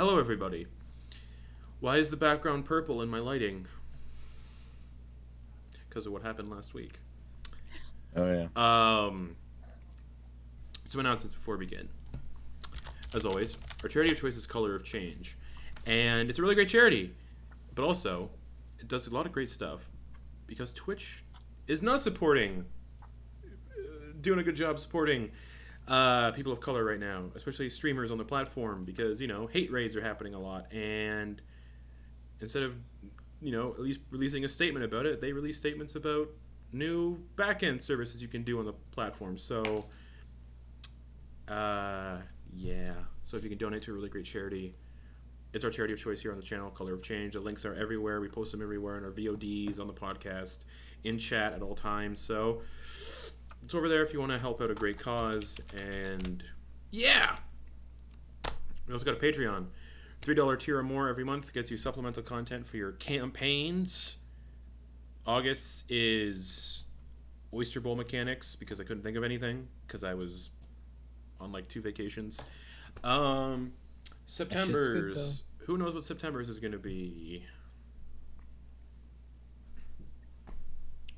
Hello, everybody. Why is the background purple in my lighting? Because of what happened last week. Oh, yeah. Some announcements before we begin. As always, our charity of choice is Color of Change. And it's a really great charity. But also, it does a lot of great stuff. Because Twitch is not doing a good job supporting people of color right now, especially streamers on the platform, because, hate raids are happening a lot. And instead of, at least releasing a statement about it, they release statements about new back-end services you can do on the platform. So, yeah. So if you can donate to a really great charity, it's our charity of choice here on the channel, Color of Change. The links are everywhere. We post them everywhere in our VODs, on the podcast, in chat at all times. So it's over there if you want to help out a great cause. And yeah! We also got a Patreon. $3 tier or more every month gets you supplemental content for your campaigns. August is Oyster Bowl mechanics, because I couldn't think of anything, because I was on 2 vacations. September's. Who knows what September's is going to be?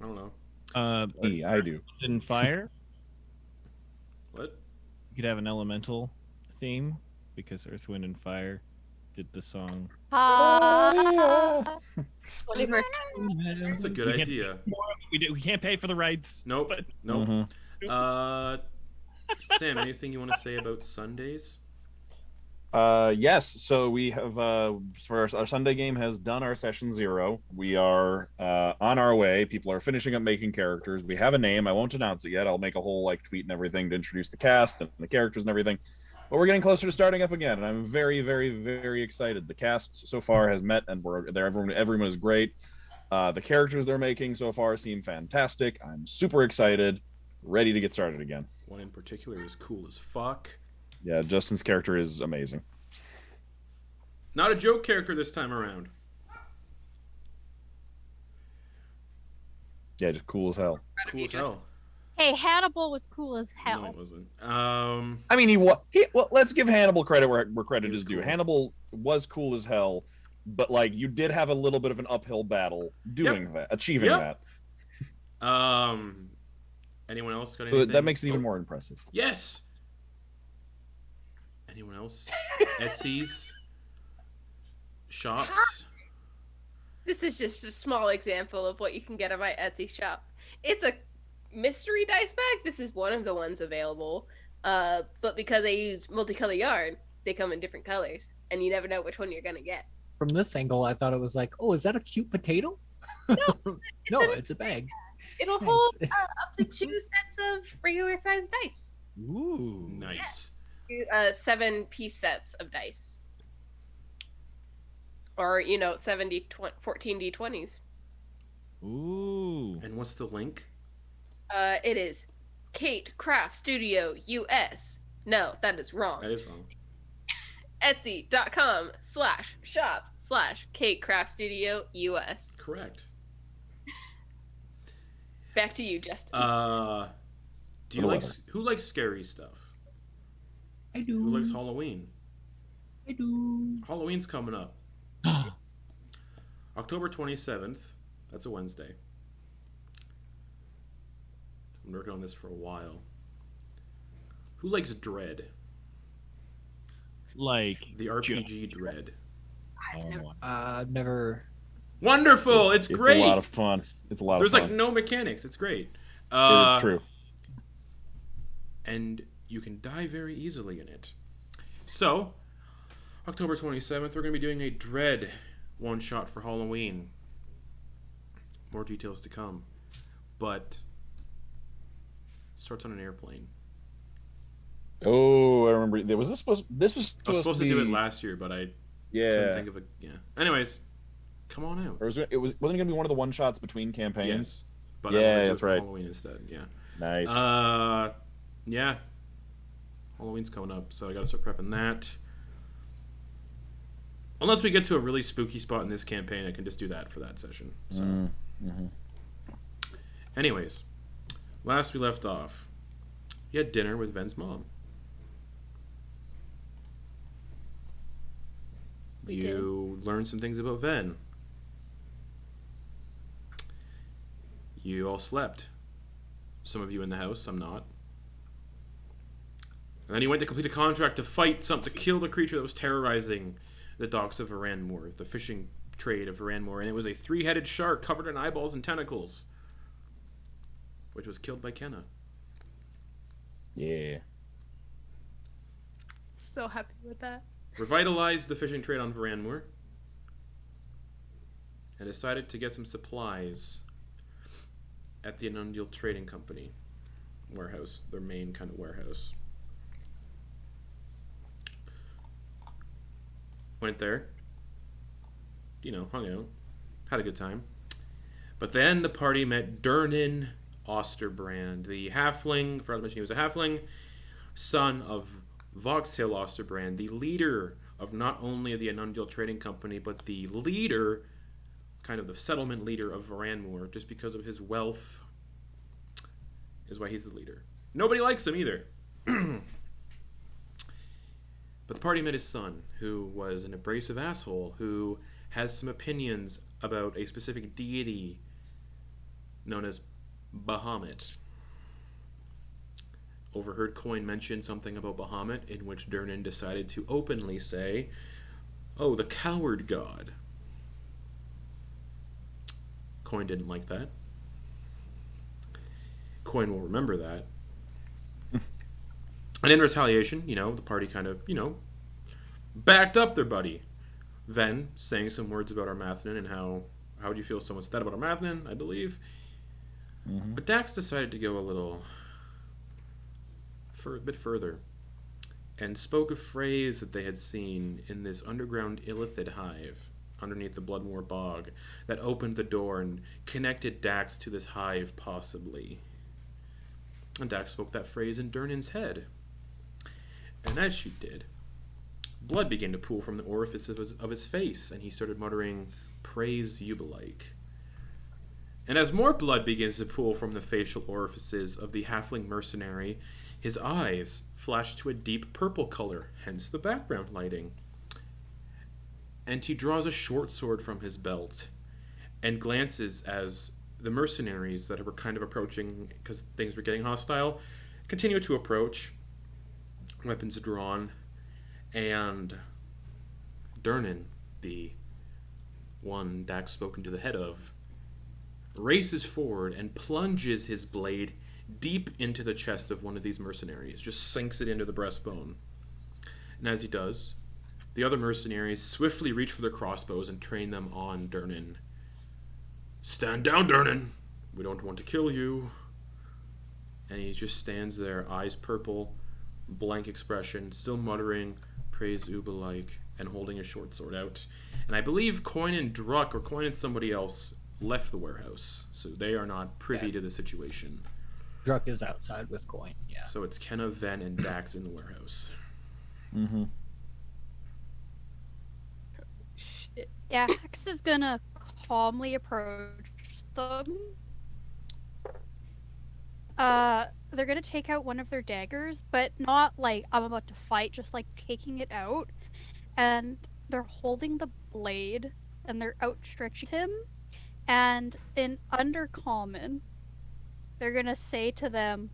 I don't know. I do. In fire. What? You could have an elemental theme, because Earth, Wind, and Fire did the song. That's a good idea. We can't pay for the rights. Nope. But... Nope. Sam, anything you want to say about Sundays? Yes. So we have for our Sunday game has done our session 0. We are on our way. People are finishing up making characters. We have a name. I won't announce it yet. I'll make a whole tweet and everything to introduce the cast and the characters and everything. But we're getting closer to starting up again, and I'm very, very, very excited. The cast so far has met, and we're there. Everyone is great. The characters they're making so far seem fantastic. I'm super excited, ready to get started again. One in particular is cool as fuck. Yeah, Justin's character is amazing. Not a joke character this time around. Yeah, just cool as hell. Cool as hell. Hey, Hannibal was cool as hell. No, it wasn't. I mean, well, let's give Hannibal credit where credit is due. Cool. Hannibal was cool as hell, but you did have a little bit of an uphill battle doing that, achieving that. Anyone else got anything? So that makes it even more impressive. Yes. Anyone else? Etsy's shops. This is just a small example of what you can get at my Etsy shop. It's a mystery dice bag. This is one of the ones available. But because I use multicolor yarn, they come in different colors, and you never know which one you're gonna get. From this angle, I thought it was is that a cute potato? No, it's a bag. It'll Nice. hold up to 2 sets of regular sized dice. Ooh, Nice. 7-piece sets of dice. Or, 14 D20s. Ooh. And what's the link? It is Kate Craft Studio US. No, that is wrong. That is wrong. Etsy.com/shop/Kate Craft Studio US. Correct. Back to you, Justin. Do you who likes scary stuff? I do. Who likes Halloween? I do. Halloween's coming up. October 27th. That's a Wednesday. I've been working on this for a while. Who likes Dread? The RPG Dread. Never. Wonderful! It's great! It's a lot of fun. There's no mechanics. It's great. It's true. And you can die very easily in it. So, October 27th, we're going to be doing a Dread one-shot for Halloween. More details to come. But starts on an airplane. Oh, I remember. Was this supposed? This was I was supposed to do it be... last year, but I Yeah. couldn't think of it. Yeah. Anyways, come on out. Or wasn't it going to be one of the one shots between campaigns? Yes. But Yeah, I wanted to do that's it for right. Halloween instead. Yeah. Nice. Yeah. Halloween's coming up, so I gotta start prepping that. Unless we get to a really spooky spot in this campaign, I can just do that for that session. So. Anyways, last we left off, you had dinner with Ven's mom. We You learn some things about Ven. You all slept. Some of you in the house, some not. And then you went to complete a contract to fight to kill the creature that was terrorizing the docks of Veranmoor, the fishing trade of Veranmoor, and it was a 3-headed shark covered in eyeballs and tentacles, which was killed by Kenna. Yeah. So happy with that. Revitalized the fishing trade on Veranmoor, and decided to get some supplies at the Anundiel Trading Company warehouse, their main kind of warehouse. Went there, hung out, had a good time. But then the party met Durnan Osterbrand, the halfling, forgot to mention he was a halfling, son of Voxhill Osterbrand, the leader of not only the Anundiel Trading Company, but the leader, kind of the settlement leader of Veranmoor, just because of his wealth, is why he's the leader. Nobody likes him either. But the party met his son, who was an abrasive asshole, who has some opinions about a specific deity known as Bahamut. Overheard Quoin mention something about Bahamut, in which Durnan decided to openly say, "Oh, the coward god." Quoin didn't like that. Quoin will remember that. And in retaliation, the party kind of, backed up their buddy. Ven saying some words about Armathnin and how do you feel someone said that about Armathnin, I believe. Mm-hmm. But Dax decided to go a bit further and spoke a phrase that they had seen in this underground illithid hive underneath the Bloodmoor bog that opened the door and connected Dax to this hive, possibly. And Dax spoke that phrase in Durnan's head. And as she did, blood began to pool from the orifices of his face, and he started muttering, "Praise Ubeliek." And as more blood begins to pool from the facial orifices of the halfling mercenary, his eyes flash to a deep purple color, hence the background lighting. And he draws a short sword from his belt and glances as the mercenaries that were kind of approaching, because things were getting hostile, continue to approach, weapons drawn, and Durnan, the one Dax spoken to the head of, races forward and plunges his blade deep into the chest of one of these mercenaries, just sinks it into the breastbone. And as he does, the other mercenaries swiftly reach for their crossbows and train them on Durnan. "Stand down, Durnan! We don't want to kill you." And he just stands there, eyes purple, blank expression, still muttering, "Praise Ubeliek," and holding his short sword out. And I believe Quoin and Druck, or Quoin and somebody else, left the warehouse, so they are not privy to the situation. Druck is outside with Quoin. Yeah. So it's Kenna, Ven, and Dax in the warehouse. Mm-hmm. Dax is gonna calmly approach them. They're gonna take out one of their daggers, but not like I'm about to fight, just like taking it out. And they're holding the blade and they're outstretching him. And in Undercommon, they're gonna say to them,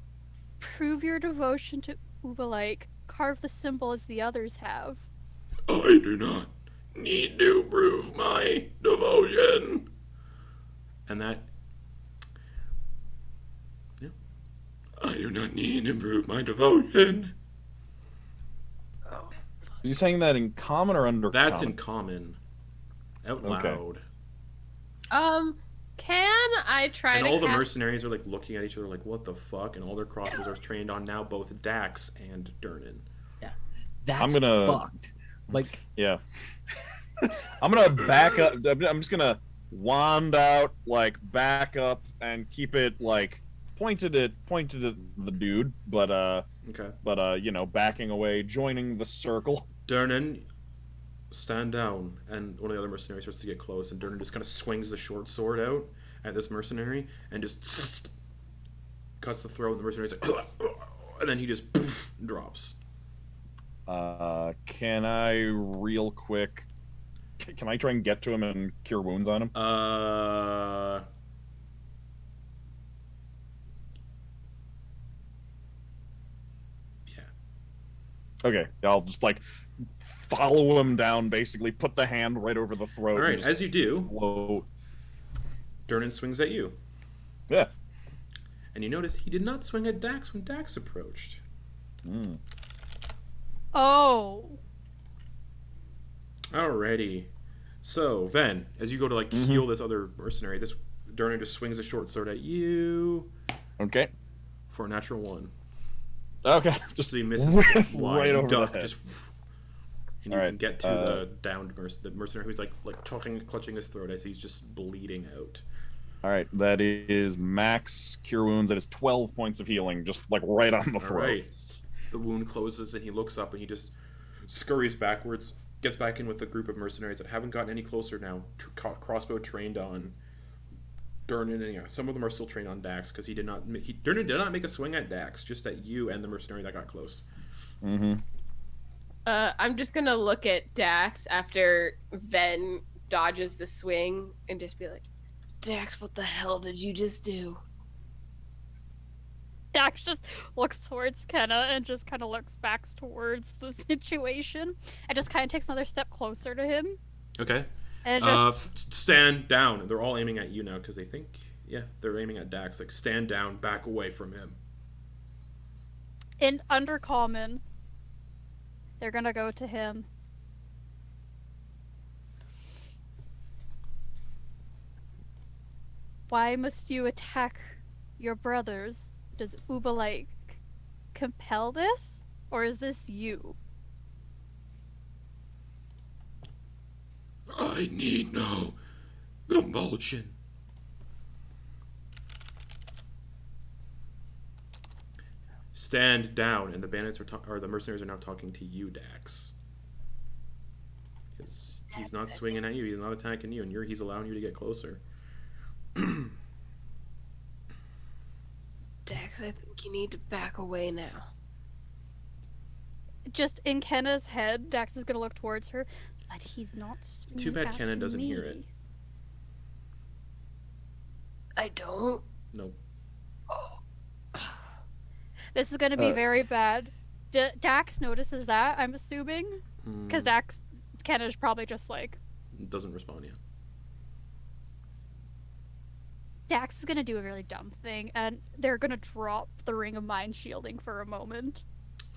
"Prove your devotion to Ubeliek. Carve the symbol as the others have." "I do not need to prove my devotion." And that... yeah. "I do not need to prove my devotion." Is he saying that in common or under? That's in common. Out Okay. loud. Can I try And to all the cast... mercenaries are like looking at each other like, what the fuck? And all their crossbows are trained on now both Dax and Durnan. That's I'm gonna- fucked. Like, Yeah. I'm gonna back up. I'm just gonna wand out, like back up, and keep it like pointed at the dude, but Okay. backing away, joining the circle. Durnan, stand down. And one of the other mercenaries starts to get close, and Durnan just kind of swings the short sword out at this mercenary and just cuts the throat, and the mercenary's like, and then he just drops. Can I real quick Can I try and get to him and cure wounds on him? Yeah. Okay, I'll just like follow him down, basically put the hand right over the throat. All right, and just as you do, blow. Durnan swings at you. Yeah. And you notice he did not swing at Dax when Dax approached. Mm. Oh. Alrighty. So, Ven, as you go to like heal this other mercenary, this Durnan just swings a short sword at you Okay. for a natural 1. Okay. Just So he misses right over the head. just and you All can right, get to the downed mercenary who's like clutching his throat as he's just bleeding out. All right, that is max cure wounds. That is 12 points of healing, just like right on the All throat. right. The wound closes and he looks up and he just scurries backwards, gets back in with the group of mercenaries that haven't gotten any closer now. Crossbow trained on Durnan, and yeah, some of them are still trained on Dax because Durnan did not make a swing at Dax, just at you and the mercenary that got close. Mm-hmm. I'm just gonna look at Dax after Ven dodges the swing and just be like, Dax, what the hell did you just do? Dax just looks towards Kenna and just kind of looks back towards the situation and just kind of takes another step closer to him. Okay. And just Stand down. They're all aiming at you now because they think, yeah, they're aiming at Dax. Like, stand down, back away from him. in Undercommon, they're gonna go to him. Why must you attack your brothers? Does Ubeliek compel this? Or is this you? I need no compulsion. Stand down, and the bandits or the mercenaries are now talking to you, Dax. Because he's not swinging at you, he's not attacking you, and he's allowing you to get closer. Dax, I think you need to back away now. Just in Kenna's head, Dax is gonna look towards her, but he's not swinging Too bad at Kenna doesn't hear it. me. I don't. Nope. This is gonna be very bad. Dax notices that, I'm assuming, because Kenna's probably just like, Doesn't respond yet. Dax is gonna do a really dumb thing, and they're gonna drop the Ring of Mind shielding for a moment.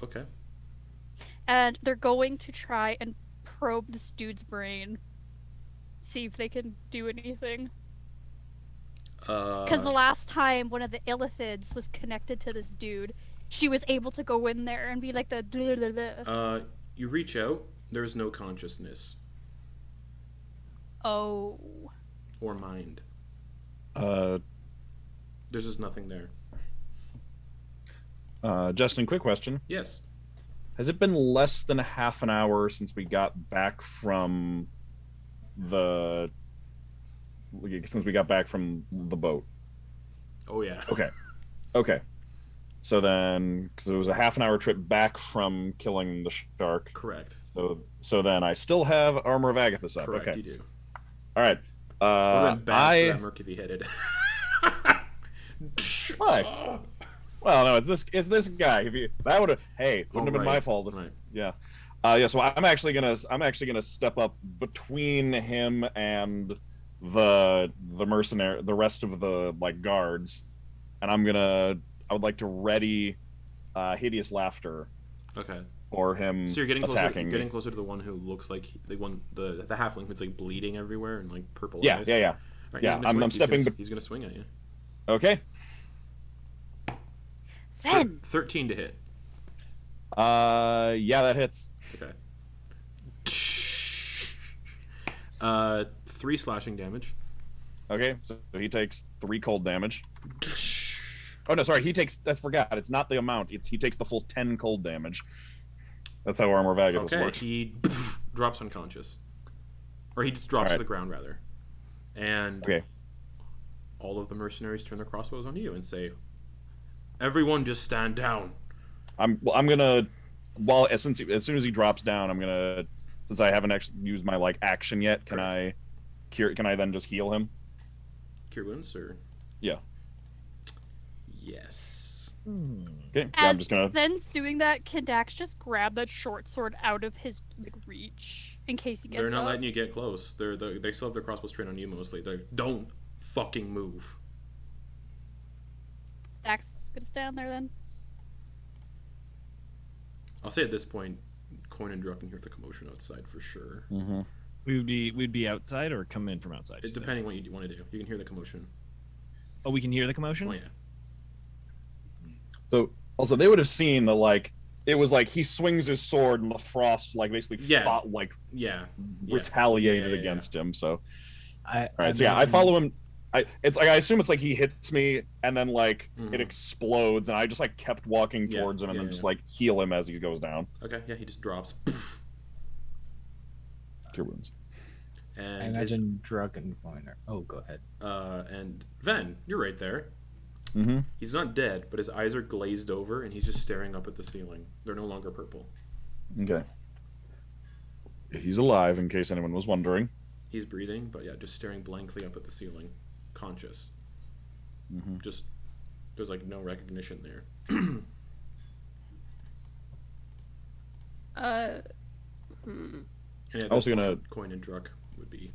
Okay. And they're going to try and probe this dude's brain. See if they can do anything. Because the last time one of the Illithids was connected to this dude, she was able to go in there and be like the blah, blah, blah. You reach out, there's no consciousness. Oh. Or mind. There's There's just nothing there. Justin, quick question. Yes. Has it been less than a half an hour since we got back from the boat? Oh, yeah. Okay. So then, because it was a half an hour trip back from killing the shark. Correct. So then I still have Armor of Agathis up. Correct, Okay. you do. All right. Would have been bad for that merc if he hit it. Why? Well, no, it's this guy. If you that would have wouldn't have been my fault. If, Right. Yeah. So I'm actually gonna step up between him and the mercenary, the rest of the guards, and I would like to ready hideous laughter Okay. for him. So you're getting closer. attacking You're me. getting closer to the one who looks like the halfling who's like bleeding everywhere and like purple Yeah, eyes. yeah. Right, Yeah, he's gonna I'm swing- stepping He's be- gonna, he's gonna swing at you. Okay. Then 13 to hit. Yeah, that hits. Okay. 3 slashing damage. Okay, so he takes 3 cold damage. Oh no, sorry, I forgot. It's not the amount. He takes the full 10 cold damage. That's how Armor of Agathis Okay, works. he drops unconscious. Or he just drops to Alright. the ground, rather. And Okay. all of the mercenaries turn their crossbows on you and say, everyone just stand down. I'm gonna as soon as he drops down, I'm gonna Since I haven't actually used my like action yet, can Correct. I cure? Can I then just heal him? Cure wounds, or Yeah. yes. Okay. Yeah, I'm just gonna. Zen's doing that, can Dax just grab that short sword out of his like, reach in case he gets They're not up? letting you get close. They still have their crossbow trained on you mostly. They don't fucking move. Dax is gonna stand there then. I'll say at this point, Quoin and Druck can hear the commotion outside for sure. Mm-hmm. We'd be outside or come in from outside. It's you said? depending what you want to do. You can hear the commotion. Oh, we can hear the commotion. Oh yeah. So also they would have seen that like it was like he swings his sword and the frost like basically Yeah. fought like Yeah. retaliated Yeah. against him. So I, all right, so yeah, I follow him. It's like I assume it's like he hits me and then like Mhm. it explodes and I just like kept walking Yeah, towards him and yeah, then just yeah. like heal him as he goes down. Okay. Yeah. He just drops. Cure wounds. I And imagine Drug and Pointer. Oh, go ahead. and Ven, you're right there. Mm-hmm. He's not dead, but his eyes are glazed over, and he's just staring up at the ceiling. They're no longer purple. Okay. He's alive, in case anyone was wondering. He's breathing, but yeah, just staring blankly up at the ceiling, conscious. Mm-hmm. Just there's like no recognition there. And yeah, I was gonna- Quoin and Druck would be,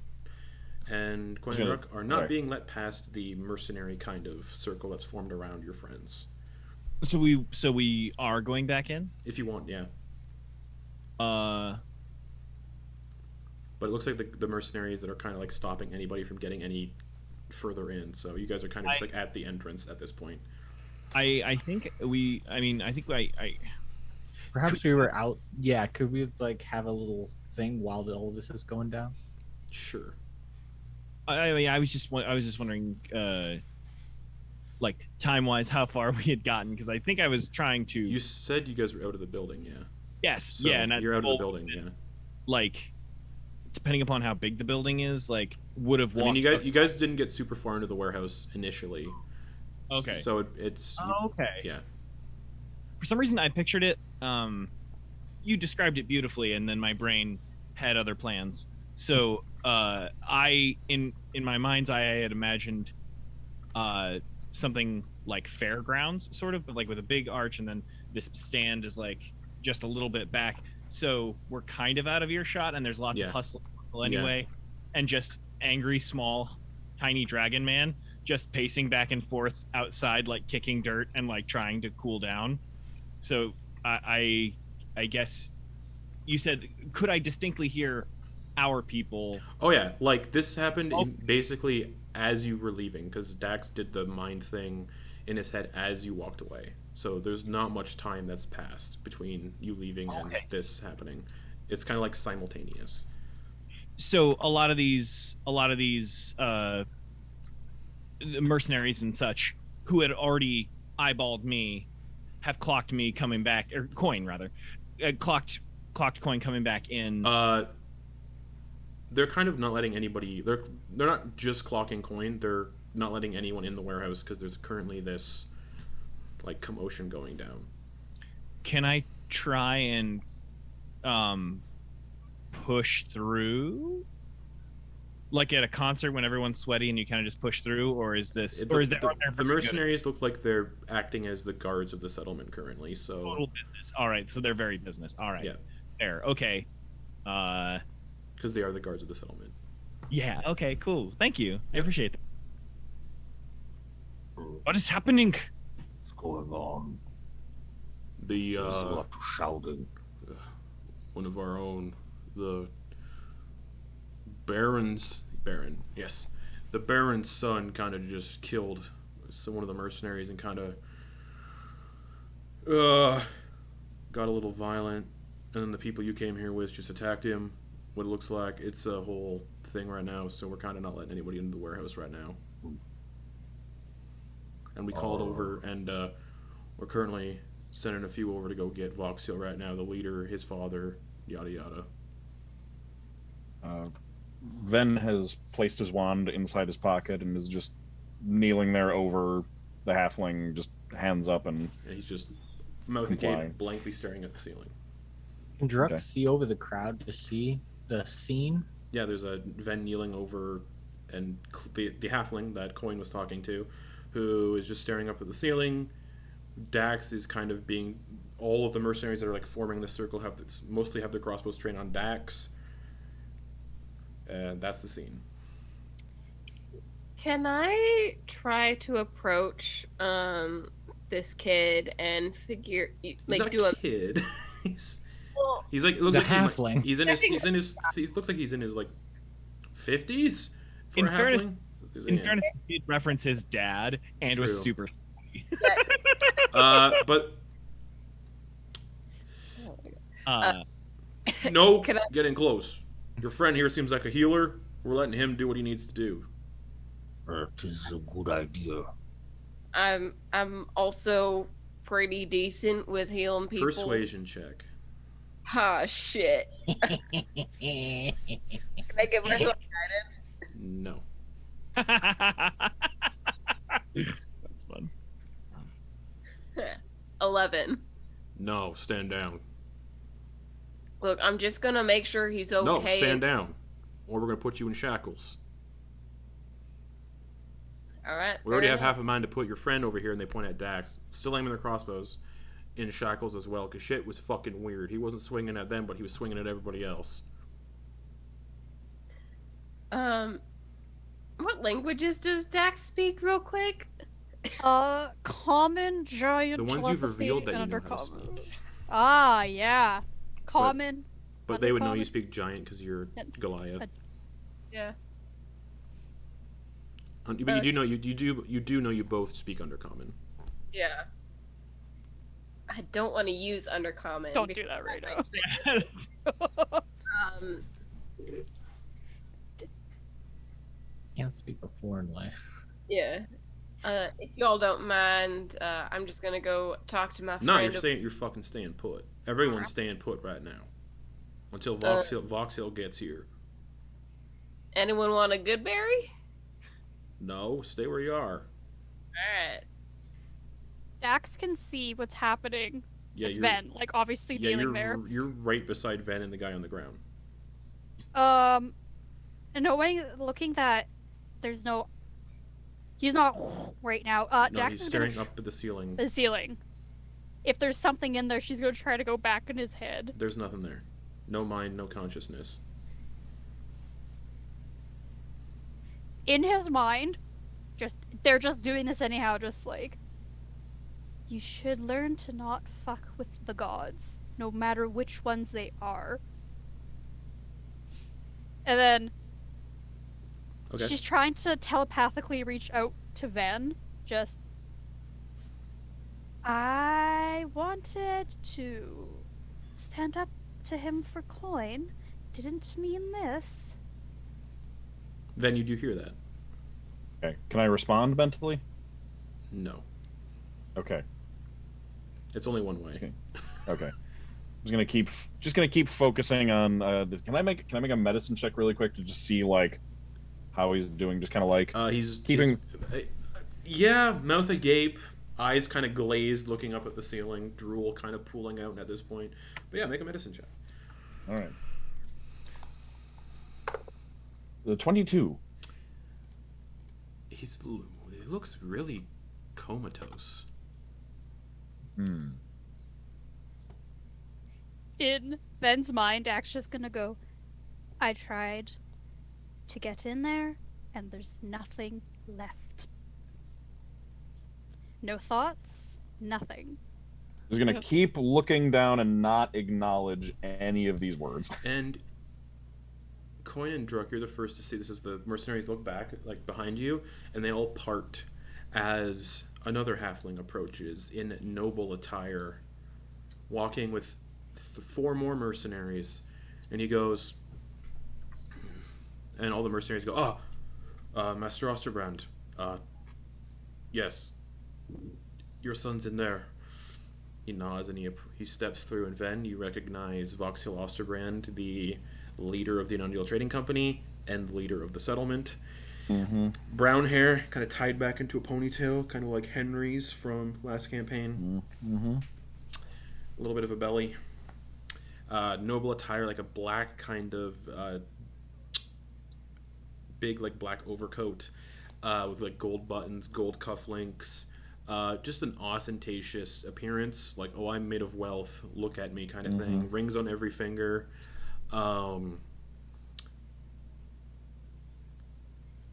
and Quoin was and gonna- Druck are not sorry. being let past the mercenary kind of circle that's formed around your friends. So we are going back in. If you want, yeah. Uh, But it looks like the mercenaries that are kind of like stopping anybody from getting any further in. So you guys are kind of just like at the entrance at this point. I think we. I mean, I think I Perhaps we were out. Yeah, could we like have a little thing while all this is going down? Sure. I was just wondering, like time wise, how far we had gotten because I think I was trying to. You said you guys were out of the building, yeah. Yes, So yeah, and you're out of the well, building, yeah. Like, depending upon how big the building is, like would have I walked. mean, you guys didn't get super far into the warehouse initially. Okay. So it's Oh, okay. yeah. For some reason, I pictured it. You described it beautifully, and then my brain had other plans. So, I in my mind's eye, I had imagined, something like fairgrounds, sort of, but like with a big arch, and then this stand is like just a little bit back. So we're kind of out of earshot, and there's lots Yeah. of hustle anyway, and just angry, small, tiny dragon man just pacing back and forth outside, like kicking dirt and like trying to cool down. So I guess you said, could I distinctly hear our people? Oh yeah, like this happened Oh. basically as you were leaving, because Dax did the mind thing in his head as you walked away. So there's not much time that's passed between you leaving and Okay. this happening. It's kind of like simultaneous. So a lot of these mercenaries and such who had already eyeballed me have clocked me coming back, or Quoin rather, clocked Quoin coming back in. They're kind of not letting anybody. They're not just clocking Quoin. They're not letting anyone in the warehouse because there's currently this like commotion going down. Can I try and push through? Like at a concert when everyone's sweaty and you kind of just push through, or is this, or is that The mercenaries look like they're acting as the guards of the settlement currently? So total business? All right, so they're very business. All right, Yeah. Fair. Okay. because they are the guards of the settlement. Yeah. Okay. Cool. Thank you. I appreciate that. What is happening? What's going on? The There's a lot of shouting. one of our own, the Baron, yes, the Baron's son kind of just killed one of the mercenaries and kind of got a little violent, and then the people you came here with just attacked him. What it looks like, it's a whole thing right now, so we're kind of not letting anybody into the warehouse right now. And we called over, and we're currently sending a few over to go get Voxhill right now, the leader, his father, yada yada. Ven has placed his wand inside his pocket and is just kneeling there over the halfling, just hands up and And he's just mouth Complying. agape, blankly staring at the ceiling. Can Druk Okay. see over the crowd to see the scene? Yeah, there's a Ven kneeling over, and the halfling that Quoin was talking to, who is just staring up at the ceiling. Dax is kind of being. All of the mercenaries that are like forming the circle mostly have their crossbows trained on Dax, and that's the scene. Can I try to approach this kid and figure He's like not do a a kid. well, He's like it looks The like halfling. He looks like he's in his like 50s for In a fairness- halfling. In fairness, he did reference his dad and was True. super. But no, Can I- getting close. Your friend here seems like a healer. We're letting him do what he needs to do. That is a good idea. I'm also pretty decent with healing people. Persuasion check. Ah, shit. Can I get my guidance? No. That's fun. 11. No, stand down. Look, I'm just gonna make sure he's okay. No, stand down. Or we're going to put you in shackles. All right. We already fair have half enough. a mind to put your friend over here, and they point at Dax. Still aiming their crossbows in shackles as well, because shit was fucking weird. He wasn't swinging at them, but he was swinging at everybody else. What languages does Dax speak, real quick? Common, giant, The ones you've telepathy, revealed that and you know how to undercommon. speak. Ah, yeah. Common. But they would know you Undercommon. speak giant because you're And- Goliath. Yeah. But you do know you do know you both speak undercommon. Yeah. I don't want to use undercommon. Don't do that right now. Um, Can't speak a foreign language. yeah. If y'all don't mind, I'm just gonna go talk to my No, friend. you're fucking staying put. Everyone's staying put right now. Until Vox Hill gets here. Anyone want a good berry? No, stay where you are. Alright. Dax can see what's happening Yeah, with you're Ven, like obviously dealing there. you're right beside Ven and the guy on the ground. And looking that he's not right now. No, Dax he's is gonna staring up at the ceiling. the ceiling. If there's something in there, she's gonna try to go back in his head. There's nothing there. No mind, no consciousness. In his mind, they're just doing this anyhow, just like you should learn to not fuck with the gods, no matter which ones they are. And then Okay. she's trying to telepathically reach out to Ven, just I wanted to stand up to him for Quoin. Didn't mean this. Ven, you do hear that? Okay. Can I respond mentally? No. Okay. It's only one way. Okay. I'm just gonna keep focusing on this. Can I make a medicine check really quick to just see like how he's doing? Just kind of like He's keeping. yeah, mouth agape, eyes kind of glazed, looking up at the ceiling, drool kind of pooling out at this point. But yeah, make a medicine check. All right. The 22. He looks really comatose. In Ven's mind, Dax just gonna go, I tried to get in there, and there's nothing left. No thoughts, nothing. Just gonna keep looking down and not acknowledge any of these words. And Quoin and Druk, you're the first to see this as the mercenaries look back, like behind you, and they all part as another halfling approaches in noble attire, walking with four more mercenaries, and he goes, and all the mercenaries go, Master Osterbrand, yes, your son's in there. He nods and he steps through, and Ven, you recognize Voxhill Osterbrand, the leader of the Anundiel Trading Company and leader of the settlement. Mm-hmm. Brown hair, kind of tied back into a ponytail, kind of like Henry's from last campaign. Mm-hmm. A little bit of a belly. Noble attire, like a black kind of big, like black overcoat with like gold buttons, gold cufflinks. Just an ostentatious appearance, like, oh, I'm made of wealth, look at me kind of thing. Rings on every finger.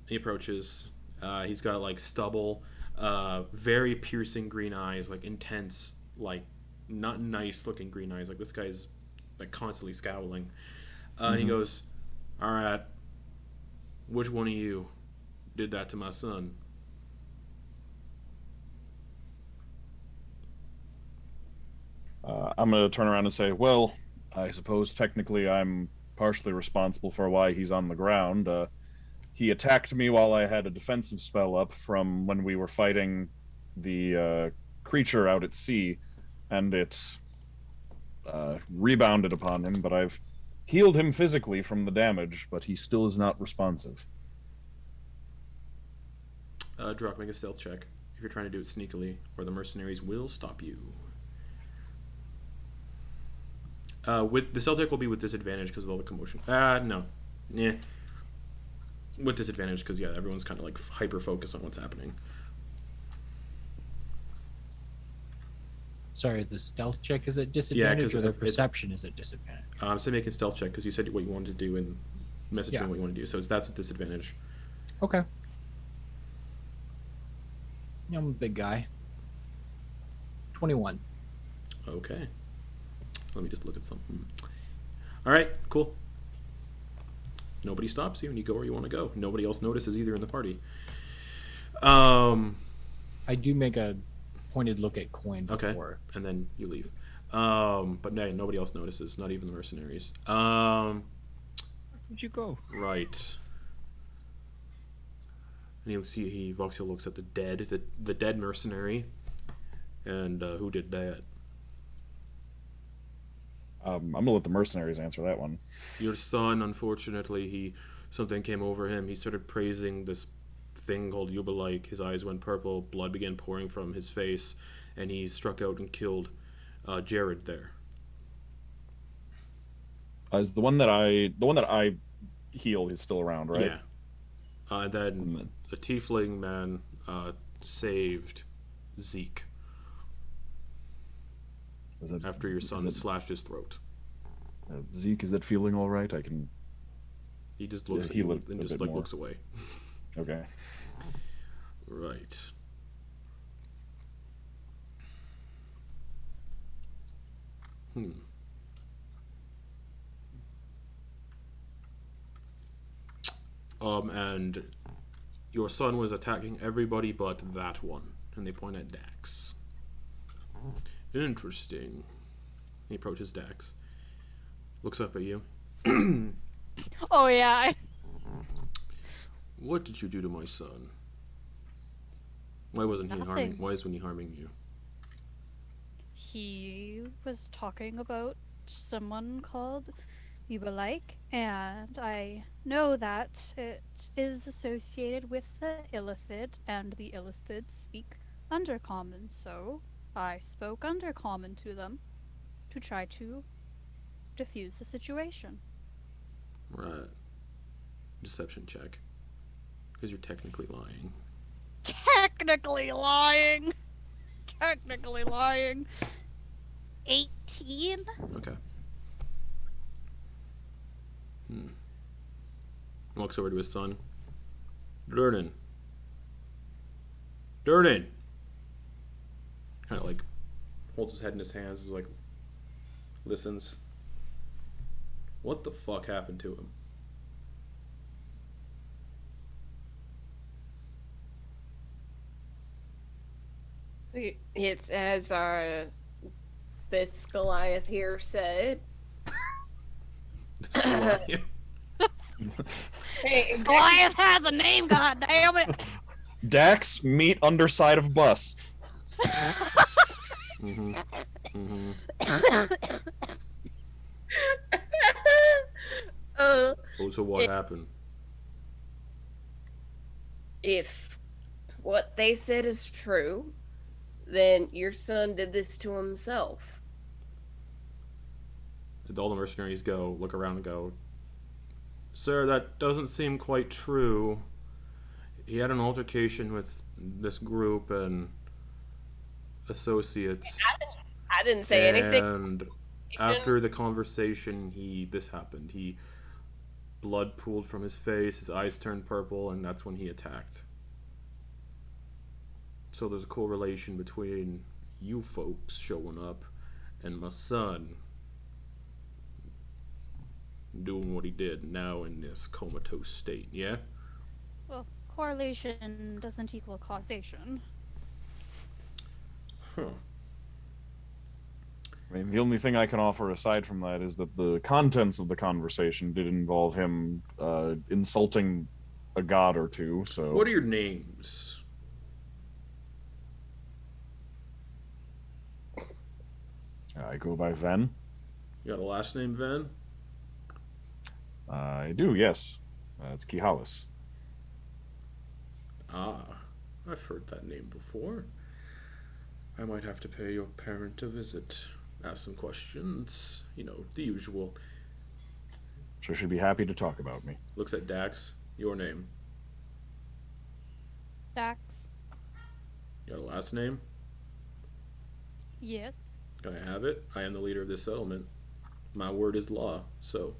He approaches. He's got like stubble, very piercing green eyes, like intense, like not nice looking green eyes. Like this guy's like constantly scowling. And he goes, "All right, which one of you did that to my son?" I'm going to turn around and say, well, I suppose technically I'm partially responsible for why he's on the ground. He attacked me while I had a defensive spell up from when we were fighting the creature out at sea, and it rebounded upon him, but I've healed him physically from the damage, but he still is not responsive. Drock, make a stealth check if you're trying to do it sneakily, or the mercenaries will stop you. With the stealth check will be with disadvantage because of all the commotion. No. Yeah. With disadvantage because, yeah, everyone's kind of like hyper focused on what's happening. Sorry, the stealth check is at disadvantage, 'cause or the it's- perception is at disadvantage? So make a stealth check because you said what you wanted to do and messaging what you want to do. So that's with disadvantage. Okay. Yeah, I'm a big guy. 21. Okay. Let me just look at something. All right, cool. Nobody stops you, and you go where you want to go. Nobody else notices either in the party. I do make a pointed look at Quoin Okay, before. and then you leave. But no, nobody else notices, not even the mercenaries. Where'd you go? Right. And Voxel looks at the dead mercenary, and who did that? I'm gonna let the mercenaries answer that one. Your son, unfortunately, something came over him. He started praising this thing called Ubeliek. His eyes went purple, blood began pouring from his face, and he struck out and killed Jared there. Is the one that I heal is still around, right? Yeah. And then the Tiefling man saved Zeke after your son slashed his throat. Zeke, is that feeling all right? I can. He just looks at heal you it and a just bit like more. looks away. Okay. Right. And your son was attacking everybody but that one. And they point at Dax. Interesting. He approaches Dax. Looks up at you. Oh yeah. What did you do to my son? Why wasn't he harming? Nothing. Why isn't he harming you? He was talking about someone called Ubeliek, and I know that it is associated with the Illithid, and the Illithid speak Undercommon, so I spoke Undercommon to them to try to diffuse the situation. Right. Deception check. Because you're technically lying. Technically lying! Technically lying. 18? Okay. Walks over to his son. Durnan. Durnan! Kind of like holds his head in his hands, is like listens. What the fuck happened to him? It's as this Goliath here said. Hey, Goliath has a name, god damn it! Dax, meet underside of bus. So what happened? If what they said is true, then your son did this to himself. all the mercenaries look around and go, "Sir, that doesn't seem quite true. He had an altercation with this group and associates. I didn't say anything. And after the conversation, this happened. Blood pooled from his face, his eyes turned purple, and that's when he attacked. So there's a correlation between you folks showing up and my son doing what he did now in this comatose state, yeah?" Well, correlation doesn't equal causation. Huh. I mean, the only thing I can offer aside from that is that the contents of the conversation did involve him insulting a god or two, so... What are your names? I go by Ven. You got a last name, Ven? I do, yes. It's Khihalis. Ah, I've heard that name before. I might have to pay your parent a visit. Ask some questions. You know, the usual. Sure, she'd be happy to talk about me. Looks at Dax. Your name. Dax. You got a last name? Yes. Can I have it? I am the leader of this settlement. My word is law, so...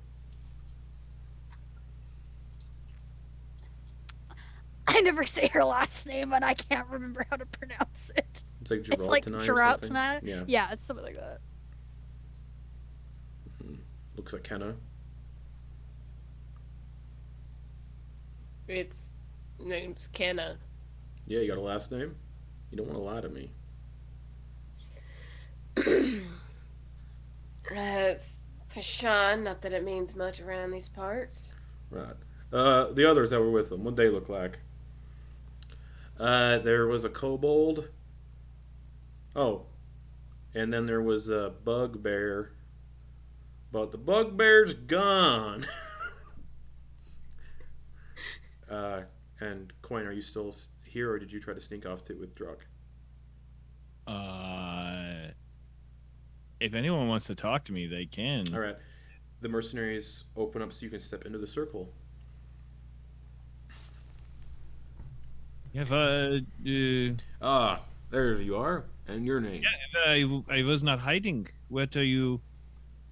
I never say her last name, and I can't remember how to pronounce it. It's like It's like Geraltani or Geralt something? tonight. Yeah. Yeah, it's something like that. Looks like Kenna. Its name's Kenna. Yeah, you got a last name? You don't want to lie to me. It's Peshan, not that it means much around these parts. Right. The others that were with them, what'd they look like? There was a kobold. Oh. And then there was a bugbear. But the bugbear's gone. And Quoin, are you still here, or did you try to sneak off with Druck? If anyone wants to talk to me, they can. All right. The mercenaries open up so you can step into the circle. If Ah, there you are. And your name. I was not hiding. What are you?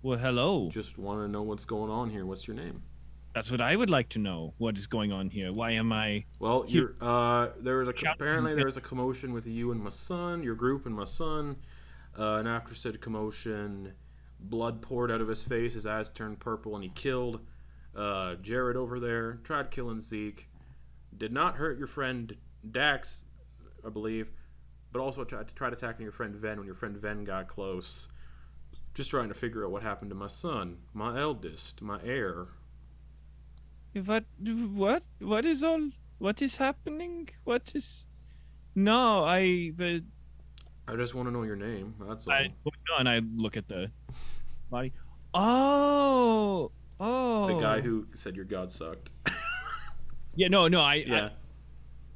Well, hello. Just want to know what's going on here. What's your name? That's what I would like to know. What is going on here? Why am I? Well, apparently there was a commotion with you and my son, your group and my son. And after said commotion, blood poured out of his face, his eyes turned purple, and he killed Jared over there. Tried killing Zeke. Did not hurt your friend Dax, I believe, but also tried attacking your friend Ven when your friend Ven got close. Just trying to figure out what happened to my son, my eldest, my heir. What is all? What is happening? What is? No, I just want to know your name. That's all. And I look at the body. Oh. The guy who said your god sucked. Yeah. No. Yeah.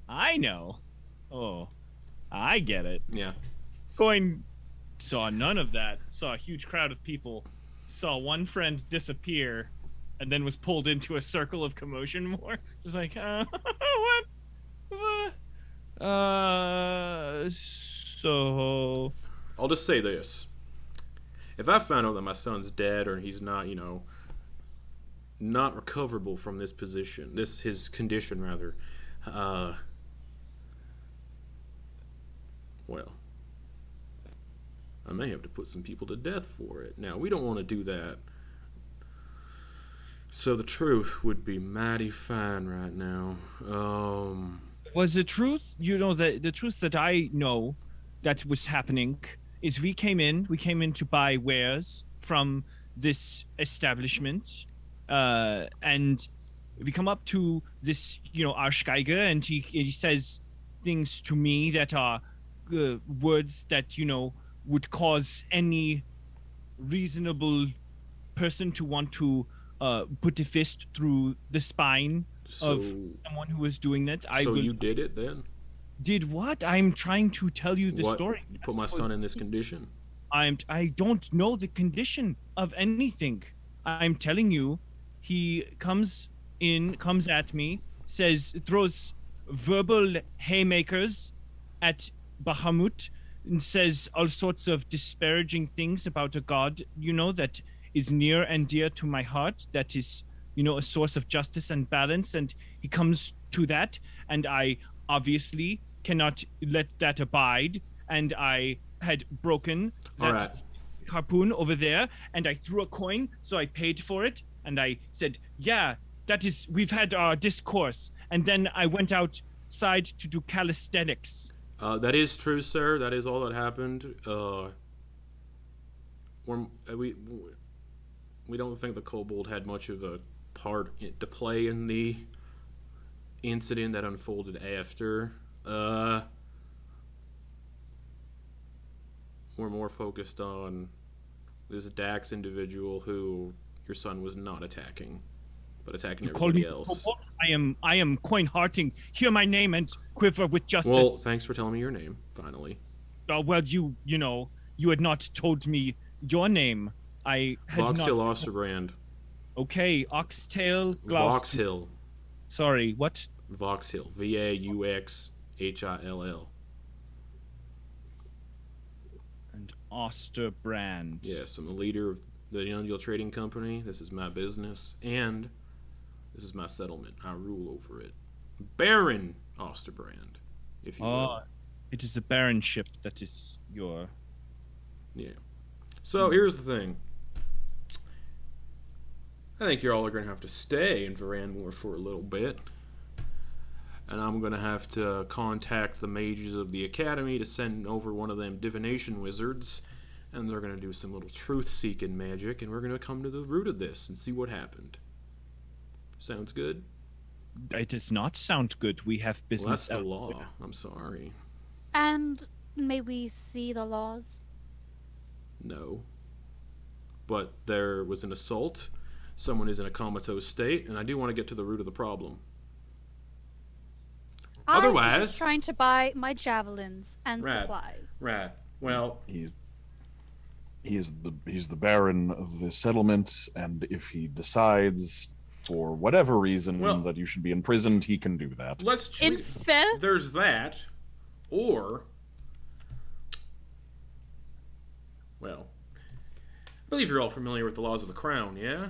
I know. Oh, I get it. Yeah. Quoin saw none of that. Saw a huge crowd of people. Saw one friend disappear, and then was pulled into a circle of commotion more. Just like, what? So... I'll just say this. If I found out that my son's dead or he's not, not recoverable from this position, his condition rather, well, I may have to put some people to death for it. Now, we don't want to do that. So the truth would be mighty fine right now. Was the truth, the truth that I know that was happening is we came in to buy wares from this establishment, and we come up to this, Arschgeiger, and he says things to me that are words that, would cause any reasonable person to want to put a fist through the spine of someone who was doing that. You did it then? Did what? I'm trying to tell you the story. You put my son in this condition? I don't know the condition of anything. I'm telling you, he comes at me, throws verbal haymakers at Bahamut, and says all sorts of disparaging things about a god, that is near and dear to my heart, that is, a source of justice and balance. And he comes to that, and I obviously cannot let that abide. And I had broken that Alright. harpoon over there, and I threw a coin, so I paid for it. And I said, yeah, we've had our discourse. And then I went outside to do calisthenics. That is true, sir. That is all that happened. We don't think the Kobold had much of a part to play in the incident that unfolded after. We're more focused on this Dax individual who your son was not attacking, but attacking everybody else. Kobold? I am Quoin Harting. Hear my name and quiver with justice. Well, thanks for telling me your name, finally. Well, you had not told me your name. I had Voxhill not. Osterbrand. Okay, Oxtail Gloucester. Voxhill. Sorry, what? Voxhill. Vauxhill. And Osterbrand. Yes, I'm the leader of the Anundiel Trading Company. This is my business, and this is my settlement. I rule over it. Baron Osterbrand, if you will. It is a baronship that is your... Yeah. So here's the thing. I think you all are going to have to stay in Veranmoor for a little bit. And I'm going to have to contact the mages of the academy to send over one of them divination wizards. And they're going to do some little truth-seeking magic. And we're going to come to the root of this and see what happened. Sounds good? It does not sound good. We have Well, business that's the elsewhere. law. I'm sorry. And may we see the laws? No. But there was an assault. Someone is in a comatose state. And I do want to get to the root of the problem. I was Otherwise- just trying to buy my javelins and Right. supplies. Right. Well, He's the baron of the settlement, and if he decides for whatever reason Well- that you should be imprisoned, he can do that. let's In treat... fifth? There's that. Or... Well... I believe you're all familiar with the laws of the crown, yeah?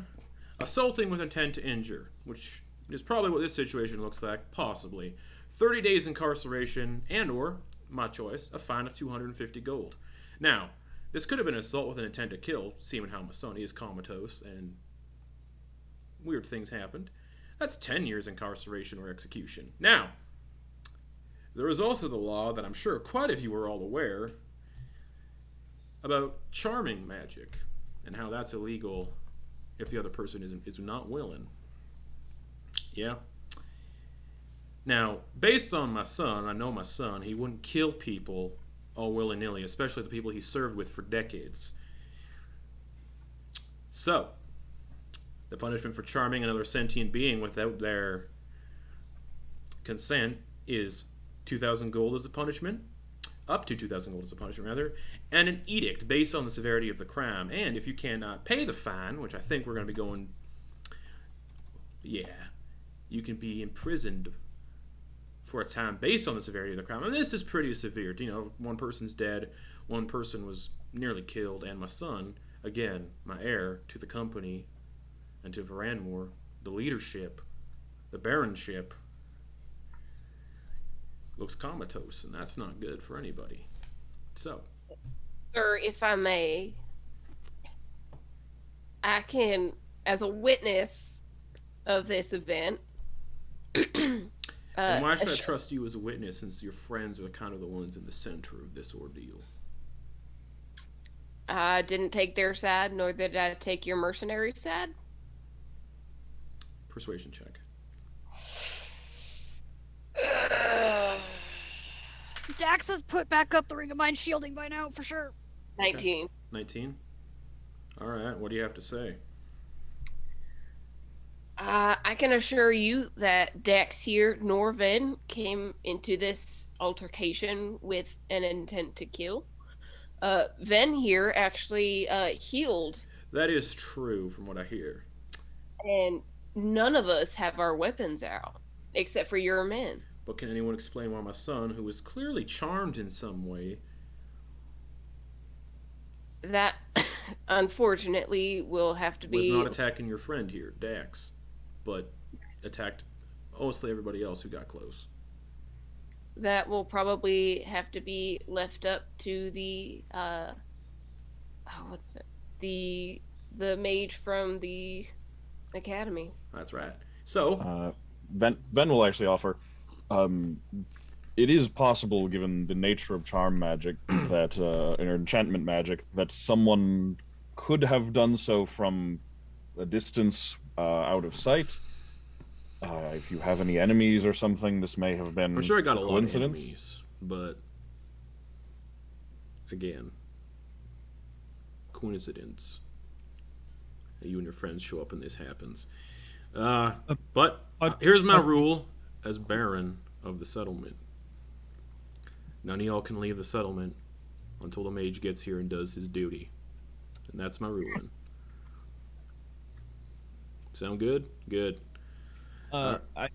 Assaulting with intent to injure, which is probably what this situation looks like, possibly. 30 days incarceration, and or, my choice, a fine of 250 gold. Now, this could have been an assault with an intent to kill, seeing how my son is comatose, and weird things happened. That's 10 years incarceration or execution. Now, there is also the law that I'm sure quite a few are all aware about charming magic, and how that's illegal if the other person is not willing. Yeah. Now, based on my son, I know my son, he wouldn't kill people all willy-nilly, especially the people he served with for decades. So, the punishment for charming another sentient being without their consent is 2,000 gold as a punishment, up to 2,000 gold as a punishment, rather, and an edict based on the severity of the crime. And if you cannot pay the fine, which I think we're going to be going, yeah, you can be imprisoned for a time based on the severity of the crime. And this is pretty severe. You know, one person's dead, one person was nearly killed, and my son, again, my heir to the company and to Veranmoor, the leadership, the baronship, looks comatose, and that's not good for anybody. So, Sir, if I may, I can, as a witness of this event, and why should I assure- trust you as a witness since your friends are kind of the ones in the center of this ordeal? I didn't take their side, nor did I take your mercenary side. Persuasion check. Dax has put back up the Ring of Mind shielding by now, for sure. 19. 19? Alright, what do you have to say? I can assure you that Dex here, nor Ven, came into this altercation with an intent to kill. Ven here actually healed, That is true from what I hear. and none of us have our weapons out except for your men. But can anyone explain why my son, who is clearly charmed in some way, That, unfortunately, will have to was be. not attacking your friend here, Dax, but attacked mostly everybody else who got close? That will probably have to be left up to the what's it? The mage from the academy. That's right. So, Ven will actually offer. It is possible, given the nature of charm magic, that or enchantment magic, that someone could have done so from a distance out of sight. If you have any enemies or something, this may have been I'm sure I got a lot of coincidence. enemies, but again, coincidence. You and your friends show up and this happens. But here's my rule as Baron of the settlement. None of y'all can leave the settlement until the mage gets here and does his duty. And that's my ruling. Sound good? Good. I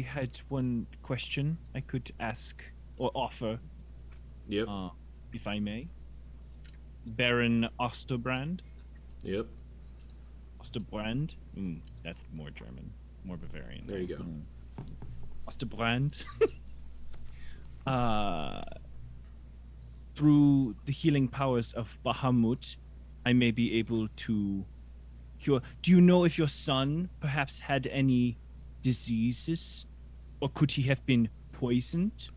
had one question I could ask or offer, Yep. if I may. Baron Osterbrand. Yep. Osterbrand. That's more German, more Bavarian. There you go. Osterbrand. Through the healing powers of Bahamut, I may be able to cure. Do you know if your son perhaps had any diseases, or could he have been poisoned?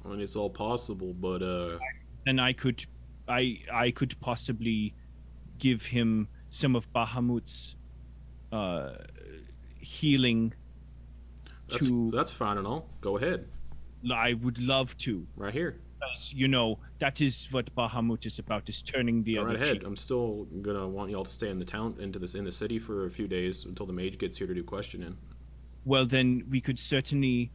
I mean, it's all possible, but Then I could possibly give him some of Bahamut's healing. that's fine and all. Go ahead. I would love to. Right here. Because, that is what Bahamut is about, is turning the Go other right ahead. cheek. I'm still gonna want y'all to stay in the town, in the city for a few days until the mage gets here to do questioning. Well, then we could certainly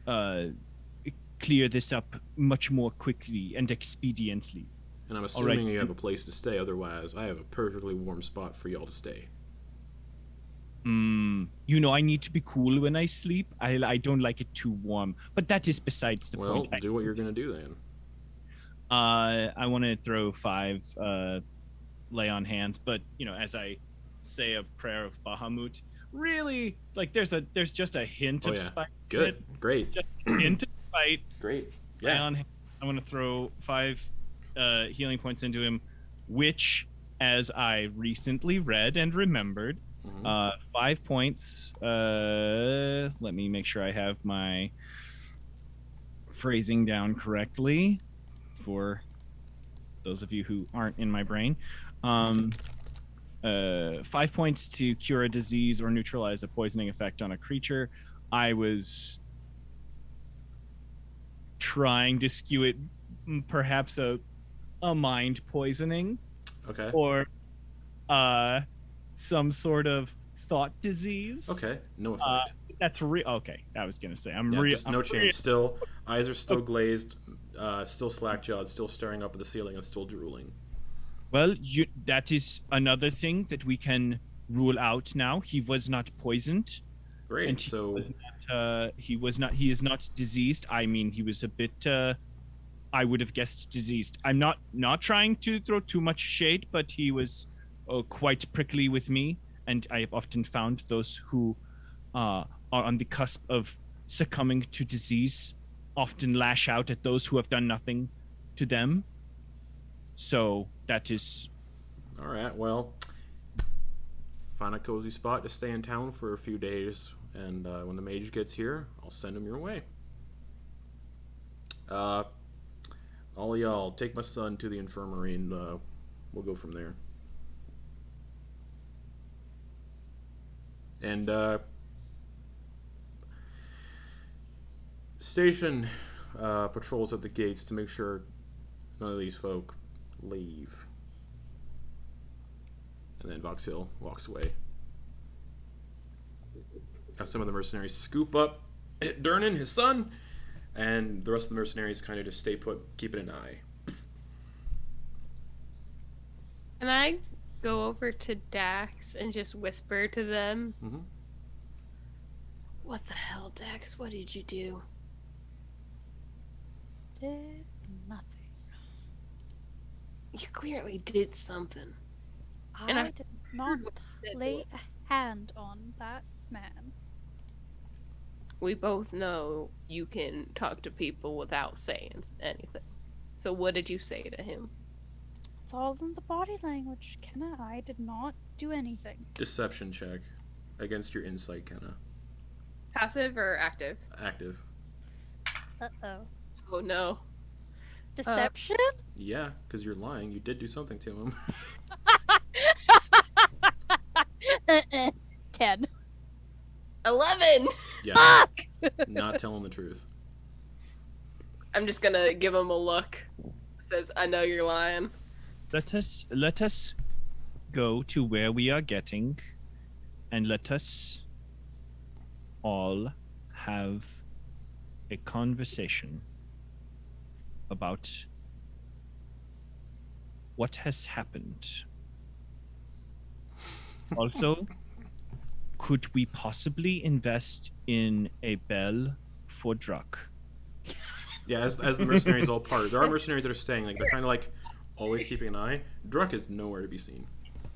clear this up much more quickly and expediently. And I'm assuming you have a place to stay. Otherwise, I have a perfectly warm spot for y'all to stay. I need to be cool when I sleep. I don't like it too warm. But that is besides the Well, point. do what you're gonna do then. I want to throw 5 lay on hands, but as I say a prayer of Bahamut, really, like there's just a hint of spite. Good. in it. Great. Just a hint of spite. Great. Lay Yeah. on hands. I want to throw 5 healing points into him, which, as I recently read and remembered, 5 points. Let me make sure I have my phrasing down correctly for those of you who aren't in my brain. 5 points to cure a disease or neutralize a poisoning effect on a creature. I was trying to skew it perhaps a mind poisoning. Okay. Or some sort of thought disease. Okay. No effect. That's real. Okay, I was gonna say Just no change. Still, eyes are still glazed, still slack jawed, still staring up at the ceiling, and still drooling. Well, that is another thing that we can rule out now. He was not poisoned. Great. And he is not diseased. I mean, he was a bit. I would have guessed diseased. I'm not trying to throw too much shade, but he was quite prickly with me, and I have often found those who are on the cusp of succumbing to disease often lash out at those who have done nothing to them. So that is. All right. Well, find a cozy spot to stay in town for a few days, and when the mage gets here, I'll send him your way. All y'all, take my son to the infirmary, and we'll go from there. And station patrols at the gates to make sure none of these folk leave. And then Voxhill walks away. Have some of the mercenaries scoop up Durnan, his son, and the rest of the mercenaries kind of just stay put, keeping an eye. Can I go over to Dax and just whisper to them? Mm-hmm. What the hell, Dax? What did you do? Did nothing. You clearly did something. And I did not what you said to lay him. a hand on that man. We both know you can talk to people without saying anything. So what did you say to him? It's all in the body language, Kenna. I did not do anything. Deception check against your insight, Kenna. Passive or active? Active. Uh-oh. Oh no. Deception? Yeah, because you're lying. You did do something to him. 10. 11! Yeah. Not telling the truth. I'm just gonna give him a look. Says, I know you're lying. Let us go to where we are getting, and let us all have a conversation about what has happened. Also, could we possibly invest in a bell for Druck? Yeah, as the mercenaries all part. There are mercenaries that are staying. Like, they're kind of like always keeping an eye. Druck is nowhere to be seen.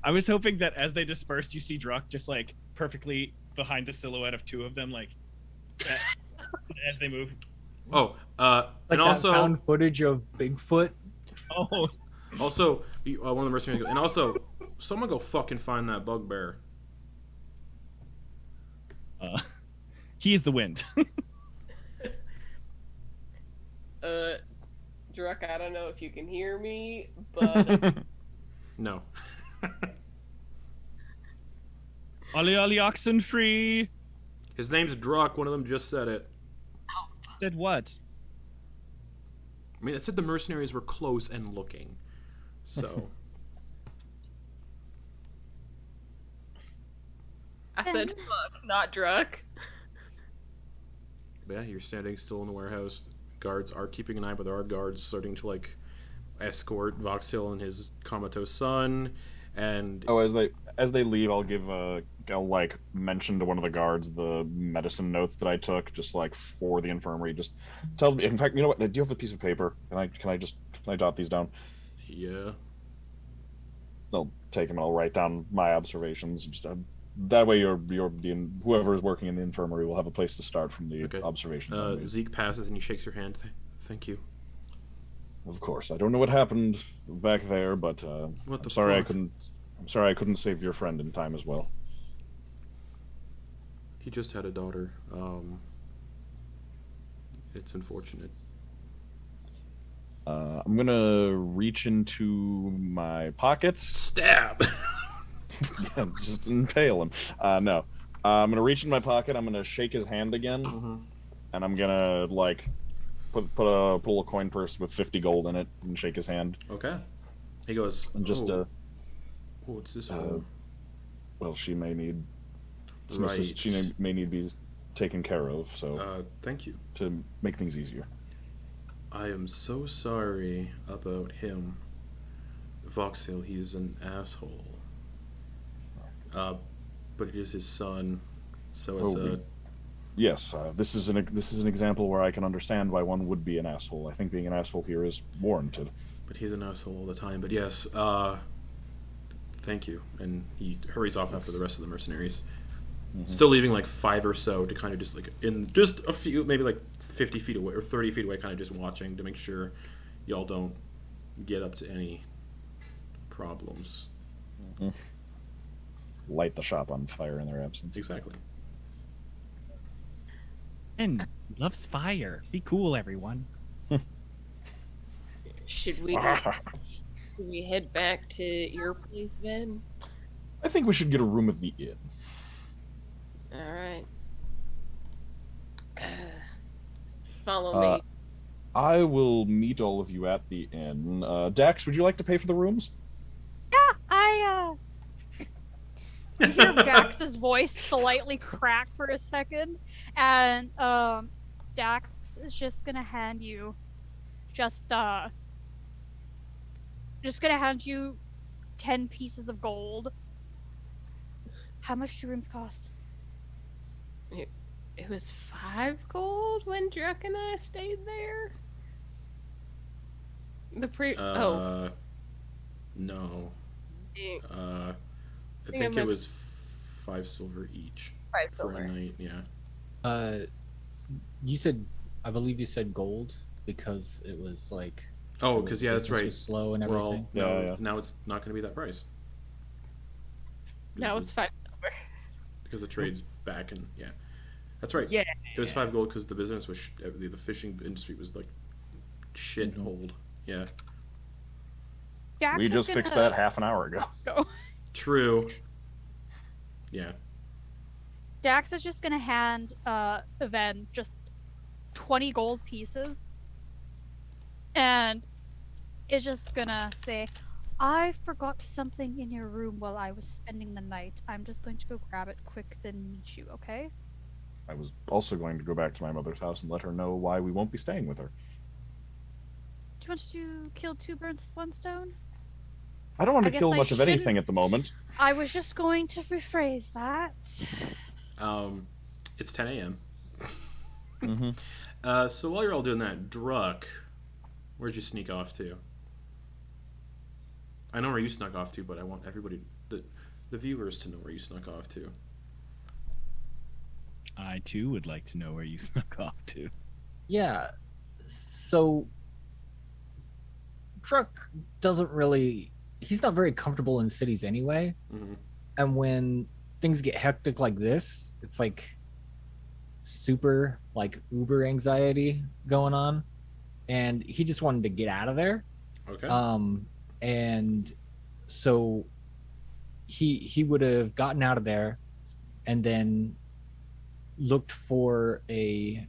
I was hoping that as they dispersed, you see Druck just like perfectly behind the silhouette of two of them, like as they move. Oh, Like and that also found footage of Bigfoot. Oh, Also, one of the mercenaries go, and also, someone go fucking find that bugbear. he is the wind. Druck, I don't know if you can hear me, but No. Ollie oxen free. His name's Druck. One of them just said it. Said what? I mean, it said the mercenaries were close and looking. So, I said fuck, not Druck. yeah, you're standing still in the warehouse. Guards are keeping an eye, but there are guards starting to, like, escort Voxhill and his comatose son. And Oh, as they leave, I'll like mention to one of the guards the medicine notes that I took, just like for the infirmary. Just tell them. In fact, you know what? Do you have a piece of paper? Can I jot these down? yeah, I'll take them and I'll write down my observations. Just, that way, whoever is working in the infirmary will have a place to start from the Okay. observations. I made. Zeke passes and he shakes your hand. Thank you. Of course, I don't know what happened back there, but What the I'm sorry fuck? I'm sorry I couldn't save your friend in time as well. He just had a daughter. It's unfortunate. I'm gonna reach into my pocket. Stab! Yeah, just impale him. No, I'm gonna reach in my pocket. I'm gonna shake his hand again, Mhm. and I'm gonna like put a little coin purse with 50 gold in it and shake his hand. Okay. He goes, And just what's this for? well, she may need Right. she may need to be taken care of. So Thank you. to make things easier. I am so sorry about him. Voxhill, he's an asshole. But it is his son, so it's Yes, this is an example where I can understand why one would be an asshole. I think being an asshole here is warranted. but he's an asshole all the time. But yes, thank you. And he hurries off after the rest of the mercenaries. Mhm. Still leaving like 5 or so to kind of just like in just a few, maybe like 50 feet away or 30 feet away, kind of just watching to make sure y'all don't get up to any problems. Light the shop on fire in their absence. Exactly. And loves fire. Be cool, everyone. Should we head back to your place, Ben? I think we should get a room at the inn. All right. Follow me. I will meet all of you at the inn. Dax, would you like to pay for the rooms? You hear Dax's voice slightly crack for a second, and Dax is just gonna hand you 10 pieces of gold. How much do rooms cost? It was 5 gold when Druck and I stayed there. No. Eh, I think think I it was 5 silver each 5 for silver. a night. Yeah. You said, I believe you said gold because it was like. Oh, because that's business right. Was slow and everything. Well, no, Yeah. now it's not going to be that price Now it's 5 silver. because the trade's back, and yeah, that's right. Yeah. It was 5 gold because the business was the fishing industry was like shit hold. Yeah. Jax We is just fixed gonna that half an hour ago. go. True. Yeah. Dax is just gonna hand Ven just 20 gold pieces, and is just gonna say, "I forgot something in your room while I was spending the night. I'm just going to go grab it quick, then meet you. Okay?" I was also going to go back to my mother's house and let her know why we won't be staying with her. Do you want to kill 2 birds with 1 stone? I don't want I to guess kill I much of anything shouldn't- at the moment. I was just going to rephrase that. It's 10 a.m. Mm-hmm. So while you're all doing that, Druck, where'd you sneak off to? I know where you snuck off to, but I want everybody, the viewers, to know where you snuck off to. I too would like to know where you snuck off to. Yeah. So Truck doesn't really. He's not very comfortable in cities anyway. Mm-hmm. And when things get hectic like this, it's like super like Uber anxiety going on, and he just wanted to get out of there. Okay. And so he would have gotten out of there, and then looked for a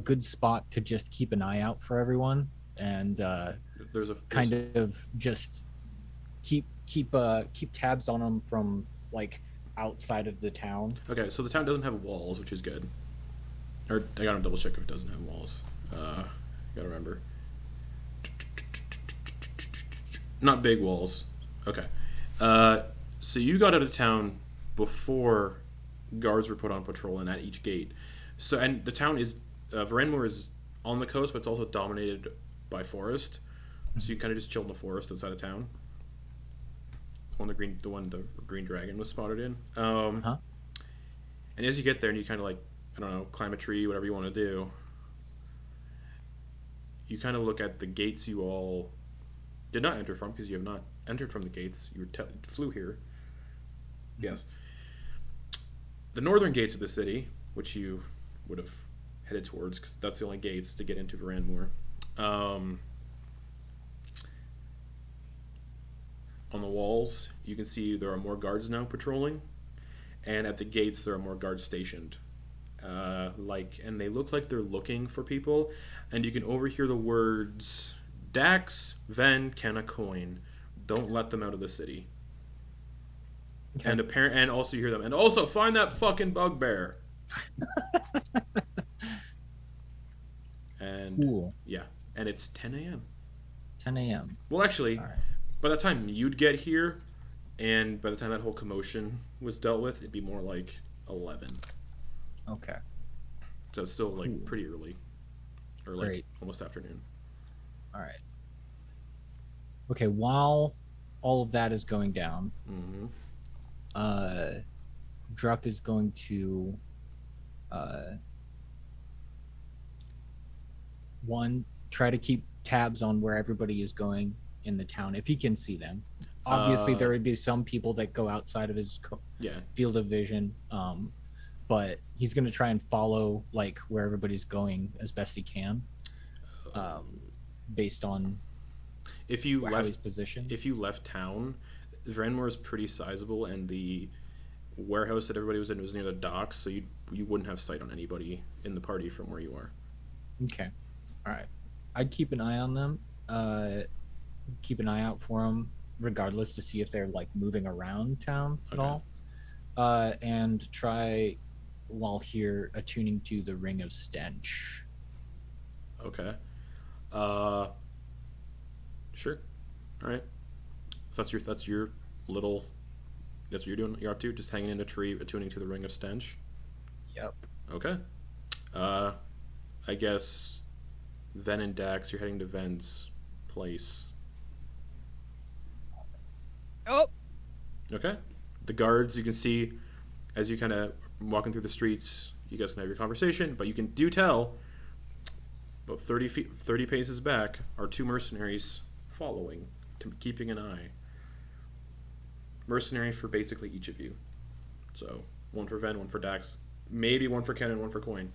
good spot to just keep an eye out for everyone, and There's kind of just keep tabs on them from like outside of the town. Okay, so the town doesn't have walls, which is good. Or I gotta double check if it doesn't have walls. Gotta remember. Not big walls. Okay. So you got out of town before guards were put on patrol and at each gate. So, and the town is Veranmoor is on the coast, but it's also dominated by forest. So you kind of just chill in the forest outside of town. The one the green dragon was spotted in. And as you get there and you kind of like, I don't know, climb a tree, whatever you want to do, you kind of look at the gates you all did not enter from, because you have not entered from the gates. You flew here. Yes. The northern gates of the city, which you would have headed towards, because that's the only gates to get into Veranmoor. On the walls, you can see there are more guards now patrolling, and at the gates there are more guards stationed. And they look like they're looking for people, and you can overhear the words, "Dax, Ven, Kenna, Quoin. Don't let them out of the city." Okay. And also you hear them, and also find that fucking bugbear. And Cool. yeah, and it's 10 a.m. 10 a.m. Well, actually, All right. by the time you'd get here, and by the time that whole commotion was dealt with, it'd be more like 11. Okay. So it's still like Cool. pretty early, or like Great. almost afternoon. All right. Okay. While all of that is going down, Mm-hmm. Druck is going to try to keep tabs on where everybody is going in the town if he can see them. Obviously, there would be some people that go outside of his Yeah. field of vision, but he's going to try and follow like where everybody's going as best he can, based on If you how left he's positioned. if you left town, Veranmoor is pretty sizable, and the warehouse that everybody was in was near the docks, so you wouldn't have sight on anybody in the party from where you are. Okay. All right. I'd keep an eye on them. Keep an eye out for them, regardless, to see if they're like moving around town at Okay. all. And try while here attuning to the Ring of Stench. Okay. Sure. All right. So that's your little. That's what you're doing. You're up to just hanging in a tree, attuning to the ring of stench. Yep. Okay. I guess Ven and Dax, you're heading to Ven's place. Oh, Okay. The guards, you can see as you kind of walking through the streets. You guys can have your conversation, but you can tell about 30 paces back are two mercenaries following, keeping an eye. Mercenary for basically each of you. So one for Ven, one for Dax, maybe one for Ken and one for Quoin.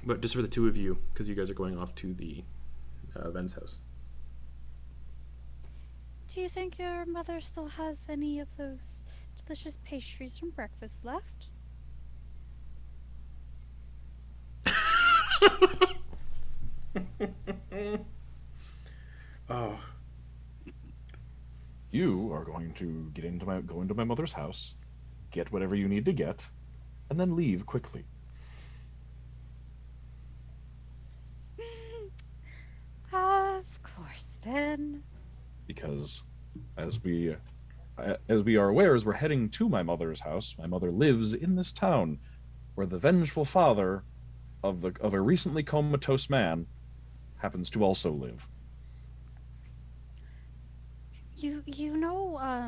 But just for the two of you, because you guys are going off to the Ven's house. do you think your mother still has any of those delicious pastries from breakfast left? Oh, You are going to go into my mother's house, get whatever you need to get, and then leave quickly. Of course, Ben. Because as we are aware, as we're heading to my mother's house, my mother lives in this town, where the vengeful father of a recently comatose man happens to also live. You know,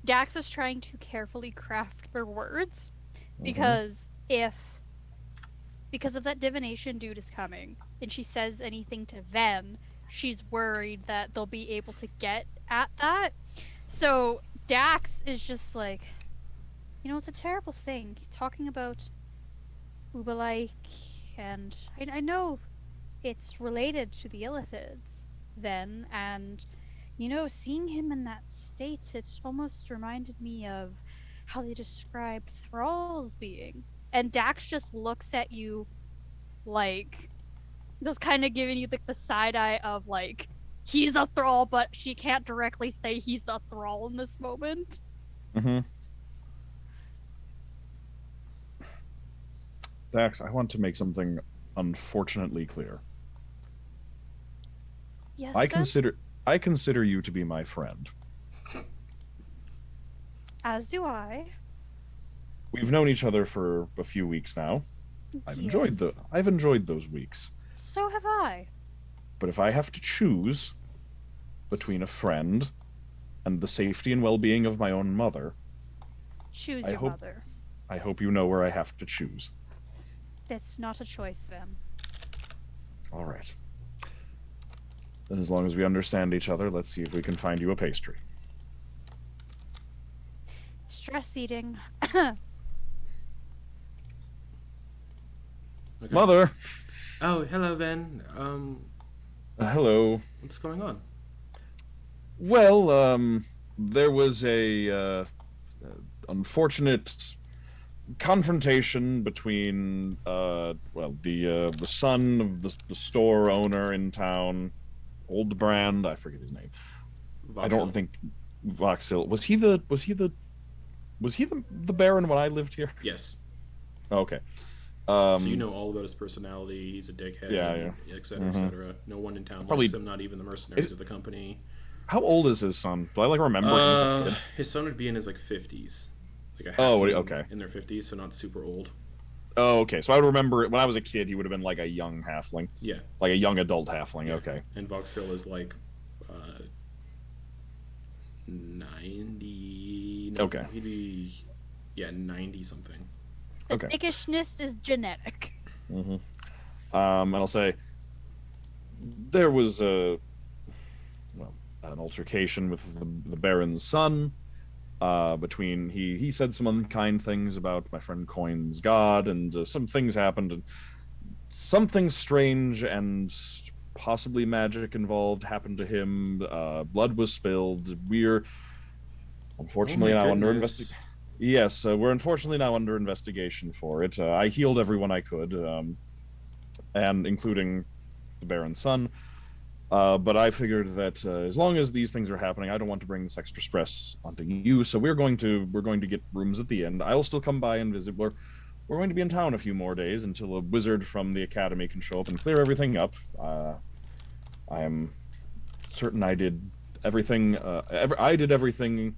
Dax is trying to carefully craft their words because because of that divination dude is coming and she says anything to Ven, she's worried that they'll be able to get at that. So Dax is just like, it's a terrible thing. He's talking about Ubeliek, and I know it's related to the Illithids, Ven, and seeing him in that state, it almost reminded me of how they described thralls being. And Dax just looks at you like, just kind of giving you the side eye of like, he's a thrall, but she can't directly say he's a thrall in this moment. Dax, I want to make something unfortunately clear. Yes, I consider you to be my friend. as do I. We've known each other for a few weeks now. I've enjoyed those weeks. So have I. But if I have to choose between a friend and the safety and well-being of my own mother, Choose your mother. I hope you know where I have to choose. That's not a choice, Vim. All right. Then as long as we understand each other, let's see if we can find you a pastry. Stress eating. okay. Mother! Oh, hello, Ven. Hello. What's going on? Well, there was a unfortunate confrontation between the son of the store owner in town, Old Brand, I forget his name. Voxel. I don't think Voxel was he the Baron when I lived here? Yes. Okay. So you know all about his personality. He's a dickhead. Yeah. Et cetera, et cetera. No one in town Probably- likes him. Not even the mercenaries of the company. How old is his son? Do I remember him as a kid? His son would be in his 50s. Like a Oh, halfling okay. In their 50s, so not super old. Oh, okay. So I remember when I was a kid, he would have been like a young halfling, Yeah. like a young adult halfling. Yeah. Okay. And Voxel is like 90. No, Okay. He'd be 90 something. The Okay. dickishness is genetic. And I'll say there was an altercation with the Baron's son. Between he said some unkind things about my friend Quoin's god, and some things happened, and something strange and possibly magic involved happened to him. Blood was spilled. We're unfortunately now under investigation. Yes, we're unfortunately now under investigation for it. I healed everyone I could, and including the Baron's son. But I figured that as long as these things are happening, I don't want to bring this extra stress onto you. So we're going to get rooms at the end. I'll still come by and visit. We're going to be in town a few more days until a wizard from the academy can show up and clear everything up. I am certain I did everything. I did everything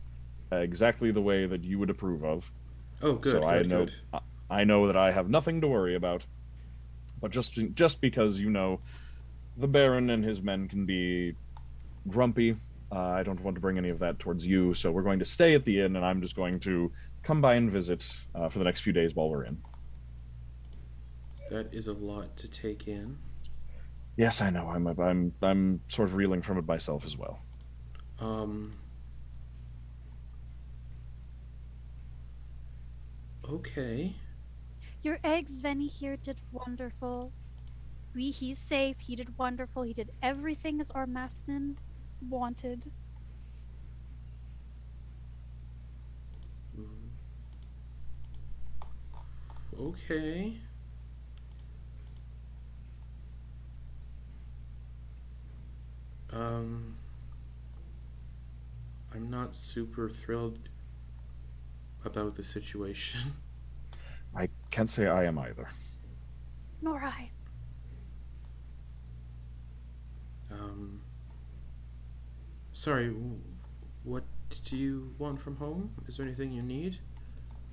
exactly the way that you would approve of. Oh, good, So good, I know, good. I know that I have nothing to worry about. But just because the Baron and his men can be grumpy, I don't want to bring any of that towards you. So we're going to stay at the inn, and I'm just going to come by and visit for the next few days while we're in. That is a lot to take in. Yes, I know. I'm sort of reeling from it myself as well. Okay. Your eggs, Venny here did wonderful. He's safe. He did wonderful. He did everything as our Mathin wanted. Okay. I'm not super thrilled about the situation. I can't say I am either. Nor I. Sorry, what do you want from home? Is there anything you need?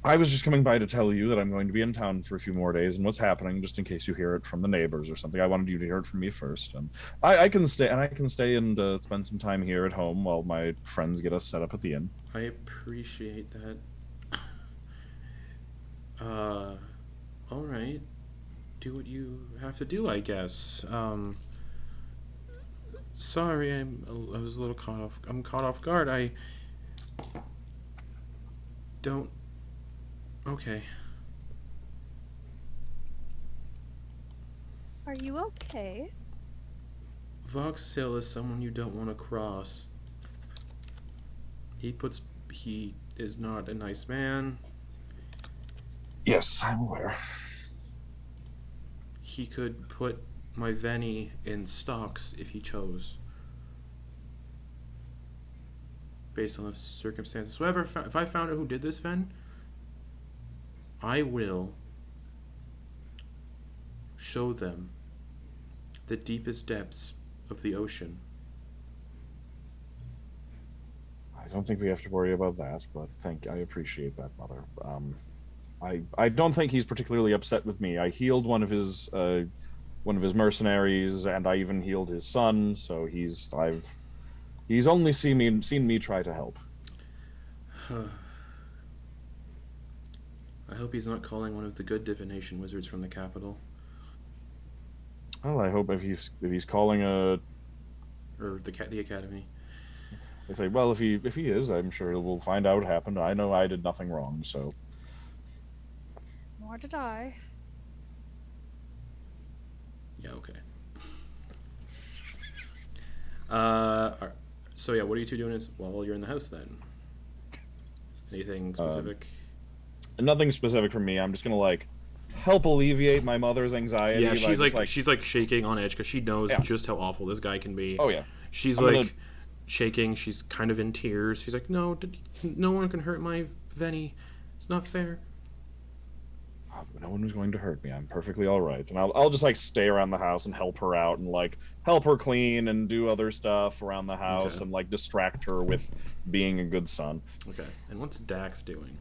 I was just coming by to tell you that I'm going to be in town for a few more days and what's happening, just in case you hear it from the neighbors or something. I wanted you to hear it from me first, and I can stay and spend some time here at home while my friends get us set up at the inn. I appreciate that. All right. Do what you have to do, I guess. Sorry, I was a little caught off. I'm caught off guard. I don't. Okay. Are you okay? Voxhill is someone you don't want to cross. He is not a nice man. Yes, I'm aware. He could put my Venny in stocks if he chose. Based on the circumstances. So if I found out who did this, Ven, I will show them the deepest depths of the ocean. I don't think we have to worry about that, but I appreciate that, Mother. I don't think he's particularly upset with me. I healed one of his mercenaries, and I even healed his son. So he's only seen me try to help. I hope he's not calling one of the good divination wizards from the capital. Well, I hope if he's calling or the academy. They say, well, if he is, I'm sure we'll find out what happened. I know I did nothing wrong, so. Nor did I. Yeah, okay. So yeah, what are you two doing while you're in the house then? Anything specific? Nothing specific for me. I'm just gonna help alleviate my mother's anxiety. Yeah, she's shaking on edge because she knows just how awful this guy can be. Oh yeah. She's shaking. She's kind of in tears. She's like, no one can hurt my Venny. It's not fair. No one was going to hurt me. I'm perfectly all right, and I'll just stay around the house and help her out and help her clean and do other stuff around the house and distract her with being a good son. Okay. And what's Dax doing?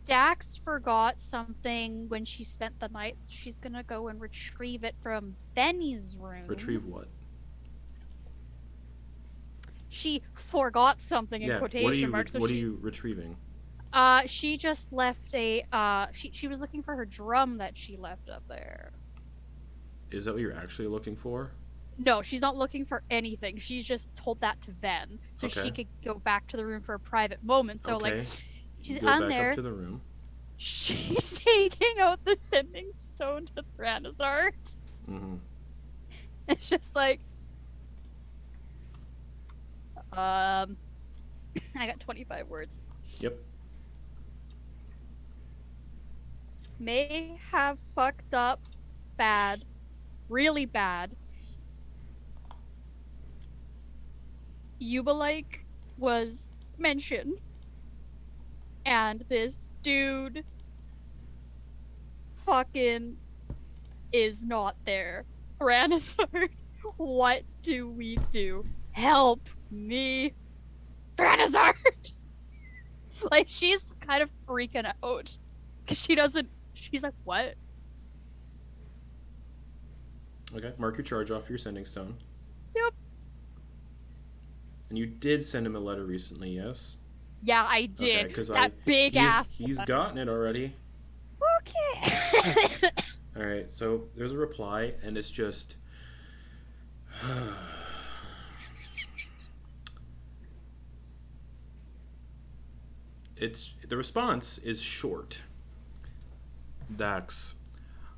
Dax forgot something when she spent the night. So she's gonna go and retrieve it from Benny's room. Retrieve what? She forgot something in quotation marks. So what are you retrieving? She just left a she was looking for her drum that she left up there. Is that what you're actually looking for? No, she's not looking for anything. She's just told that to Ven so she could go back to the room for a private moment. So she's on there. Up to the room. She's taking out the sending stone to Thranazart. Mm-hmm. It's just I got 25 words. Yep. May have fucked up bad, really bad. Ubeliek was mentioned, and this dude fucking is not there. Thranazart What do we do? Help me, Branazard! Like, she's kind of freaking out. Because she doesn't... She's like, what? Okay, mark your charge off your sending stone. Yep. And you did send him a letter recently, yes? Yeah, I did. Okay, because that big ass. He's gotten it already. Okay. All right, so there's a reply, and it's just. The response is short. Dax,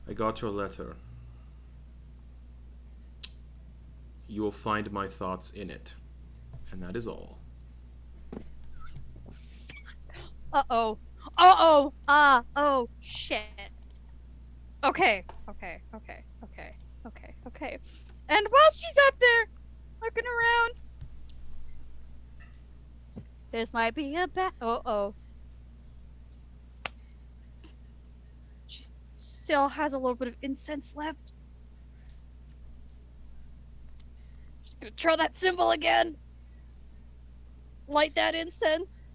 I got your letter. You will find my thoughts in it, and that is all. Uh-oh. Oh, shit. Okay. And while she's up there, looking around, this might be a bad... Uh-oh. She still has a little bit of incense left. She's gonna try that symbol again. Light that incense.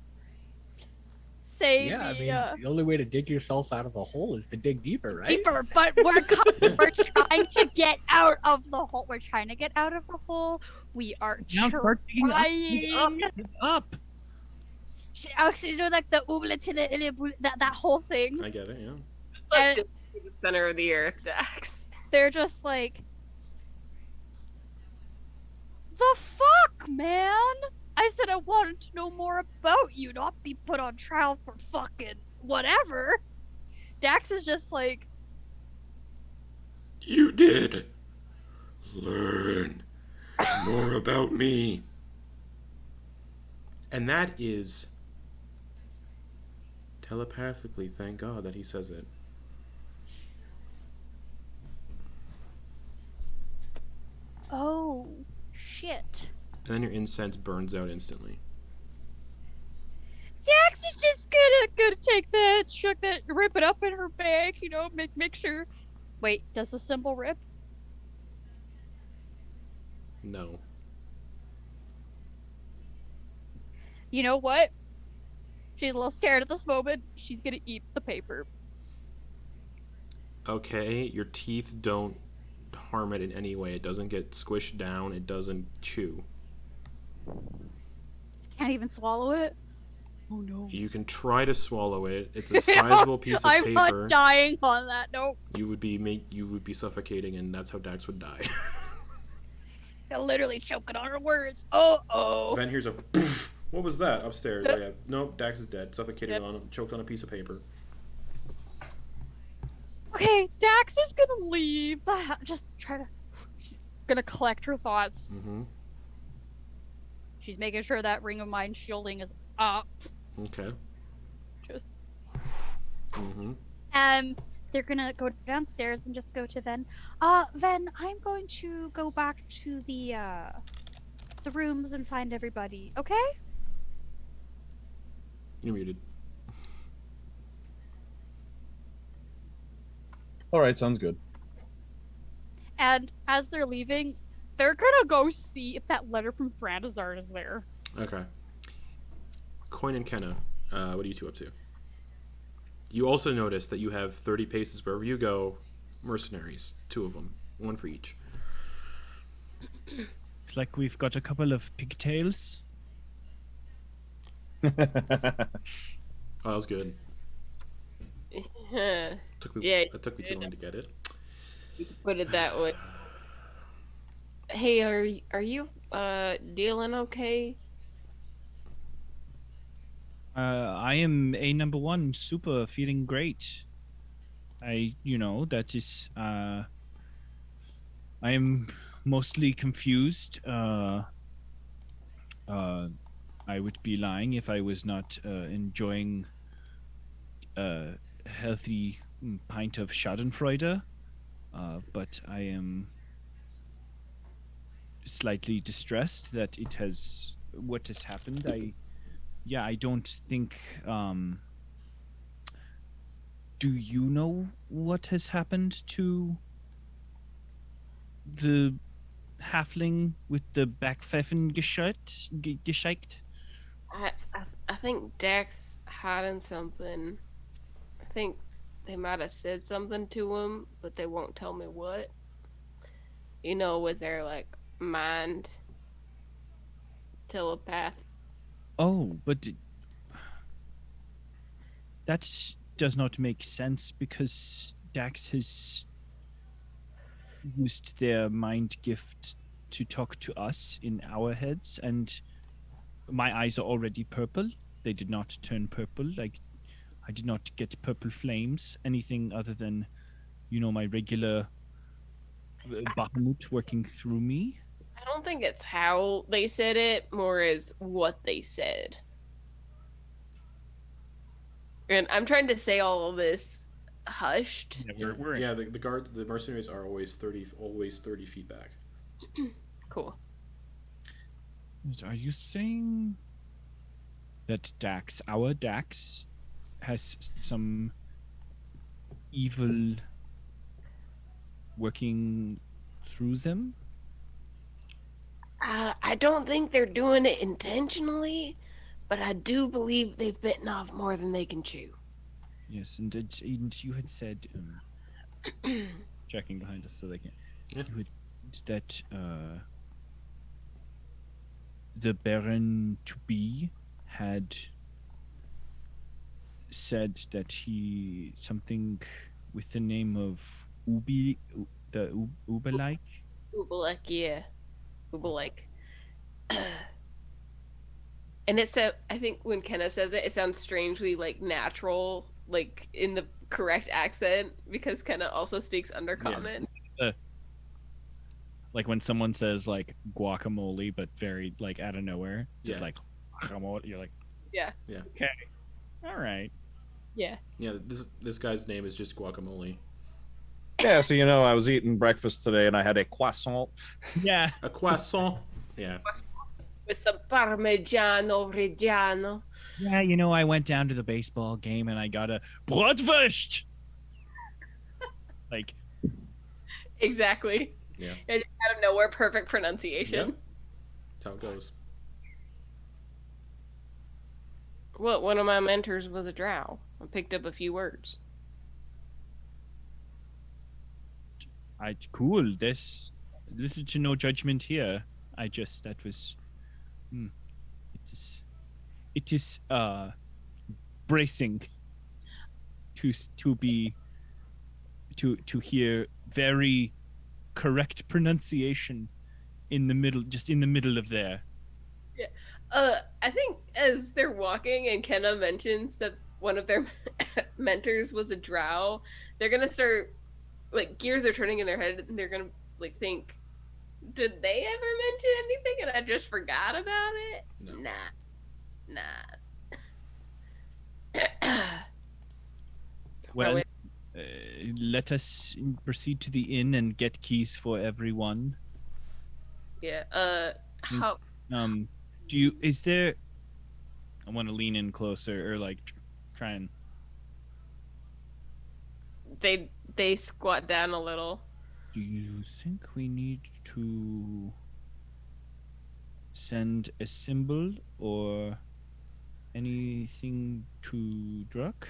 Say the only way to dig yourself out of a hole is to dig deeper, right? deeper, but we're trying to get out of the hole. We're trying to get out of the hole. We are Now start digging trying. up. Actually, do like the that whole thing. I get it, yeah. Like And the center of the earth, Dax. they're just like, the fuck, man? I said I wanted to know more about you, not be put on trial for fucking whatever. Dax is just like, You did learn more about me. And that is telepathically, thank God that he says it. oh, shit. And then your incense burns out instantly. Dax is just gonna take that, chuck that, rip it up in her bag, make sure. Wait, does the symbol rip? No. You know what? She's a little scared at this moment. She's gonna eat the paper. Okay, your teeth don't harm it in any way. It doesn't get squished down. It doesn't chew. Can't even swallow it. Oh no. You can try to swallow it. It's a sizable piece of I'm paper. not dying on that. Nope. You would be suffocating, and that's how Dax would die. I'm literally choking on her words. Oh. Then here's a poof. What was that upstairs? Oh, yeah. Nope, Dax is dead. Suffocated choked on a piece of paper. Okay, Dax is gonna leave the house. She's gonna collect her thoughts. Mm-hmm. She's making sure that ring of mind shielding is up. Okay. Just. Mm-hmm. They're gonna go downstairs and just go to Ven. Ven, I'm going to go back to the rooms and find everybody. Okay? You're muted. All right, sounds good. And as they're leaving, they're gonna go see if that letter from Branazard is there. Okay. Quoin and Kenna, what are you two up to? You also notice that you have 30 paces wherever you go, mercenaries, 2 of them, 1 for each. It's like we've got a couple of pigtails. Oh, that was good. Yeah, It took me too long to get it. you could put it that way. Hey, are you dealing okay? I am a number 1, super feeling great. That is, I am mostly confused. I would be lying if I was not enjoying a healthy pint of Schadenfreude. But I am slightly distressed that what has happened. I don't think. Do you know what has happened to the halfling with the Backpfeifen geschickt? I think Dax hiding something. I think they might have said something to him, but they won't tell me what. You know, with their like mind telepath. Oh, but that does not make sense because Dax has used their mind gift to talk to us in our heads, and my eyes are already purple. They did not turn purple. Like, I did not get purple flames, anything other than, my regular Bahamut working through me. I don't think it's how they said it, more as what they said. And I'm trying to say all of this hushed. Yeah, we're the guards, the mercenaries are always 30 feet back. Cool. Are you saying that our Dax, has some evil working through them? I don't think they're doing it intentionally, but I do believe they've bitten off more than they can chew. Yes, and you had said, checking behind us so they can. Yeah. You had that the Baron to be had said that he something with the name of Ubelek. Ubeliek, yeah. Ubeliek. And it's I think when Kenna says it, it sounds strangely like natural, like in the correct accent, because Kenna also speaks Undercommon. Like when someone says like guacamole, but very like out of nowhere, just like guacamole. You're like, Yeah. Okay, all right. Yeah. Yeah, this guy's name is just Guacamole. Yeah, so I was eating breakfast today and I had a croissant. Yeah. A croissant. Yeah. With some Parmigiano Reggiano. Yeah, I went down to the baseball game and I got a Bratwurst. Like, Exactly. Yeah. And out of nowhere, perfect pronunciation. Yep. That's how it goes. Well, one of my mentors was a drow. I picked up a few words. Cool. There's little to no judgment here. That was, it is bracing to hear very correct pronunciation in the middle of there. Yeah. I think as they're walking and Kenna mentions that one of their mentors was a drow, they're gonna start, like, gears are turning in their head and they're gonna like think, did they ever mention anything and I just forgot about it? No. Nah. Well, let us proceed to the inn and get keys for everyone. Yeah. Mm. How? Is there? I want to lean in closer or like try and. They squat down a little. Do you think we need to send a symbol or anything to Druck?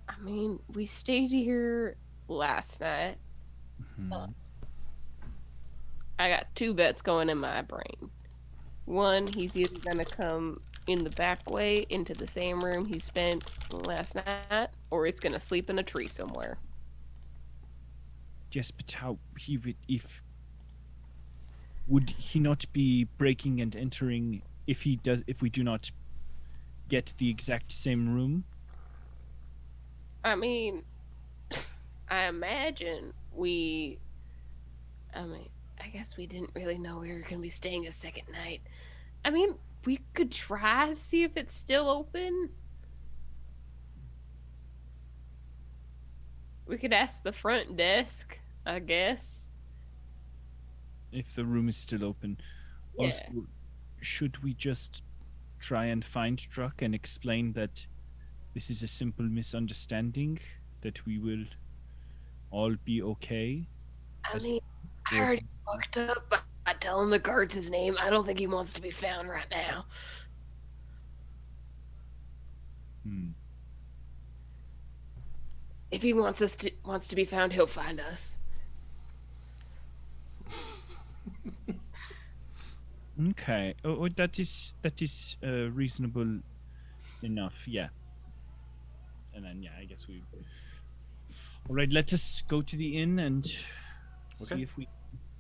I mean, we stayed here last night. Mhm. I got two bets going in my brain. One, he's either gonna come in the back way into the same room he spent last night, or it's gonna sleep in a tree somewhere. Yes, but how would he not be breaking and entering if we do not get the exact same room? I mean, I imagine I guess we didn't really know we were gonna be staying a second night. I mean, we could try to see if it's still open. We could ask the front desk, I guess. If the room is still open. Yeah. Also, should we just try and find Druck and explain that this is a simple misunderstanding, that we will all be okay? I mean, I already looked up tell him the guard's his name. I don't think he wants to be found right now. If he wants to be found, he'll find us. Okay. Oh, that is reasonable enough. Yeah. And then I guess we. All right, let us go to the inn and see if we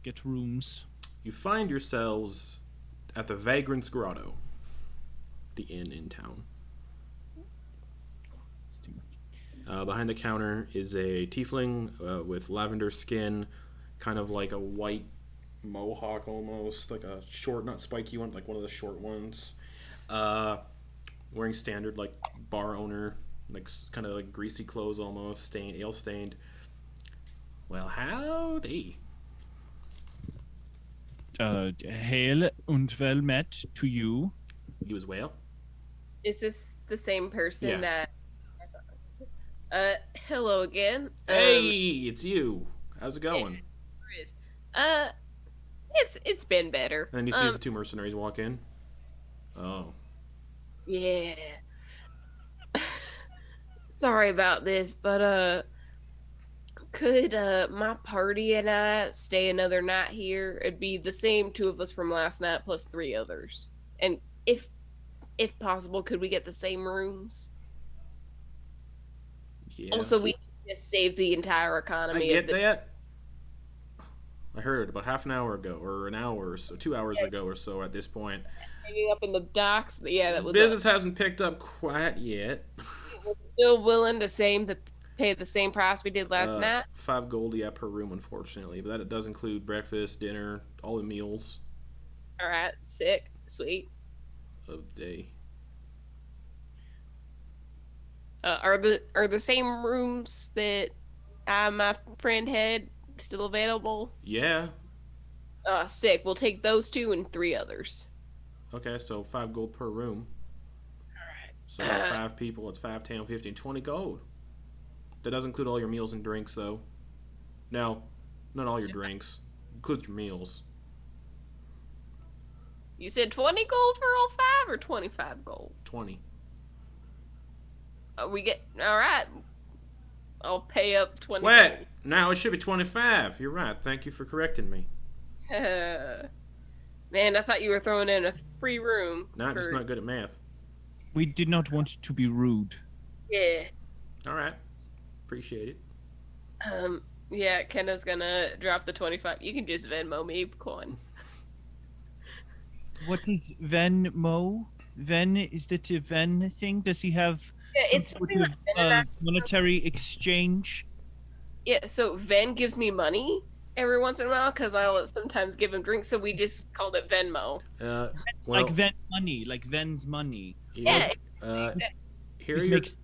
get rooms. You find yourselves at the Vagrant's Grotto, the inn in town. Behind the counter is a tiefling with lavender skin, kind of like a white mohawk almost, like a short, not spiky one, like one of the short ones. Wearing standard like bar owner, like kind of like greasy clothes almost, ale stained. Well, howdy. Hail und well met to you. You as well. Is this the same person Yeah. that? Hello again. Hey, it's you. How's it going? It's been better. And then he sees the two mercenaries walk in. Oh. Yeah. Sorry about this, but could my party and I stay another night here? It'd be the same two of us from last night plus 3 others. And if possible, could we get the same rooms? Yeah. Also, we can just save the entire I economy. get that. I heard it about half an hour ago, or an hour or so, 2 hours ago or so at this point. Hanging up in the docks. Yeah, that was Business hasn't picked up quite yet. We're still willing to pay the same price we did last night. 5 gold, yeah, per room, unfortunately. But that does include breakfast, dinner, all the meals All right, sick, sweet. of the day. Are the same rooms that my friend had still available? Yeah. Sick. We'll take those 2 and 3 others. Okay, so 5 gold per room. Alright. So that's 5 people. It's 5, 10, 15, 20 gold. That does include all your meals and drinks, though. No, not all your drinks. Includes your meals. You said 20 gold for all 5 or 25 gold? 20. We get all right. I'll pay up 20. Wait! Now it should be 25. You're right. Thank you for correcting me. Man, I thought you were throwing in a free room. Nah, I'm just not good at math. We did not want to be rude. Yeah. Alright. Appreciate it. Yeah, Kenna's gonna drop the 25. You can just Venmo me, Quoin. What is Venmo? Ven, is that a Ven thing? Does he have some it's sort something like of monetary exchange? Yeah, so Ven gives me money every once in a while because I'll sometimes give him drinks, so we just called it Venmo. Well, Like Ven money, like Ven's money. Yeah. Here This makes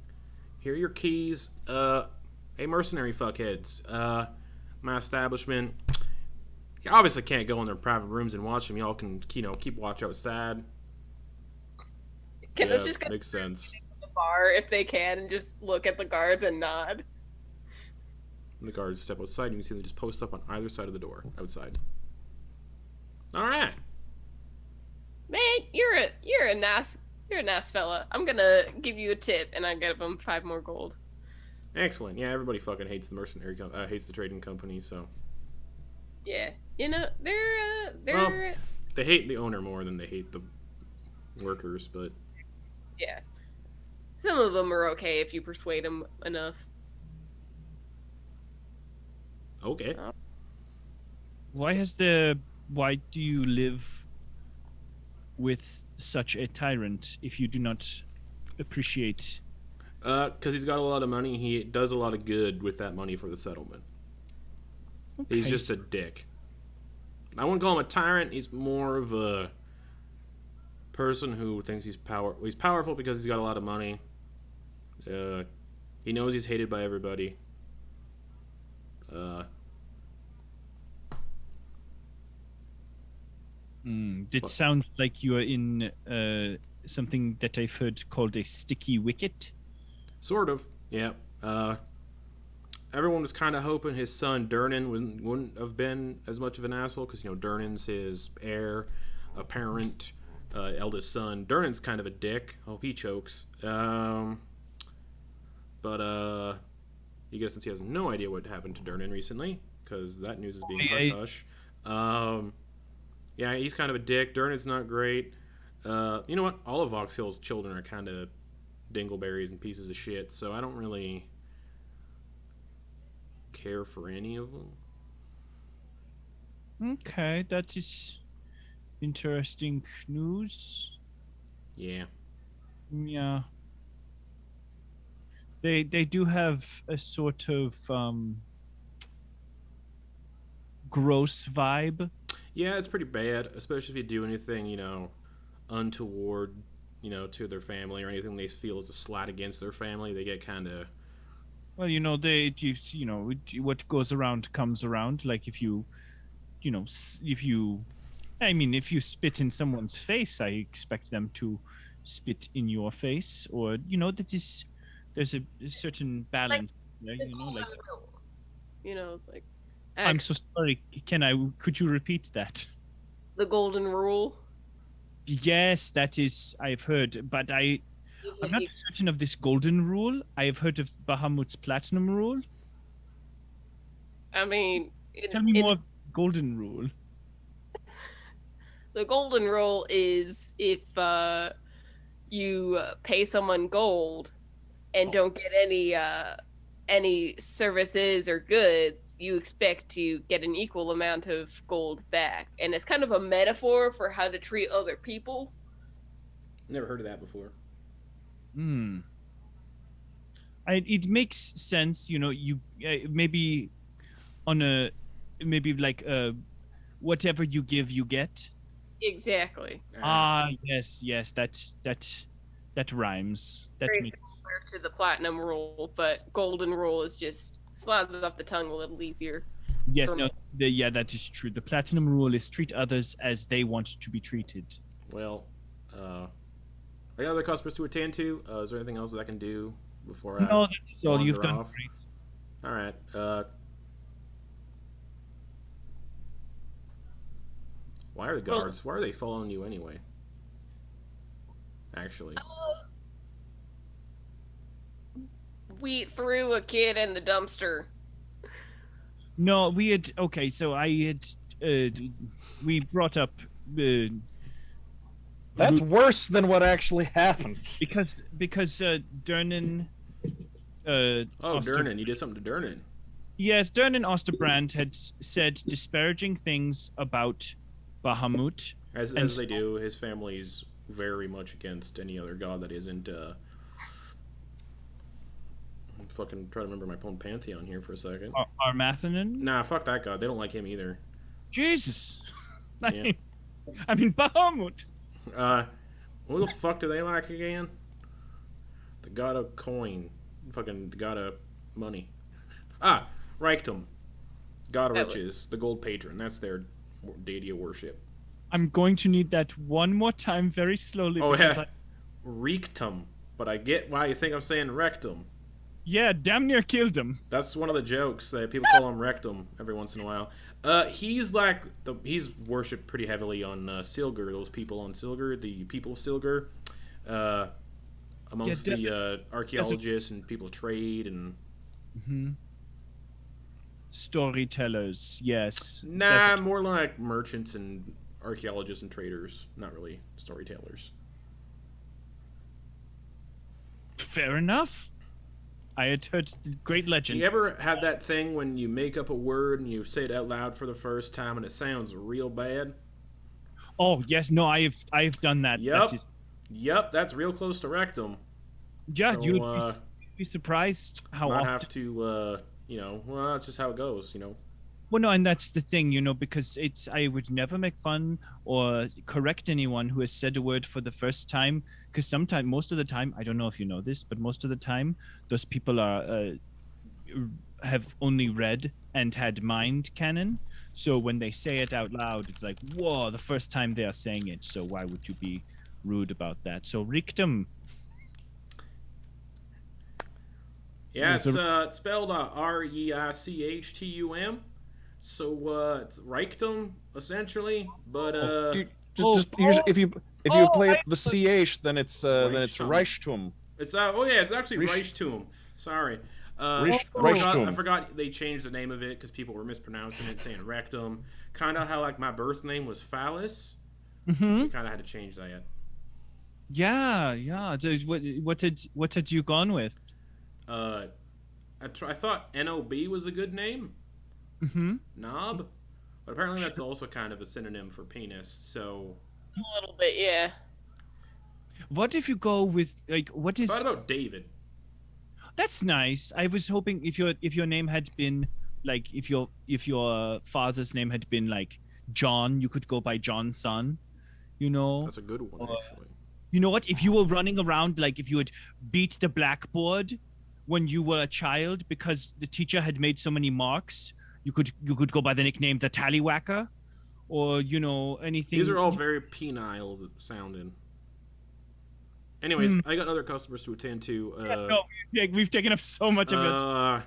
are your keys. Hey, mercenary fuckheads. My establishment. You obviously can't go in their private rooms and watch them. Y'all can, keep watch outside. Kenna's Yeah, just gonna makes sense. the bar if they can and just look at the guards and nod. And the guards step outside, and you can see them just post up on either side of the door outside. All right. Man, you're a nice fella. I'm gonna give you a tip, and I give him 5 more gold. Excellent. Yeah, everybody fucking hates the hates the trading company, so Yeah, they're Well- they hate the owner more than they hate the workers. But yeah. Some of them are okay if you persuade them enough. okay. Why do you live with such a tyrant if you do not appreciate? Because he's got a lot of money. He does a lot of good with that money for the settlement. He's Okay, just a dick. I wouldn't call him a tyrant. He's more of a person who thinks he's powerful because he's got a lot of money. He knows he's hated by everybody. It sounds like you are in something that I've heard called a sticky wicket. Sort of, yeah. everyone was kind of hoping his son Durnan wouldn't have been as much of an asshole because Durnan's his heir apparent, eldest son. Durnan's kind of a dick. Hope he chokes. But you guess since he has no idea what happened to Durnan recently, because that news is being hush hush. Yeah, he's kind of a dick. Durnan's not great. You know what? All of Vox Hill's children are kind of dingleberries and pieces of shit, so I don't really care for any of them. Okay, that is interesting news. Yeah. Yeah. They do have a sort of gross vibe. Yeah, it's pretty bad, especially if you do anything, untoward, to their family or anything they feel is a slight against their family. They get kind of. Well, what goes around comes around. Like if you spit in someone's face, I expect them to spit in your face, or there's a certain balance. It's like. I'm so sorry. Could you repeat that? The golden rule. Yes, that is. I've heard, but I'm not certain of this golden rule. I have heard of Bahamut's platinum rule. I mean, tell me more of golden rule. The golden rule is if you pay someone gold and don't get any services or goods, you expect to get an equal amount of gold back. And it's kind of a metaphor for how to treat other people. Never heard of that before. It makes sense, you maybe whatever you give, you get. Exactly. Yes, that rhymes. That Very makes similar to the platinum rule, but golden rule is just slides off the tongue a little easier. Yes, that is true. The platinum rule is treat others as they want to be treated. Well, I got other customers to attend to. Is there anything else that I can do before I? No, that's all. You've done off? great. All right. Why are the guards? Why are they following you anyway? Actually. We threw a kid in the dumpster. No, we had. Okay, so I had. We brought up. That's worse than what actually happened. Because Durnan. Durnan, you did something to Durnan. Yes, Durnan Osterbrand had said disparaging things about Bahamut. As they do, his family's very much against any other god that isn't. I'm fucking trying to remember my own pantheon here for a second. Armathanan? Nah, fuck that god. They don't like him either. Jesus. Yeah. I mean, Bahamut. What the fuck do they like again? The god of Quoin. Fucking the god of money. Reichtum. God of riches. The gold patron. That's their deity of worship. I'm going to need that one more time very slowly. Oh, yeah. Rectum. But I get why you think I'm saying rectum. Yeah, damn near killed him. That's one of the jokes that people call him rectum every once in a while. He's worshipped pretty heavily on Silgur, those people on Silgur, the people of Silgur, amongst the archaeologists and people of trade and storytellers. Yes. Nah, more like merchants and archaeologists and traders, not really storytellers. Fair enough. I had heard great legend. Do you ever have that thing when you make up a word and you say it out loud for the first time and it sounds real bad? Oh yes, no, I've done that. Yep, that's real close to rectum. Yeah, so, you'd be surprised how might often. Have to, that's just how it goes, Well, no, and that's the thing, because I would never make fun or correct anyone who has said a word for the first time, because most of the time, I don't know if you know this, but most of the time, those people have only read and had mind canon. So when they say it out loud, it's like, whoa, the first time they are saying it. So why would you be rude about that? So Rictum. Yeah, so- it's spelled Reichtum. So it's Reichtum essentially, but If you play the ch, then it's Reichtum. Reichtum. It's it's actually Reich- Reichtum. Sorry. Reich- I Reichtum. forgot they changed the name of it because people were mispronouncing it, saying rectum. Kind of how like my birth name was Phallus. Mhm. We kind of had to change that. Yeah. So what had you gone with? I thought Nob was a good name, Mm-hmm. Knob, but apparently that's also kind of a synonym for penis. So A little bit, yeah. What if you go with like what I is? thought about David. That's nice. I was hoping if your name had been like if your father's name had been like John, you could go by John's son. You know. That's a good one, actually. You know what? If you were running around like if you had beat the blackboard when you were a child because the teacher had made so many marks, you could go by the nickname the Tallywhacker, or anything. These are all very penile sounding. Anyways, I got other customers to attend to. We've taken up so much of it.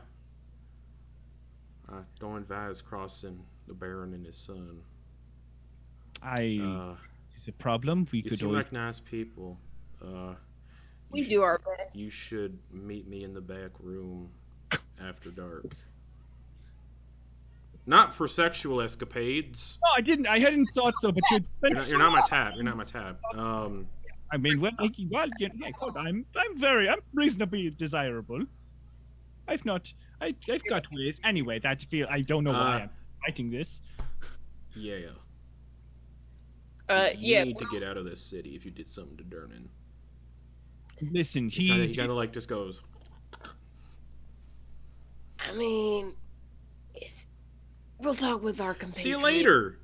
Don Vaz crossing the Baron and his son. It's a problem. We You could seem always. like nice people. We do our best. You should meet me in the back room after dark. Not for sexual escapades. No, I didn't. I hadn't thought so, but You're not my tab. You're not my tab. I mean, I'm reasonably desirable. I've got ways. Anyway, I don't know why I'm writing this. Yeah. Yeah. You need to get out of this city if you did something to Durnan. Listen, He kind of like just goes. I mean, we'll talk with our compatriots. See you later.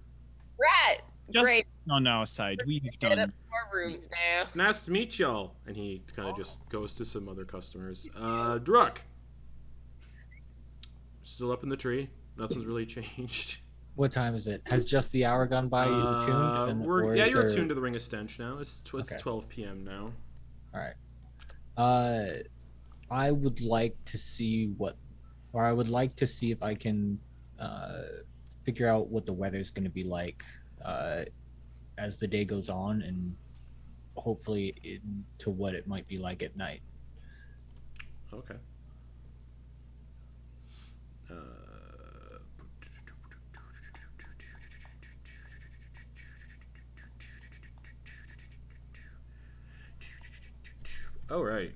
Right. Just Great. on our side. We've Get up done. to our rooms now. Nice to meet y'all. And he kind of just goes to some other customers. Druck. Still up in the tree. Nothing's really changed. What time is it? Has just the hour gone by? Is it tuned? You're attuned to the Ring of Stench now. It's Okay. 12 p.m. now. All right. I would like to see if I can figure out what the weather's going to be like as the day goes on, and hopefully into what it might be like at night. Okay. All right.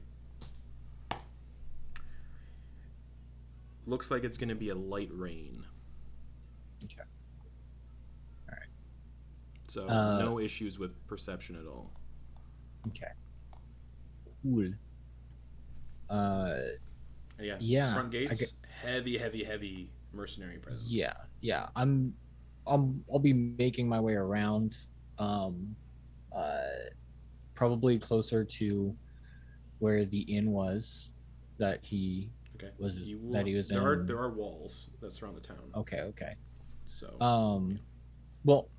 Looks like it's going to be a light rain. Okay. All right. So no issues with perception at all. Okay. Cool. Yeah. Yeah, Front gates, heavy mercenary presence. Yeah. I'll be making my way around, probably closer to where the inn was that he Okay. was You will- that he was there in. There are walls that surround the town. Okay. So. Well,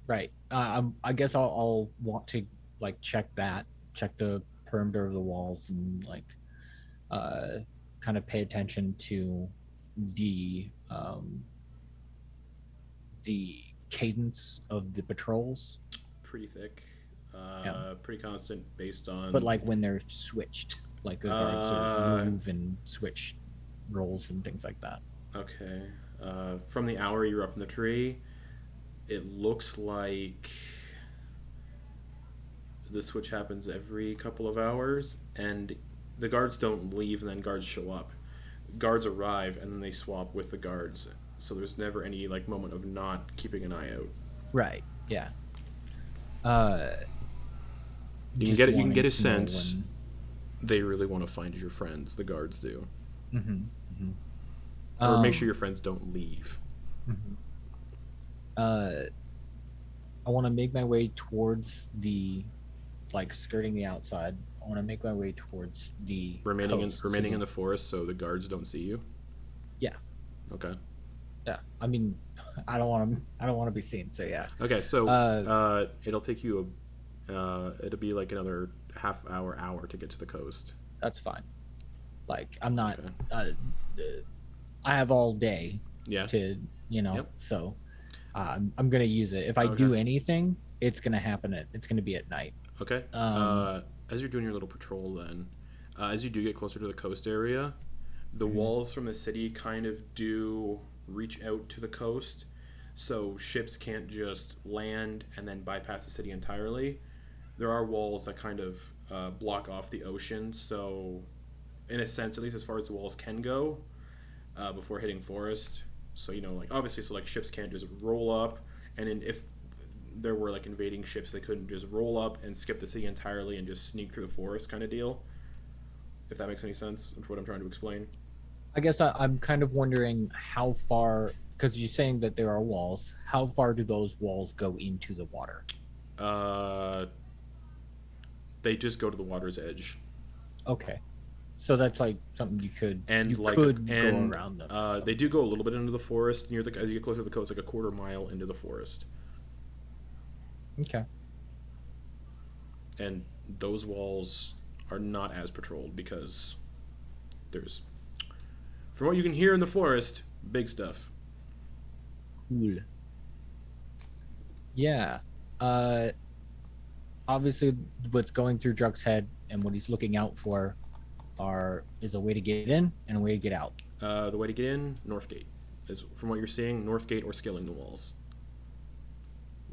right. I guess I'll want to like check the perimeter of the walls, and like kind of pay attention to the cadence of the patrols, Pretty thick. Yeah. Pretty constant based on. but like when they're switched, like the guards are move and switch roles and things like that. Okay. From the hour you're up in the tree, it looks like the switch happens every couple of hours, and the guards don't leave and then guards show up. Guards arrive and then they swap with the guards. So there's never any like moment of not keeping an eye out. Right. Yeah. You can get a sense they really want to find your friends. The guards do. Or make sure your friends don't leave. I want to make my way towards the, like, skirting the outside. I want to make my way towards the Remaining coast, in the forest so the guards don't see you. Yeah. Okay. Yeah. I mean, I don't want to be seen. So yeah. Okay. So it'll take you it'll be like another half hour to get to the coast. That's fine. Like I'm not. Okay. I have all day Yeah. to, Yep. so I'm gonna use it. If I do Okay. anything, it's gonna happen it's gonna be at night. Okay. As you're doing your little patrol, then, as you do get closer to the coast area, the walls from the city kind of do reach out to the coast, so ships can't just land and then bypass the city entirely. There are walls that kind of block off the ocean, so in a sense, at least as far as the walls can go, before hitting forest. So like obviously, so like ships can't just roll up, and then if there were like invading ships, they couldn't just roll up and skip the city entirely and just sneak through the forest kind of deal. If that makes any sense for what I'm trying to explain. I guess I'm kind of wondering how far, because you're saying that there are walls. How far do those walls go into the water? They just go to the water's edge. Okay, so that's like something you could go around them. They do go a little bit into the forest near as you get closer to the coast, like a quarter mile into the forest. Okay. And those walls are not as patrolled because there's, from what you can hear in the forest, big stuff. Cool. Yeah. Obviously, what's going through Druck's head and what he's looking out for is a way to get in and a way to get out. The way to get in, North Gate, is from what you're seeing, North Gate or scaling the walls.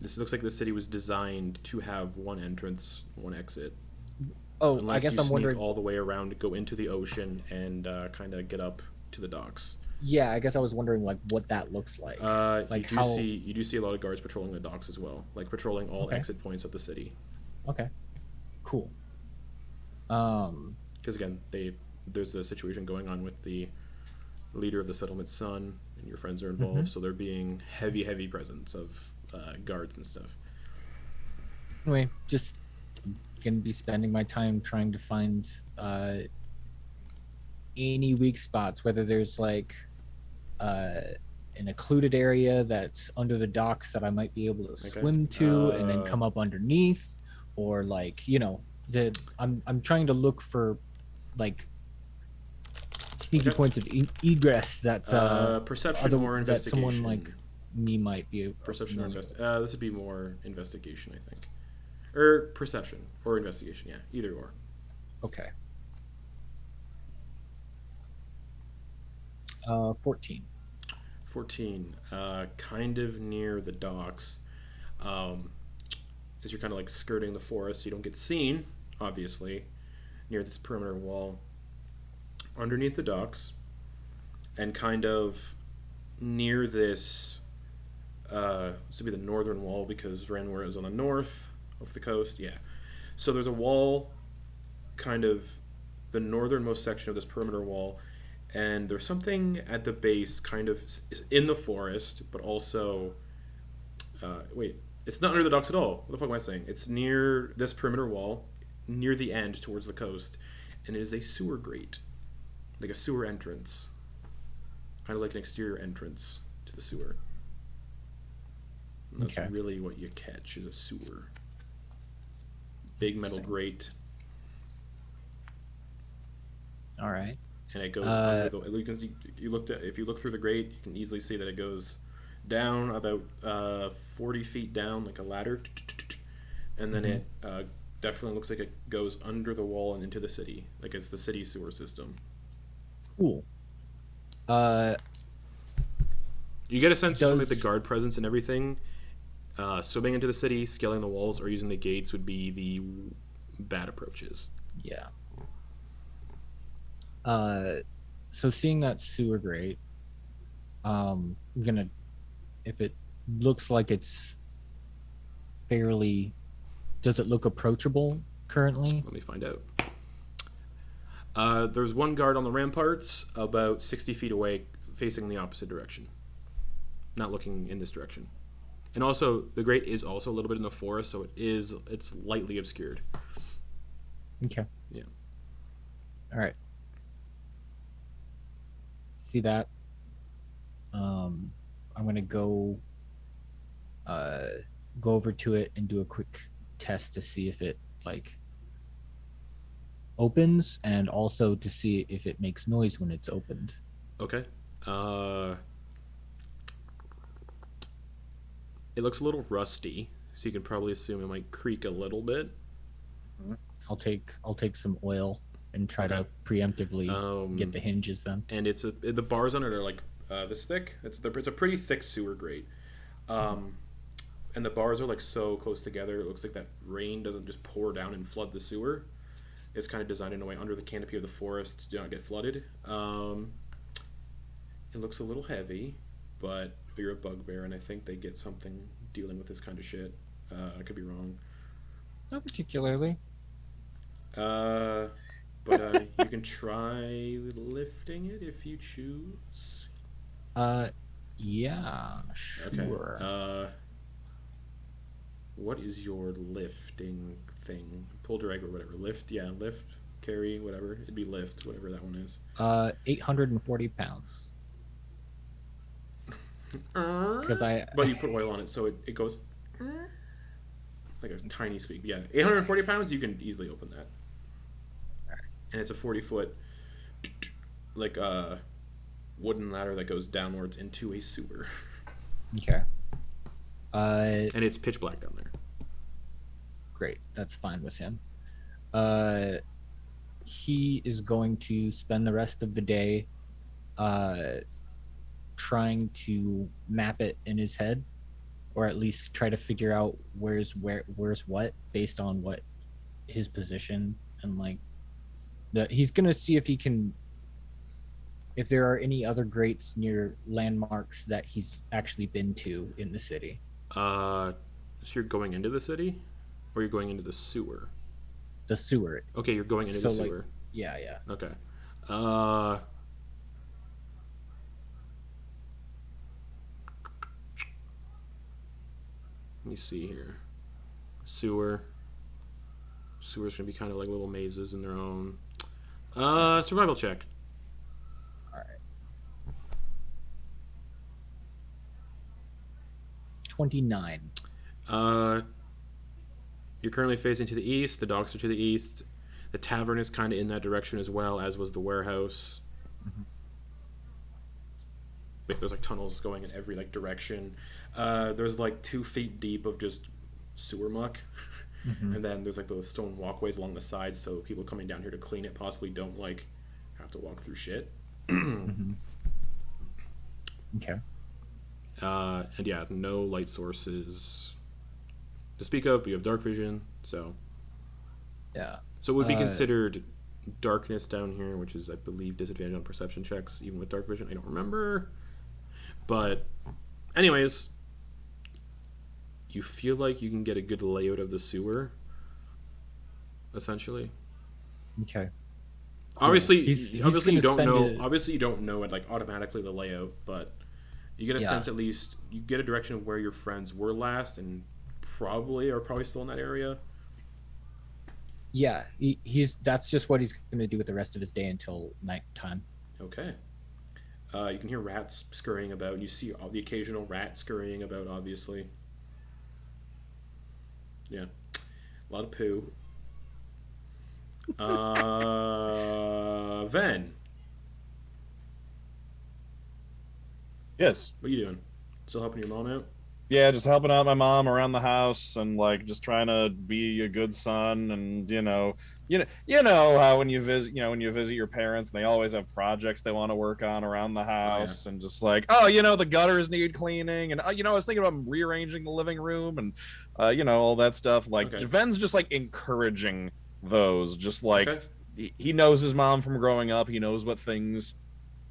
This looks like the city was designed to have one entrance, one exit. Oh, Unless I guess you I'm sneak wondering all the way around to go into the ocean and kind of get up to the docks. Yeah, I guess I was wondering like what that looks like. Like you do see a lot of guards patrolling the docks as well, like patrolling all Okay. exit points of the city. Okay. Cool. Because again, there's a situation going on with the leader of the settlement's son, and your friends are involved, so there being heavy presence of guards and stuff. Anyway, just gonna be spending my time trying to find any weak spots, whether there's like an occluded area that's under the docks that I might be able to swim to and then come up underneath, or like I'm trying to look for like sneaky points of egress that perception or investigation. that someone like me might be perception or investigation. This would be more investigation, I think, or perception or investigation. Yeah, either or. Okay. 14. 14. Kind of near the docks. As you're kind of like skirting the forest, so you don't get seen, obviously, near this perimeter wall. Underneath the docks, and kind of near this would be the northern wall because Veranmoor is on the north of the coast. Yeah. So there's a wall, kind of the northernmost section of this perimeter wall, and there's something at the base, kind of in the forest, but also, wait, it's not under the docks at all. What the fuck am I saying? It's near this perimeter wall, near the end towards the coast, and it is a sewer grate, like a sewer entrance, kind of like an exterior entrance to the sewer. And that's really what you catch is a sewer. Big metal grate. All right. And it goes under the. You can see, if you look through the grate, you can easily see that it goes down about 40 feet down, like a ladder, and then it definitely looks like it goes under the wall and into the city, like it's the city sewer system. Cool. You get a sense of like the guard presence and everything. Swimming into the city, scaling the walls, or using the gates would be the bad approaches. Yeah. So seeing that sewer grate, I'm gonna, if it looks like it's fairly, does it look approachable currently? Let me find out. There's one guard on the ramparts about 60 feet away, facing the opposite direction, not looking in this direction. And also, the grate is also a little bit in the forest, so it's lightly obscured. Okay. Yeah. All right. See that? I'm gonna go over to it and do a quick test to see if it like opens, and also to see if it makes noise when it's opened. Okay. It looks a little rusty, so you can probably assume it might creak a little bit. I'll take some oil and try to preemptively get the hinges then. And the bars on it are like this thick. It's a pretty thick sewer grate. And the bars are like so close together, it looks like that rain doesn't just pour down and flood the sewer. It's kind of designed in a way under the canopy of the forest to not get flooded. It looks a little heavy, but you're a bugbear, and I think they get something dealing with this kind of shit. I could be wrong. Not particularly. But you can try lifting it if you choose. Yeah, sure. Okay. What is your lifting thing? Pull, drag, or whatever. Lift, carry, whatever. It'd be lift, whatever that one is. 840 pounds. Because But you put oil on it, so it goes like a tiny squeak. Yeah, 840 pounds, you can easily open that. And it's a 40-foot, like wooden ladder that goes downwards into a sewer. Okay. And it's pitch black down there. Great, that's fine with him. He is going to spend the rest of the day trying to map it in his head, or at least try to figure out where's what based on what his position and like he's gonna see if there are any other grates near landmarks that he's actually been to in the city. So you're going into the city, or you're going into the sewer? The sewer. Okay, you're going into the sewer. Yeah. Okay. Let me see here. Sewer's gonna be kind of like little mazes in their own. Survival check. All right. 29. You're currently facing to the east. The docks are to the east. The tavern is kind of in that direction as well, as was the warehouse. There's like tunnels going in every like direction. There's like 2 feet deep of just sewer muck, and then there's like those stone walkways along the sides, so people coming down here to clean it possibly don't like have to walk through shit. Okay. And yeah, no light sources to speak of. But you have dark vision, so Yeah. So it would be considered darkness down here, which is, I believe, disadvantage on perception checks, even with dark vision. I don't remember. But anyways, you feel like you can get a good layout of the sewer, essentially. Okay. Cool. Obviously you don't know. Obviously, you don't know it like automatically the layout, but you get a sense at least. You get a direction of where your friends were last, and probably still in that area. Yeah, that's just what he's going to do with the rest of his day until nighttime. Okay. You can hear rats scurrying about. You see the occasional rat scurrying about, obviously. Yeah. A lot of poo. Ven. Yes. What are you doing? Still helping your mom out? Yeah, just helping out my mom around the house and like just trying to be a good son, and you know how when you visit your parents, they always have projects they want to work on around the house, and just like, the gutters need cleaning, and I was thinking about rearranging the living room, and all that stuff. Like Ven's just like encouraging those, just like he knows his mom from growing up. He knows what things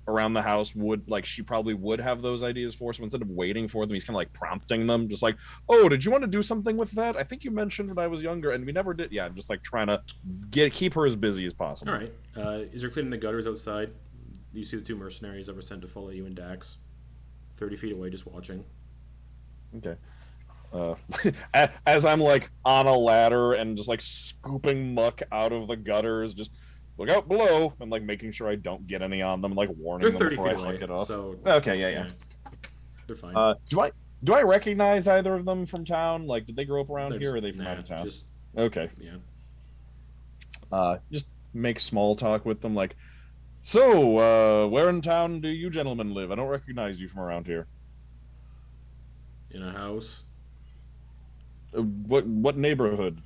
around the house she probably would have those ideas for, so instead of waiting for them, he's kind of like prompting them, just like, oh, did you want to do something with that? I think you mentioned when I was younger and we never did. Just like trying to keep her as busy as possible. All right. Is there cleaning the gutters outside? You see the 2 mercenaries ever sent to follow you and Dax 30 feet away, just watching. Okay. As I'm like on a ladder and just like scooping muck out of the gutters, just look out below, and like making sure I don't get any on them, like warning them before I hook it off. So okay, yeah. They're fine. Do I recognize either of them from town? Like, did they grow up around here, or are they from out of town? Just, okay. Yeah. Just make small talk with them, like, so, where in town do you gentlemen live? I don't recognize you from around here. In a house. What neighborhood?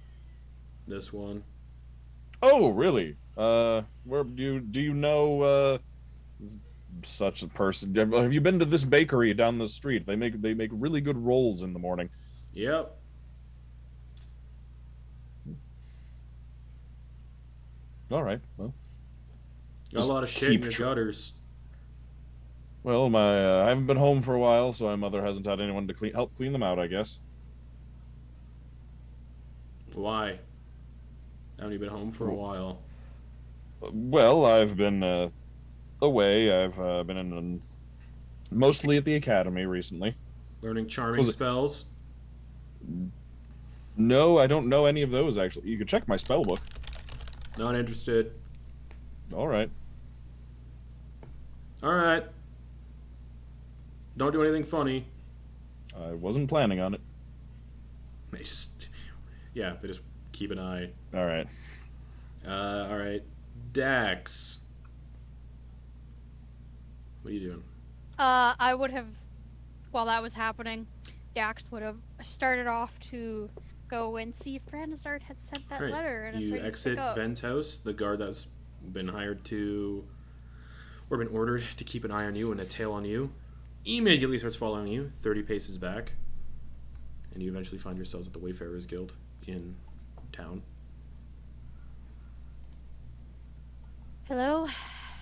This one. Oh, really? Where do you know such a person? Have you been to this bakery down the street? They make really good rolls in the morning. Yep. All right. Well, Got a lot of shit in your gutters. Well, my I haven't been home for a while, so my mother hasn't had anyone to help clean them out, I guess. Why? Haven't you been home for a while? Well, I've been away. I've been in mostly at the academy recently. Learning charming spells? No, I don't know any of those, actually. You can check my spell book. Not interested. All right. All right. Don't do anything funny. I wasn't planning on it. They just keep an eye. All right. All right. Dax. What are you doing? I would have, while that was happening, Dax would have started off to go and see if Ranazard had sent that Right. letter. And You it's ready to exit pick up. Ven's house. The guard that's been hired to, or been ordered to keep an eye on you and a tail on you, immediately starts following you 30 paces back. And you eventually find yourselves at the Wayfarers Guild in town. Hello,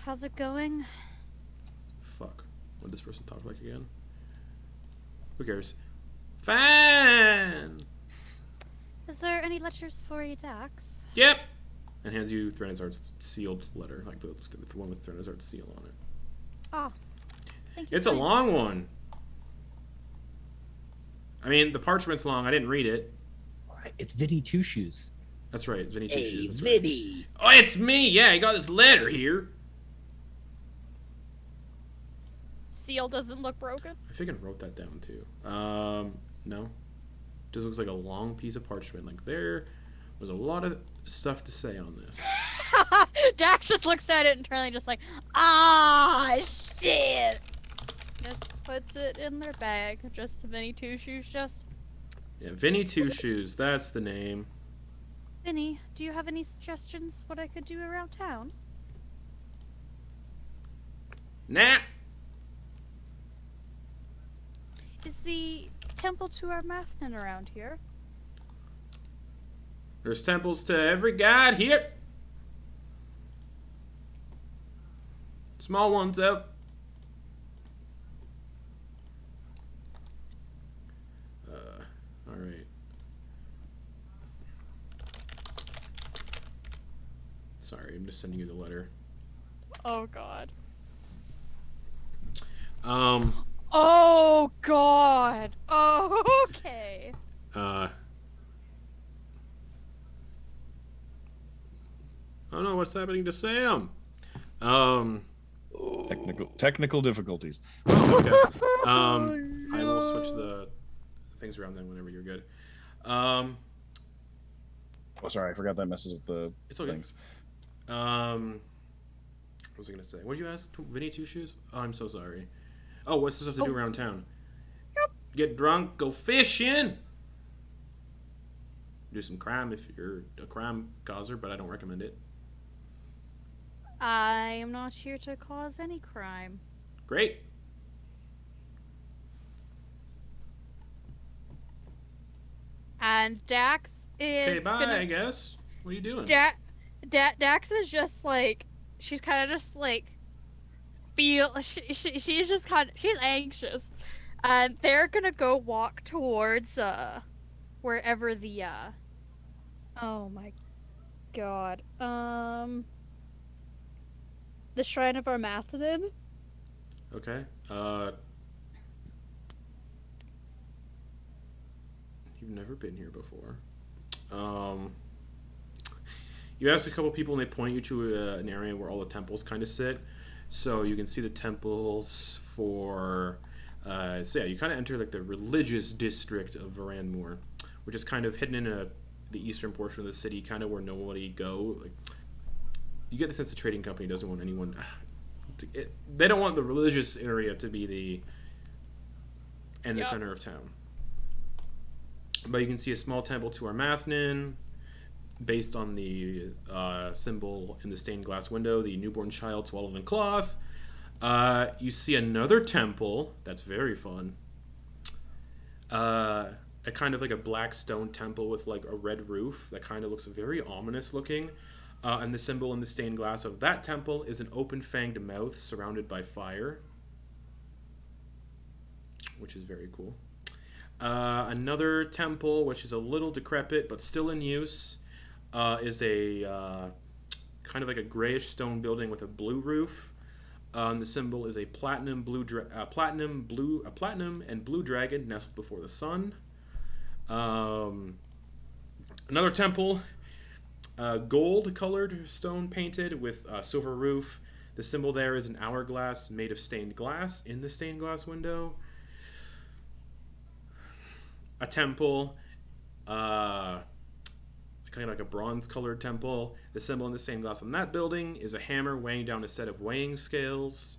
how's it going? Fuck. What did this person talk like again? Who cares? Fan! Is there any letters for you, Dax? Yep! And hands you Threnazar's sealed letter, like the one with Threnazar's seal on it. Ah, thank you. It's a long one. I mean, the parchment's long. I didn't read it. It's Vinny Two Shoes. That's right, Vinny Two Hey, Shoes. That's Vinny. right. Oh, it's me! Yeah, I got this letter here. Seal doesn't look broken. I think I wrote that down too. No. Just looks like a long piece of parchment. Like there was a lot of stuff to say on this. Dax just looks at it internally, just like, ah, shit. Just puts it in their bag. Just to Vinny Two Shoes. Just Yeah, Vinny Two Shoes. That's the name. Vinny, do you have any suggestions what I could do around town? Nah. Is the temple to our Mathnin around here? There's temples to every god here. Small ones out. All right. Sorry, I'm just sending you the letter. Oh God. Oh God. Oh, okay. I don't know what's happening to Sam. Technical difficulties. Oh, okay. I will switch the things around then whenever you're good. Oh, sorry, I forgot that messes with the It's okay. things. What was I gonna say? What did you ask? Vinny Two Shoes? Oh, I'm so sorry. Oh, what's the stuff to do around town? Yep. Get drunk, go fishing. Do some crime if you're a crime causer, but I don't recommend it. I am not here to cause any crime. Great. And Dax is Okay, bye, gonna... I guess. What are you doing? Dax is just like, she's kind of just like, she's just kind of, she's anxious. And they're gonna go walk towards, wherever the, oh my God. The Shrine of Armathadin. Okay. You've never been here before. You ask a couple people and they point you to an area where all the temples kind of sit. So you can see the temples for... so yeah, you kind of enter like the religious district of Veranmoor, which is kind of hidden in the eastern portion of the city, kind of where nobody go. Like, you get the sense the trading company doesn't want anyone. They don't want the religious area to be the center of town. But you can see a small temple to Armathnin, based on the symbol in the stained glass window, the newborn child swallowed in cloth. You see another temple that's very fun. A kind of like a black stone temple with like a red roof that kind of looks very ominous looking. And the symbol in the stained glass of that temple is an open-fanged mouth surrounded by fire, which is very cool. Another temple, which is a little decrepit but still in use, is a kind of like a grayish stone building with a blue roof. And the symbol is a platinum and blue dragon nestled before the sun. Another temple, gold-colored stone painted with a silver roof. The symbol there is an hourglass made of stained glass in the stained glass window. A temple, kind of like a bronze-colored temple. The symbol in the stained glass on that building is a hammer weighing down a set of weighing scales.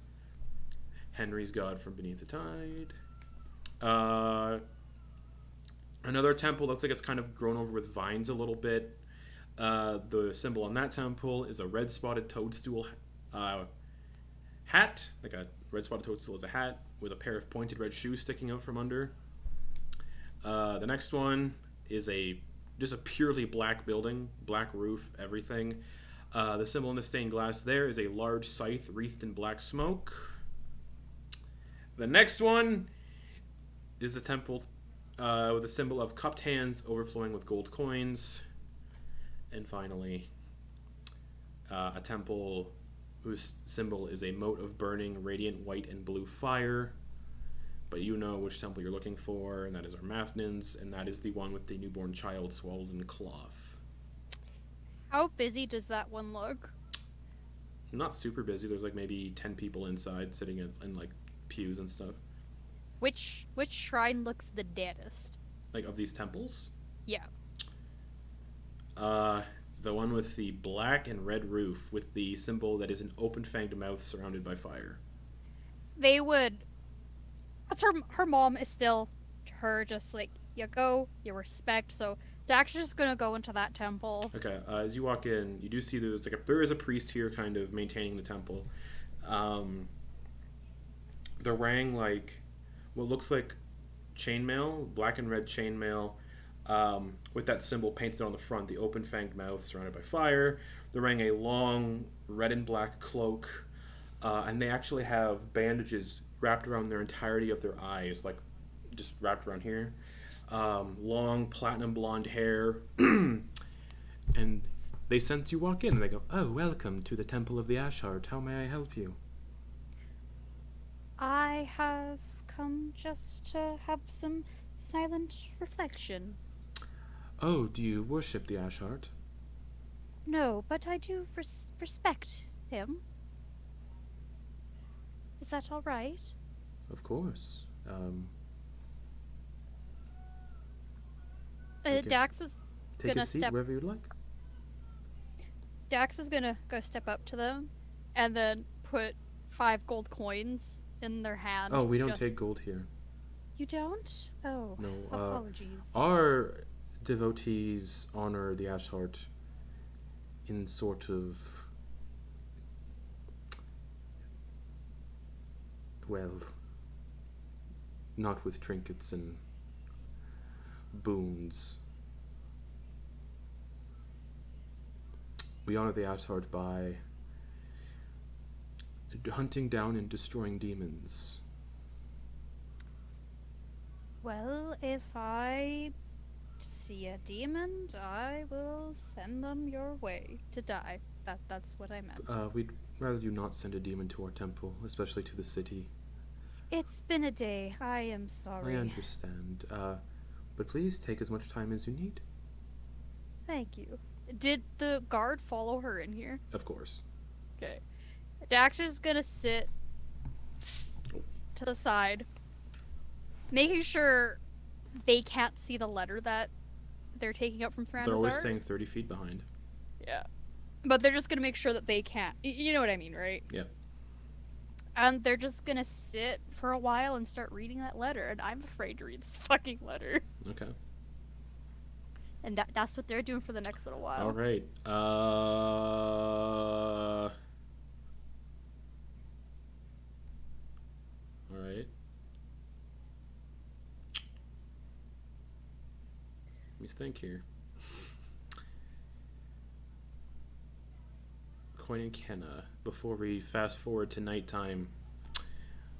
Henry's God from Beneath the Tide. Another temple looks like it's kind of grown over with vines a little bit. The symbol on that temple is a red-spotted toadstool hat. Like a red-spotted toadstool is a hat with a pair of pointed red shoes sticking out from under. The next one is just a purely black building, black roof, everything. The symbol in the stained glass there is a large scythe wreathed in black smoke. The next one is a temple with a symbol of cupped hands overflowing with gold coins. And finally, a temple whose symbol is a mote of burning radiant white and blue fire. But you know which temple you're looking for, and that is Armathnin's, and that is the one with the newborn child swallowed in cloth. How busy does that one look? Not super busy. There's like maybe 10 people inside sitting in like pews and stuff. Which shrine looks the deadest? Like of these temples? Yeah. The one with the black and red roof with the symbol that is an open-fanged mouth surrounded by fire. They would... That's her mom is still to her just like, you go, you respect, so Dax is just gonna go into that temple. Okay, as you walk in, you do see there is a priest here kind of maintaining the temple. They're wearing like what looks like chainmail, black and red chainmail, with that symbol painted on the front, the open-fanged mouth surrounded by fire. They're wearing a long red and black cloak, and they actually have bandages wrapped around their entirety of their eyes, like just wrapped around here. Long platinum blonde hair. And they sense you walk in and they go, "Oh, welcome to the Temple of the Ashheart. How may I help you?" I have come just to have some silent reflection. Oh, do you worship the Ashheart? No, but I do respect him. Is that all right? Of course. Dax is Take gonna a seat step. wherever you'd like. Dax is gonna go step up to them, and then put 5 gold coins in their hand. Oh, we don't take gold here. You don't? Oh, No. apologies. Our devotees honor the Ashheart in sort of, well, not with trinkets and boons. We honor the Ashheart by hunting down and destroying demons. Well, if I see a demon, I will send them your way to die. That's what I meant. We'd rather you not send a demon to our temple, especially to the city. It's been a day. I am sorry. I understand. But please take as much time as you need. Thank you. Did the guard follow her in here? Of course. Okay. Dax is gonna sit to the side, making sure they can't see the letter that they're taking out from Thranazar. They're always saying 30 feet behind. Yeah. But they're just gonna make sure that they can't. You know what I mean, right? Yeah. And they're just gonna sit for a while and start reading that letter, and I'm afraid to read this fucking letter. Okay. And that's what they're doing for the next little while. All right. All right. Let me think here. Quoin and Kenna, before we fast forward to nighttime,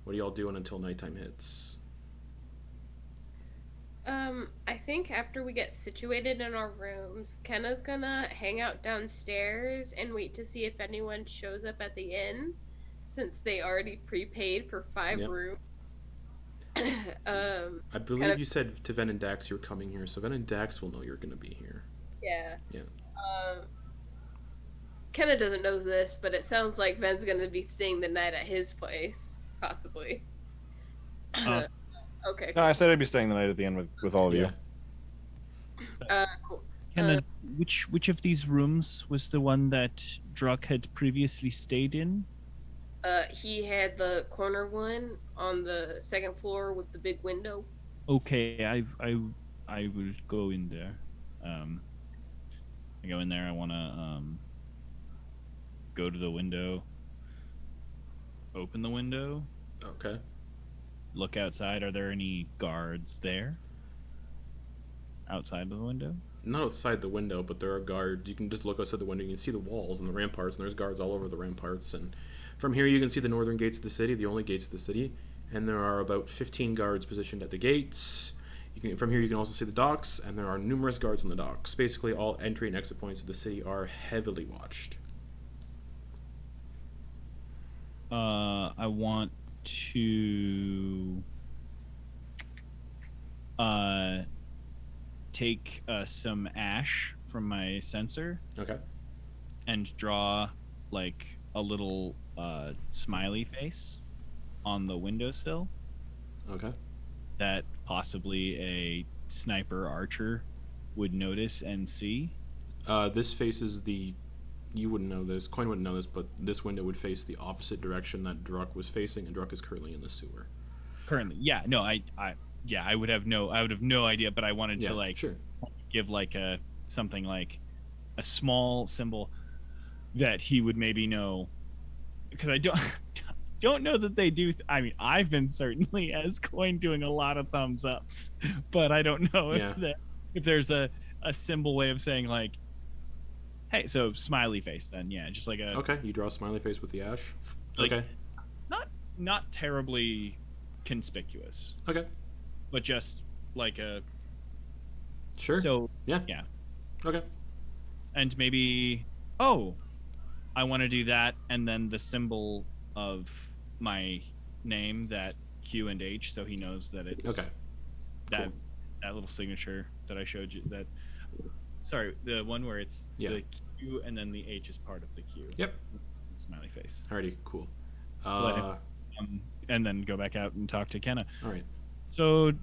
what are y'all doing until nighttime hits? I think after we get situated in our rooms, Kenna's gonna hang out downstairs and wait to see if anyone shows up at the inn, since they already prepaid for 5 Yep. rooms. I believe you said to Ven and Dax you were coming here, so Ven and Dax will know you're going to be here. Yeah. Yeah. Kenna doesn't know this, but it sounds like Ven's gonna be staying the night at his place, possibly. Okay. No, I said I'd be staying the night at the end with all of you. Cool. Kenna, which of these rooms was the one that Druck had previously stayed in? He had the corner one on the 2nd floor with the big window. Okay, I will go in there. I go in there. I want to go to the window, open the window, Okay. look outside. Are there any guards there? Outside of the window? Not outside the window, but there are guards. You can just look outside the window. You can see the walls and the ramparts, and there's guards all over the ramparts. And from here, you can see the northern gates of the city, the only gates of the city. And there are about 15 guards positioned at the gates. From here, you can also see the docks, and there are numerous guards on the docks. Basically, all entry and exit points of the city are heavily watched. I want to take some ash from my sensor Okay. and draw like a little smiley face on the windowsill Okay. that possibly a sniper archer would notice and see. This faces the... You wouldn't know this. Quoin wouldn't know this, but this window would face the opposite direction that Druck was facing, and Druck is currently in the sewer. Currently, yeah, no, I would have no idea, but I wanted Yeah, to like sure. give like something like a small symbol that he would maybe know, because I don't know that they do. I mean, I've been certainly as Quoin doing a lot of thumbs ups, but I don't know if there's a symbol way of saying like, hey, so smiley face then, yeah, just like a Okay, you draw a smiley face with the ash. Like- Okay. not terribly conspicuous, Okay. but just like a Sure. so yeah. yeah. Okay. And maybe I want to do that, and then the symbol of my name, that Q and H, so he knows that it's Okay. that little signature that I showed you. That sorry, the one where it's the Q and then the H is part of the Q. Yep. Smiley face. Alrighty, cool. let him, and then go back out and talk to Kenna. All right. So, do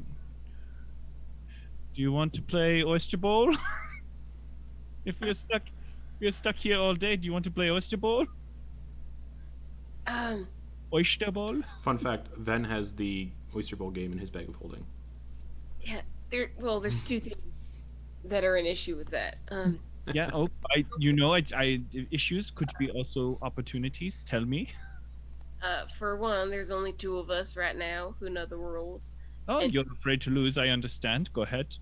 you want to play Oyster Bowl? If we're stuck here all day, do you want to play Oyster Bowl? Oyster Bowl? Fun fact, Ven has the Oyster Bowl game in his bag of holding. Yeah, there's 2 things that are an issue with that. Yeah. Oh, issues could be also opportunities. Tell me. For one, there's only 2 of us right now who know the rules. Oh, you're afraid to lose. I understand. Go ahead.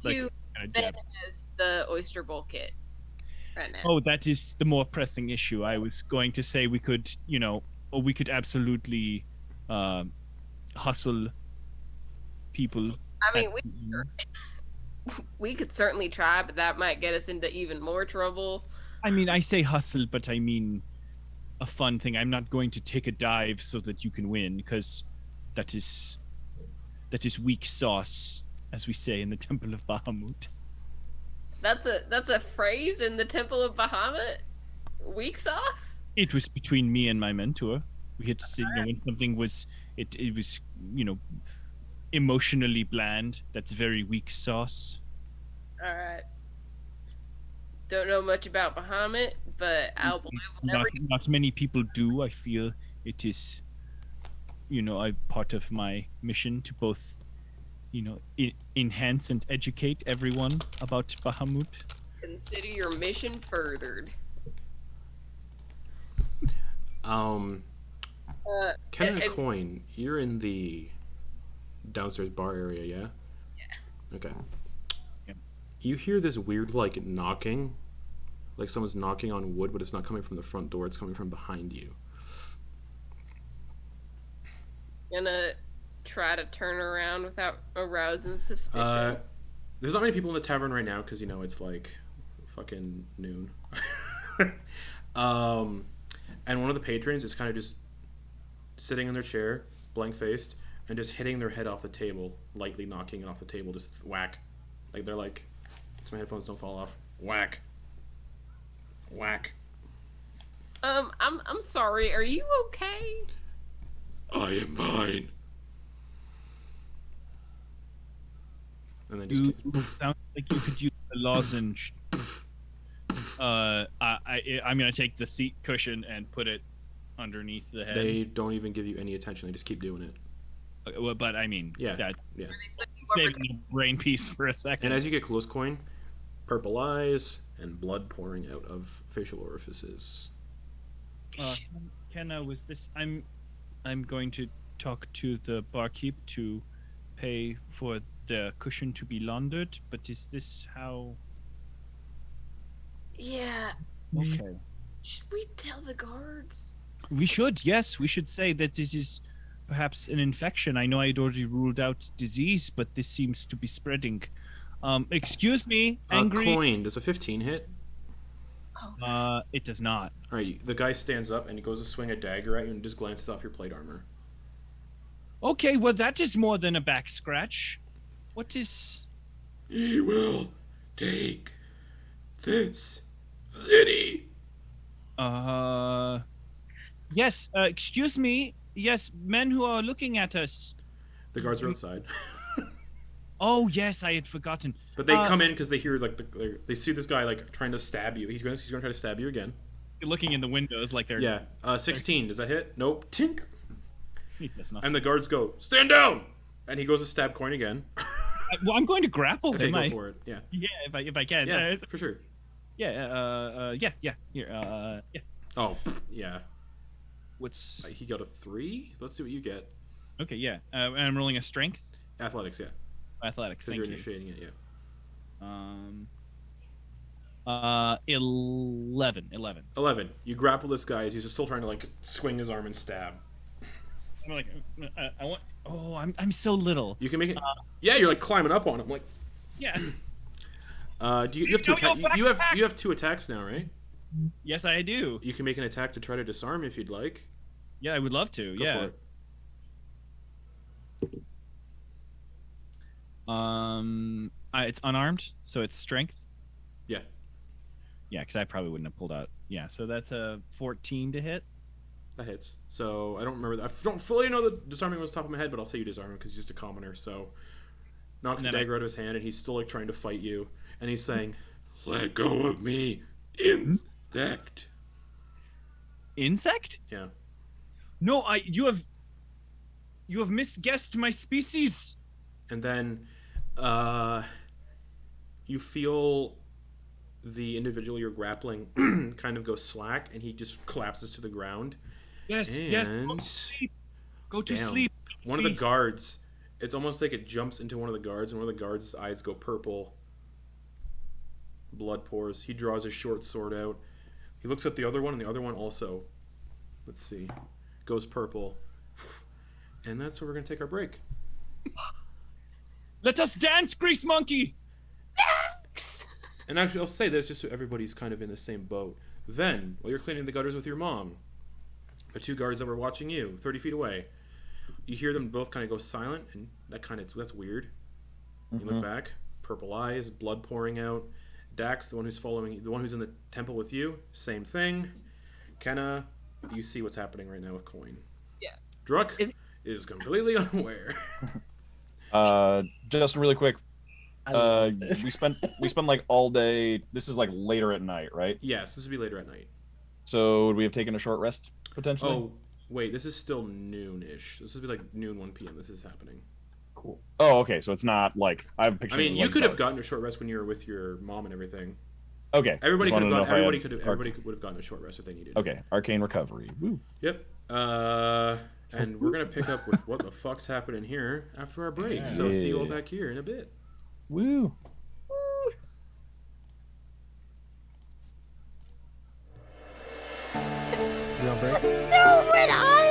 2, Ben has the Oyster Bowl kit right now. Oh, that is the more pressing issue. I was going to say we could, we could absolutely hustle people. I mean, we could certainly try, but that might get us into even more trouble. I mean, I say hustle, but I mean a fun thing. I'm not going to take a dive so that you can win, because that is weak sauce, as we say in the Temple of Bahamut. That's a phrase in the Temple of Bahamut? Weak sauce? It was between me and my mentor. We had to, when something was it was emotionally bland. That's very weak sauce. All right. Don't know much about Bahamut, but I'll believe whatever. Not many people do. I feel it is, a part of my mission to both, enhance and educate everyone about Bahamut. Consider your mission furthered. Ken and Quoin, you're in the downstairs bar area, yeah? Yeah. Okay. Yeah. You hear this weird, like, knocking. Like someone's knocking on wood, but it's not coming from the front door, it's coming from behind you. Gonna try to turn around without arousing suspicion. There's not many people in the tavern right now, because, it's like fucking noon. And one of the patrons is kind of just sitting in their chair, blank-faced, and just hitting their head off the table, lightly knocking it off the table, just whack. Like, they're like, so my headphones don't fall off. Whack. Whack. I'm sorry, are you okay? I am fine. And then You just sound like you could use a lozenge. I'm gonna take the seat cushion and put it underneath the head. they don't even give you any attention. They just keep doing it. But I mean, Yeah. that Yeah. saving the brain piece for a second. And as you get close, Quoin, purple eyes and blood pouring out of facial orifices. Kenna, was this? I'm going to talk to the barkeep to pay for the cushion to be laundered. But is this how? Yeah. Okay. Should we tell the guards? We should. Yes, we should say that this is perhaps an infection. I know I had already ruled out disease, but this seems to be spreading. Excuse me, angry. Quoin, does a 15 hit? It does not. All right, the guy stands up and he goes to swing a dagger at you and just glances off your plate armor. Okay, well that is more than a back scratch. What is? He will take this city. Yes. Excuse me. Yes, men who are looking at us. The guards are outside. Oh yes, I had forgotten. But they come in because they hear they see this guy like trying to stab you. He's going to try to stab you again. Looking in the windows like they're. Yeah. 16. Does that hit? Nope. Tink. That's not. And the guards go, stand down! And he goes to stab Quoin again. Well, I'm going to grapple Okay, him. go for it. Yeah. Yeah, if I can. Yeah, for sure. Yeah. Yeah. Here. Yeah. Oh, yeah. What's? He got a 3. Let's see what you get. Okay. Yeah. And I'm rolling a strength. Athletics, yeah. Athletics. Because Thank you're you. initiating it, yeah. 11. 11. You grapple this guy as he's just still trying to like swing his arm and stab. I'm like, I want. Oh, I'm so little. You can make it. Yeah, you're like climbing up on him, like. Yeah. Do you have two? You have 2 attacks now, right? Yes, I do. You can make an attack to try to disarm if you'd like. Yeah, I would love to. Go yeah. for it. It's unarmed, so it's strength. Yeah. Yeah, because I probably wouldn't have pulled out. Yeah, so that's a 14 to hit. That hits. So I don't remember. I don't fully know the disarming was top of my head, but I'll say you disarm him because he's just a commoner. So knocks the dagger out of his hand, and he's still like trying to fight you, and he's saying, "Let go of me, insect." Insect? Yeah. No, you have misguessed my species. And then, you feel the individual you're grappling kind of go slack, and he just collapses to the ground. Yes. And Yes. Go to Damn. sleep. One of the please. guards, it's almost like it jumps into one of the guards, and one of the guards' eyes go purple. Blood pours. He draws his short sword out. He looks at the other one, and the other one also, let's see, goes purple. And that's where we're going to take our break. Let us dance, grease monkey. And actually, I'll say this just so everybody's kind of in the same boat. Then, while you're cleaning the gutters with your mom, the 2 guards that were watching you, 30 feet away, you hear them both kind of go silent, and that's weird. You look back, purple eyes, blood pouring out. Dax, the one who's in the temple with you, same thing. Kenna, you see what's happening right now with Quoin. Yeah. Druck is completely unaware. Just really quick. I love this. We spent like all day. This is like later at night, right? Yes, this would be later at night. So would we have taken a short rest potentially? Oh, wait, this is still noon-ish. This would be like noon, 1 p.m. This is happening. Cool. Oh, okay. So it's not like I'm I picturing. mean, it you like could have dark. gotten a short rest when you were with your mom and everything. Okay. Everybody Just could have wanted to know gone. if I had Everybody would have gotten a short rest if they needed. Okay. Arcane recovery. Woo. Yep. And we're gonna pick up with what the fuck's happening here after our break. Yeah. So see you all back here in a bit. Woo. You on break? Stupid eyes!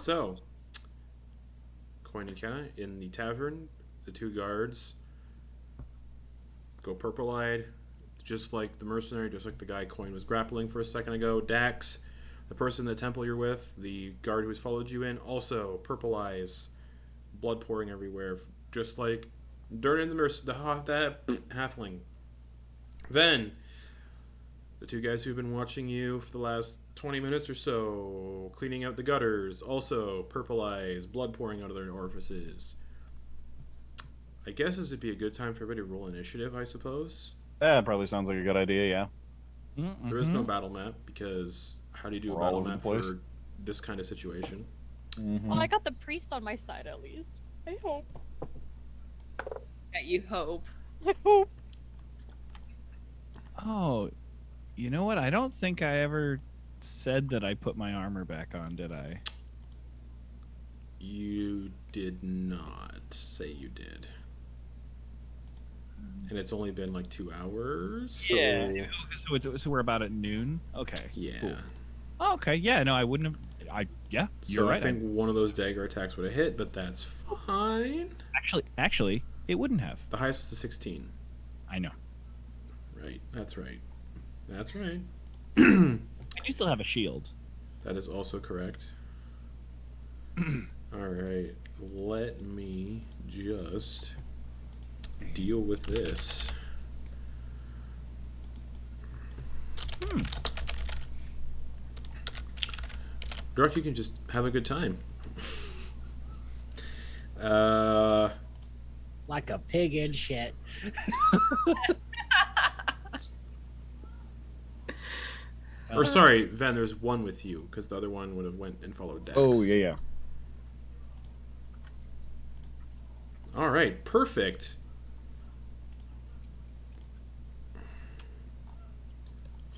So, Quoin and Kenna in the tavern. The two guards go purple-eyed, just like the mercenary, just like the guy Quoin was grappling for a second ago. Dax, the person in the temple you're with, the guard who's followed you in, also purple eyes, blood pouring everywhere, just like during that halfling. Then, the two guys who've been watching you for the last 20 minutes or so, cleaning out the gutters, also purple eyes, blood pouring out of their orifices. I guess this would be a good time for everybody to roll initiative, I suppose. That probably sounds like a good idea, yeah. Mm-hmm. There is no battle map, because how do you do We're a all battle over the map place. for this kind of situation? Mm-hmm. Well, I got the priest on my side at least. I hope. Yeah, you hope. I hope. Oh, you know what? I don't think I ever said that I put my armor back on, did I? You did not say you did. And it's only been like 2 hours. So... So we're about at noon. Okay. Yeah. Cool. Oh, okay. Yeah. No, I wouldn't have. Yeah. You're So right. I think one of those dagger attacks would have hit, but that's fine. Actually, it wouldn't have. The highest was a 16. I know. Right. That's right. That's right. I do still have a shield. That is also correct. All right. Let me just deal with this. Druk, you can just have a good time. Like a pig in shit. Or sorry, Ven, there's one with you, because the other one would have went and followed Dax. Oh, yeah. All right, perfect.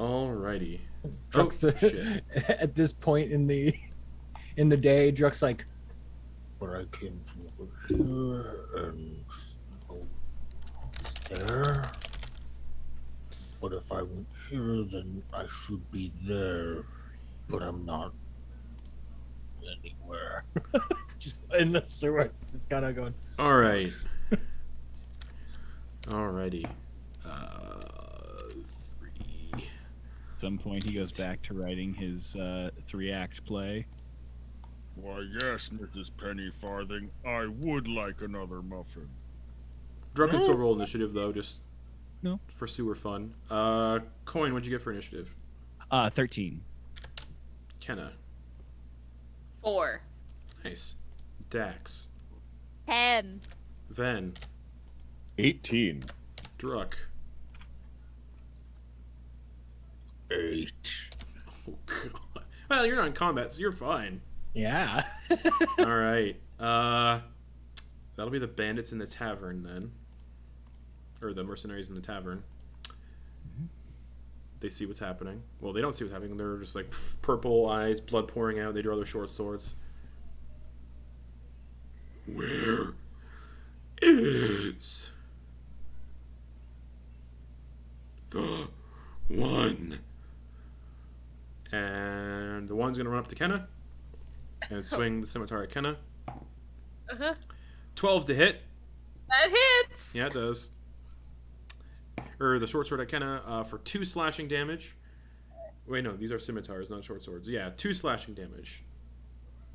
Alrighty. Druk's shit. at this point in the day, Druk's like, But I came from over here and is there? But if I went here, then I should be there. But I'm not anywhere. just in the sewer, just kind of going. All right. Alrighty. 3. At some point, he goes back to writing his 3-act play. Why, yes, Mrs. Penny Farthing. I would like another muffin. Druk can still roll initiative, though, just No. for sewer fun. Coin, what'd you get for initiative? 13. Kenna. 4. Nice. Dax. 10. Ven. 18. Druk. 8. Oh, God. Well, you're not in combat, so you're fine. Yeah. All right. That'll be the bandits in the tavern, then. Or the mercenaries in the tavern. They see what's happening. Well, they don't see what's happening. They're just like purple eyes, blood pouring out. They draw their short swords. Where is the one? And the one's gonna run up to Kenna and swing the scimitar at Kenna. 12 to hit. That hits. Yeah, it does. Or the short sword at Kenna for 2 slashing damage. Wait, no, these are scimitars, not short swords. Yeah, 2 slashing damage.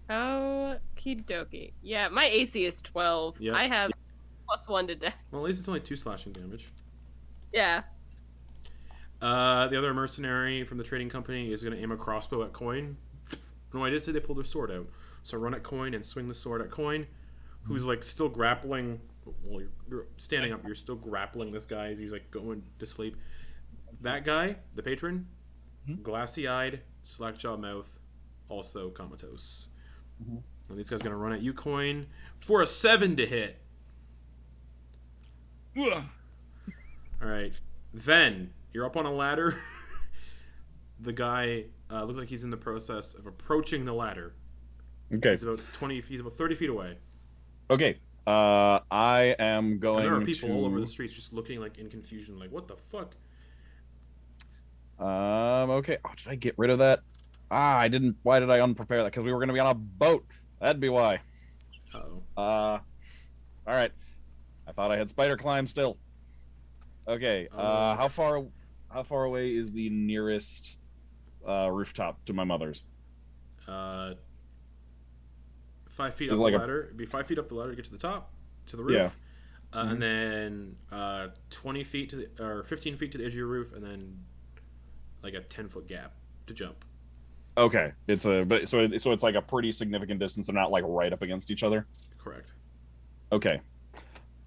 Okie dokie. Yeah, my AC is 12. Yep. I have +1 to death. Well, at least it's only 2 slashing damage. Yeah. The other mercenary from the trading company is going to aim a crossbow at Quoin. No, I did say they pulled their sword out. So run at Quoin and swing the sword at Quoin, who's like still grappling. Well, you're standing up. You're still grappling this guy as he's like going to sleep. That guy, the patron, glassy-eyed, slack-jawed mouth, also comatose. And these guys are going to run at you, Quoin, for a 7 to hit. Ugh. All right. Then you're up on a ladder. The guy looks like he's in the process of approaching the ladder. Okay. He's about 30 feet away. Okay. I am And going there are people to... all over the streets just looking like in confusion, like, what the fuck? Okay. Oh, did I get rid of that? I didn't. Why did I unprepare that? Because we were going to be on a boat. That'd be why. Uh-oh. All right. I thought I had spider climb still. Okay. How far away is the nearest rooftop to my mother's? 5 feet Is up like the a- ladder. It'd be 5 feet up the ladder to get to the top, to the roof. Yeah. And then 20 feet to the, or 15 feet to the edge of your roof, and then like a 10-foot gap to jump. Okay. So it's like a pretty significant distance. They're not like right up against each other. Correct. Okay.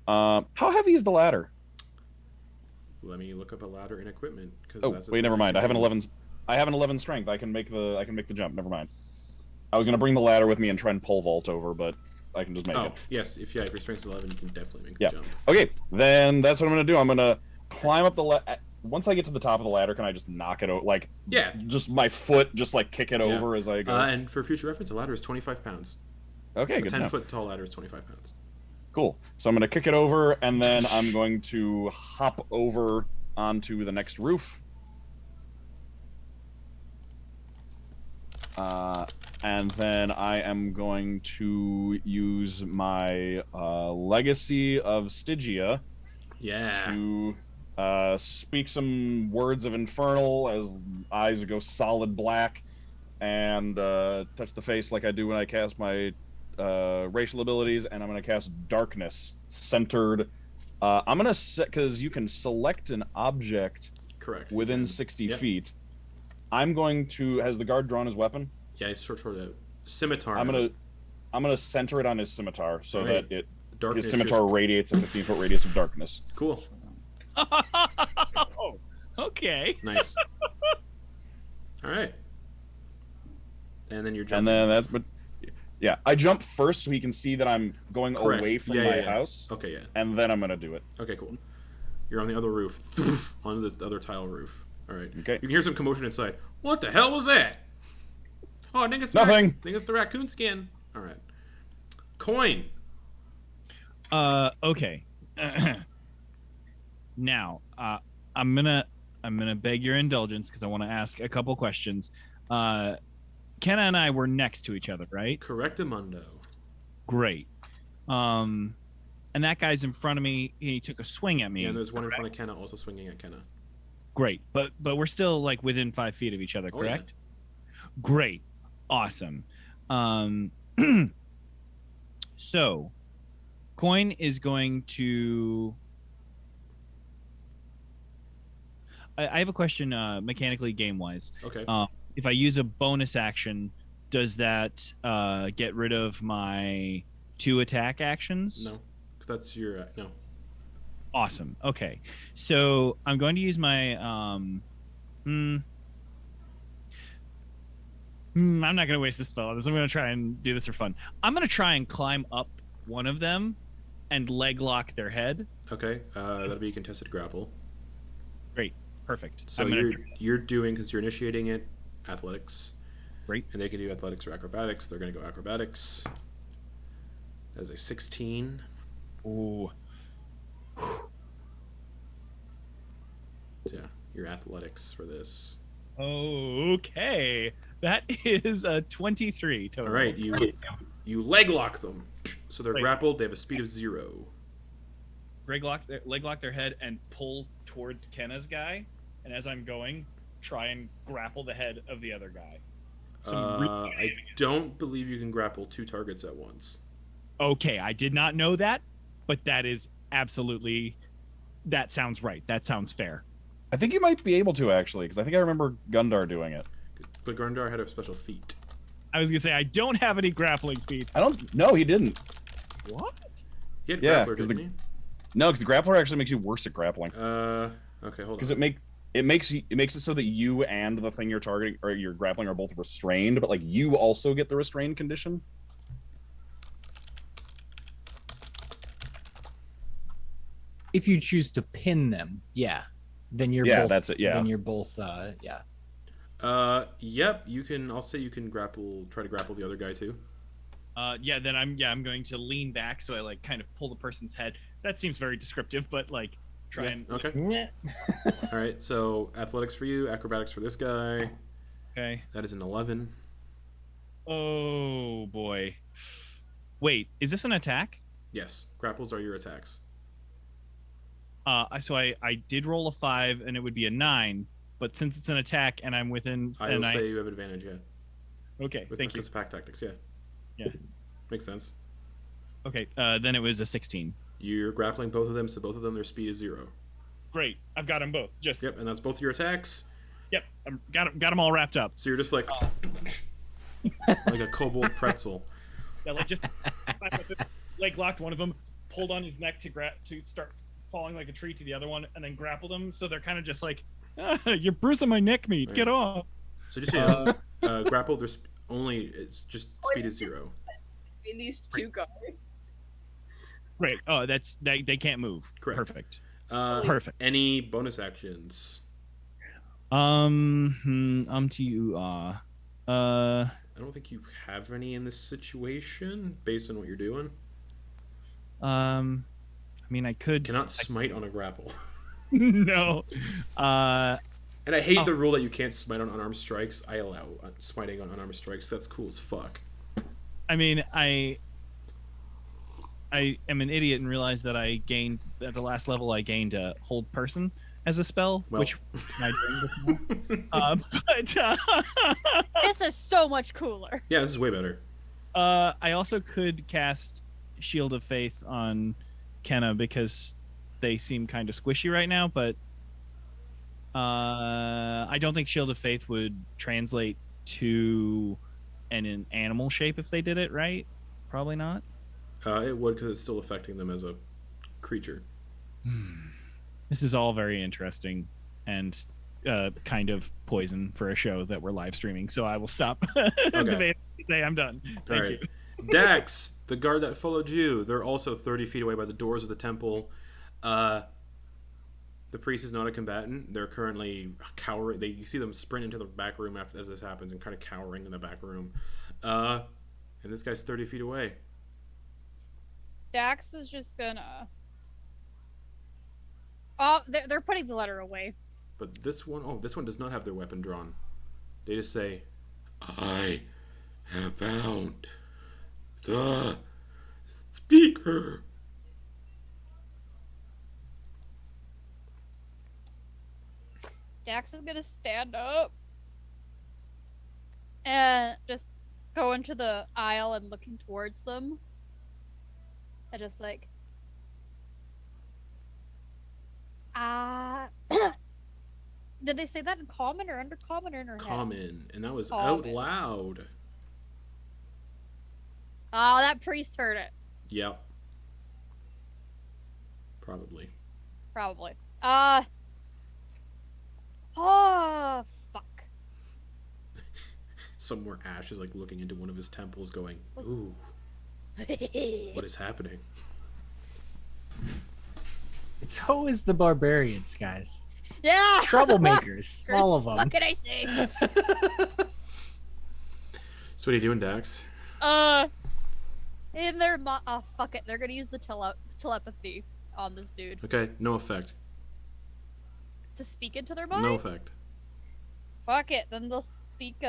How heavy is the ladder? Let me look up a ladder and equipment. Oh, wait, never mind. I have an 11. I have an 11 strength. I can make the jump. Never mind. I was gonna bring the ladder with me and try and pole vault over, but I can just make it. Yes. If your strength is 11, you can definitely make Yeah. the jump. Okay, then that's what I'm gonna do. I'm gonna climb up the once I get to the top of the ladder, can I just knock it over? Like, Yeah. just my foot, just like kick it over as I go. And for future reference, a ladder is 25 pounds. Okay, A good to know. 10-foot tall ladder is 25 pounds. Cool. So I'm gonna kick it over, and then I'm going to hop over onto the next roof. And then I am going to use my Legacy of Stygia Yeah. to speak some words of Infernal as eyes go solid black, and touch the face like I do when I cast my racial abilities, and I'm going to cast Darkness centered. I'm going to set, because you can select an object Correct. within 60 Yep. feet. I'm going to, has the guard drawn his weapon? Yeah, it's short out. Scimitar. I'm gonna center it on his scimitar so Right. that Darkness his scimitar radiates a 15-foot radius of darkness. Cool. Oh, okay. Nice. All right. And then you're jumping. And then that's, but yeah, I jump first so he can see that I'm going Correct. away from Yeah, my yeah, yeah. house, Okay, yeah. and then I'm gonna do it. Okay, cool. You're on the other roof. On the other tile roof. All right. Okay. You can hear some commotion inside. What the hell was that? Oh, I think it's Nothing. I think it's the raccoon skin. All right. Quoin. Okay. Now, I'm gonna beg your indulgence because I want to ask a couple questions. Kenna and I were next to each other, right? Correctamundo. Great. And that guy's in front of me. He took a swing at me. Yeah, and there's one in front of Kenna also swinging at Kenna. Great, but we're still like within 5 feet of each other, Oh, yeah. correct? Great, awesome. So, Quoin is going to. I have a question, mechanically, game wise. Okay. If I use a bonus action, does that get rid of my 2 attack actions? No. That's your no. Awesome. Okay. So I'm going to use my I'm not going to waste this spell on this. I'm going to try and do this for fun. I'm going to try and climb up one of them and leg lock their head. Okay. That'll be a contested grapple. Great. Perfect. So I'm gonna you're doing, because you're initiating it, athletics. Great. And they can do athletics or acrobatics. They're going to go acrobatics. That is a 16. Ooh. So yeah, your athletics for this. Okay. That is a 23 total. All right, you leg lock them. So they're Wait. grappled. They have a speed of 0. Leg lock their head and pull towards Kenna's guy. And as I'm going, try and grapple the head of the other guy. I don't believe you can grapple 2 targets at once. Okay, I did not know that, but that is absolutely. That sounds right. That sounds fair. I think you might be able to, actually, because I think I remember Gundar doing it. But Gundar had a special feat. I was gonna say I don't have any grappling feats. I don't. No, he didn't. What? He had Yeah, grappler, 'cause didn't No, because the grappler actually makes you worse at grappling. he? Okay, hold Because on. it makes it so that you and the thing you're targeting or you're grappling are both restrained, but like you also get the restrained condition. If you choose to pin them, yeah, then you're Yeah, both, that's it, yeah. Then you're both, yeah. Yep, you can. I'll say you can try to grapple the other guy too. Yeah. Then I'm going to lean back so I like kind of pull the person's head. That seems very descriptive, but like try Yeah, and. okay. All right, so athletics for you, acrobatics for this guy. Okay. That is an 11. Oh boy. Wait, is this an attack? Yes, grapples are your attacks. So I did roll a 5, and it would be a 9. But since it's an attack, and I'm within, I will say you have advantage. Yeah. Okay, With thank you. because of pack tactics. Yeah. Yeah. Makes sense. Okay, then it was a 16. You're grappling both of them, so both of them their speed is 0. Great, I've got them both. Just Yep, and that's both your attacks. Yep, got them all wrapped up. So you're just like like a kobold pretzel. Yeah, like just leg locked one of them, pulled on his neck to start falling like a tree to the other one, and then grappled him. So they're kind of just like, you're bruising my neck meat. Right. Get off. So just so you know, grapple. There's it's just speed is 0. In these two guards. Great. Oh, that's they can't move. Correct. Perfect. Perfect. Any bonus actions? To you. I don't think you have any in this situation, based on what you're doing. I mean, I could. Cannot smite on a grapple. No. And I hate the rule that you can't smite on unarmed strikes. I allow smiting on unarmed strikes. That's cool as fuck. I mean, I am an idiot and realized that I gained at the last level. I gained a hold person as a spell, Well. which I did before. This is so much cooler. Yeah, this is way better. I also could cast Shield of Faith on Kenna because they seem kind of squishy right now, but I don't think Shield of Faith would translate to an animal shape if they did it right. Probably not. It would, because it's still affecting them as a creature. This is all very interesting and kind of poison for a show that we're live streaming. So I will stop debating and say I'm done. Thank you. Dax, the guard that followed you, they're also 30 feet away by the doors of the temple. The priest is not a combatant. They're currently cowering. You see them sprint into the back room as this happens and kind of cowering in the back room. And this guy's 30 feet away. Dax is just gonna. Oh, they're putting the letter away. But this one does not have their weapon drawn. They just say, "I have found the speaker." Dax is gonna stand up and just go into the aisle and looking towards them. And just like, did they say that in common or undercommon or in her head? Common, and that was Common. out loud. Oh, that priest heard it. Yep. Probably. Probably. Oh, fuck. Somewhere Ash is like looking into one of his temples going, "Ooh, what is happening?" It's always the barbarians, guys. Yeah. Troublemakers, all of them. What can I say? So what are you doing, Dax? In their fuck it. They're gonna use the telepathy on this dude Okay, no effect. to speak into their mind. No effect. Fuck it. Then they'll speak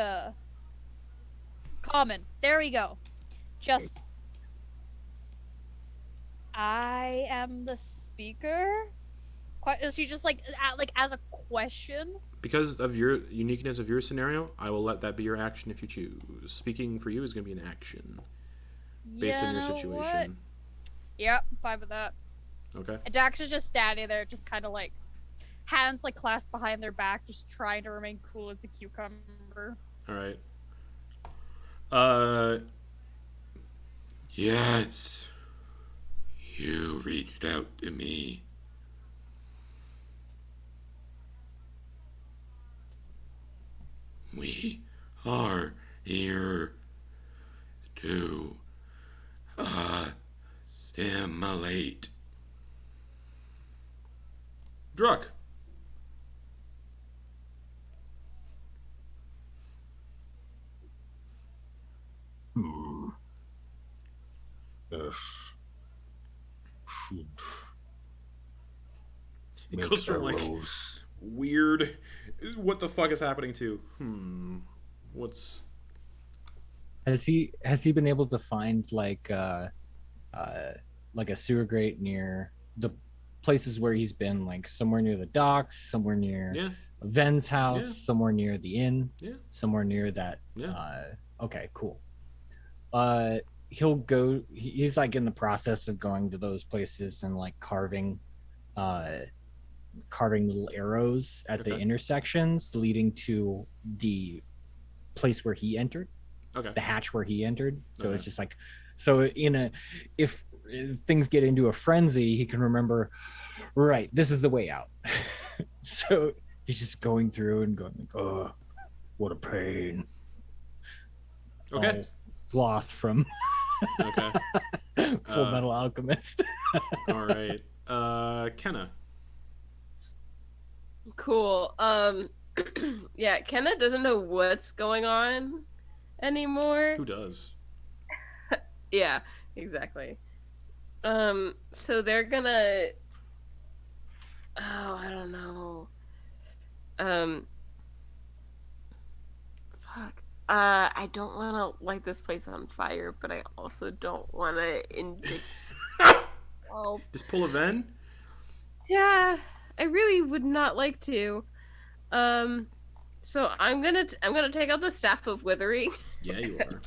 common. There we go. Just. I am the speaker. Is she just like as a question? Because of your uniqueness of your scenario, I will let that be your action if you choose. Speaking for you is going to be an action based on your You know situation. what? Yep, I'm fine with that. Okay. And Dax is just standing there, just kind of like hands like clasped behind their back, just trying to remain cool as a cucumber. All right. Yes. You reached out to me. We are here to assimilate. Druck. Yes. Should It make goes from like arrows. weird. What the fuck is happening to? What's Has he been able to find like a sewer grate near the places where he's been, like somewhere near the docks, somewhere near Yeah. Ven's house, Yeah. somewhere near the inn, Yeah. somewhere near that. Yeah. Okay, cool. He'll go. He's like in the process of going to those places and like carving little arrows at the Okay. intersections leading to the place where he entered, Okay. the hatch where he entered. So Okay. it's just like, so if things get into a frenzy, he can remember, right, this is the way out. So he's just going through and going like, oh, what a pain. Okay. All sloth from Okay. Full Metal Alchemist. All right. Kenna. Cool. Yeah, Kenna doesn't know what's going on anymore. Who does? Yeah, exactly. So they're gonna. Oh, I don't know. Fuck. I don't want to light this place on fire, but I also don't want to. Oh, Just pull a Ven? yeah. I really would not like to. So I'm gonna take out the staff of withering. Yeah, you are.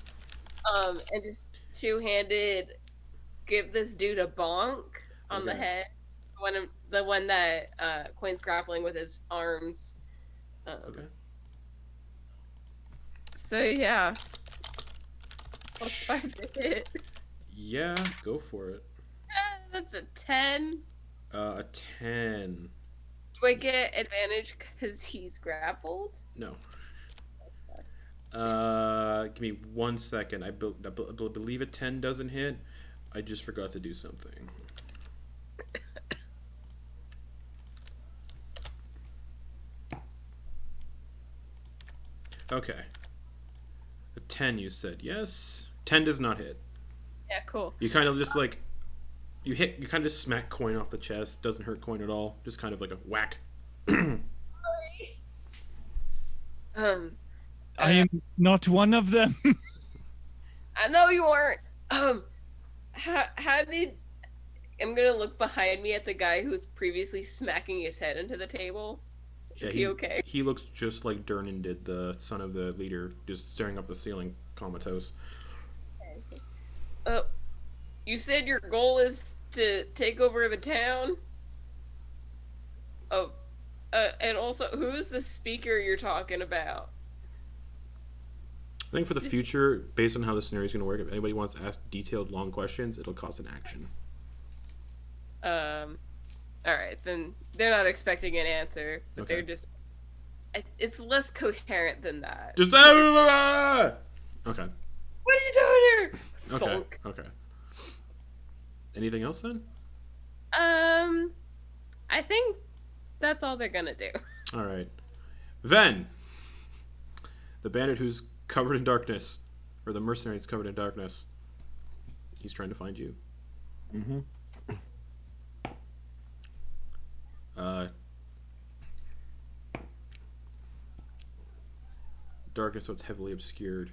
And just two-handed give this dude a bonk on the Okay. head. The one that Quoin's grappling with his arms. Okay. So yeah. +5 to hit. Yeah, go for it. That's a 10. A 10. Do I get advantage because he's grappled? No. Give me 1 second. I believe a 10 doesn't hit. I just forgot to do something. Okay. A 10 you said, yes? 10 does not hit. Yeah, cool. You kind of just like... You kind of just smack Quoin off the chest. Doesn't hurt Quoin at all. Just kind of like a whack. I am not one of them. I know you aren't. How did... I'm gonna look behind me at the guy who was previously smacking his head into the table. Is he okay? He looks just like Durnan did, the son of the leader, just staring up the ceiling, comatose. You said your goal is to take over the town? Oh, and also, who's the speaker you're talking about? I think for the future, based on how the scenario is going to work, if anybody wants to ask detailed, long questions, it'll cost an action. Alright, then they're not expecting an answer, but Okay. they're just... It's less coherent than that. Just... Okay. What are you doing here? Okay. Thunk. Okay. Anything else then? I think that's all they're gonna do. All right. Ven, the bandit who's covered in darkness, or the mercenary that's covered in darkness. He's trying to find you. Mm-hmm. Darkness, so it's heavily obscured.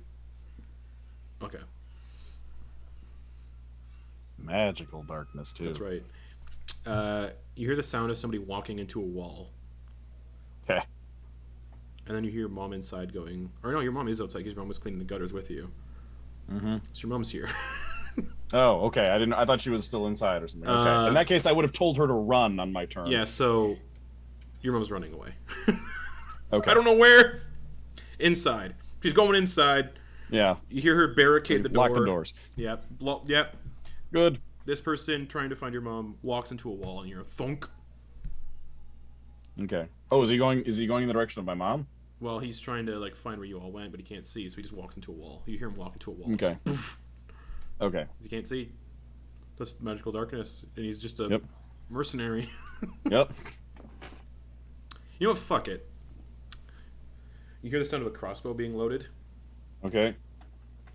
Okay, Magical darkness too. that's right. You hear the sound of somebody walking into a wall. Okay. And then you hear your mom inside going, or no, your mom is outside because your mom was cleaning the gutters with you. Mm-hmm. So your mom's here. Oh, okay. I thought she was still inside or something. Okay. In that case, I would have told her to run on my turn. Yeah, so your mom's running away. Okay. I don't know where. Inside. She's going inside. Yeah. You hear her barricade the door. Lock the doors. Yep. Yep. Good. This person trying to find your mom walks into a wall and you're a thunk. Okay. Oh, is he going in the direction of my mom? Well, he's trying to like find where you all went, but he can't see, so he just walks into a wall. You hear him walk into a wall. Okay. Poof. Okay. He can't see. That's magical darkness, and he's just a Yep. mercenary. Yep. You know what? Fuck it. You hear the sound of a crossbow being loaded. Okay.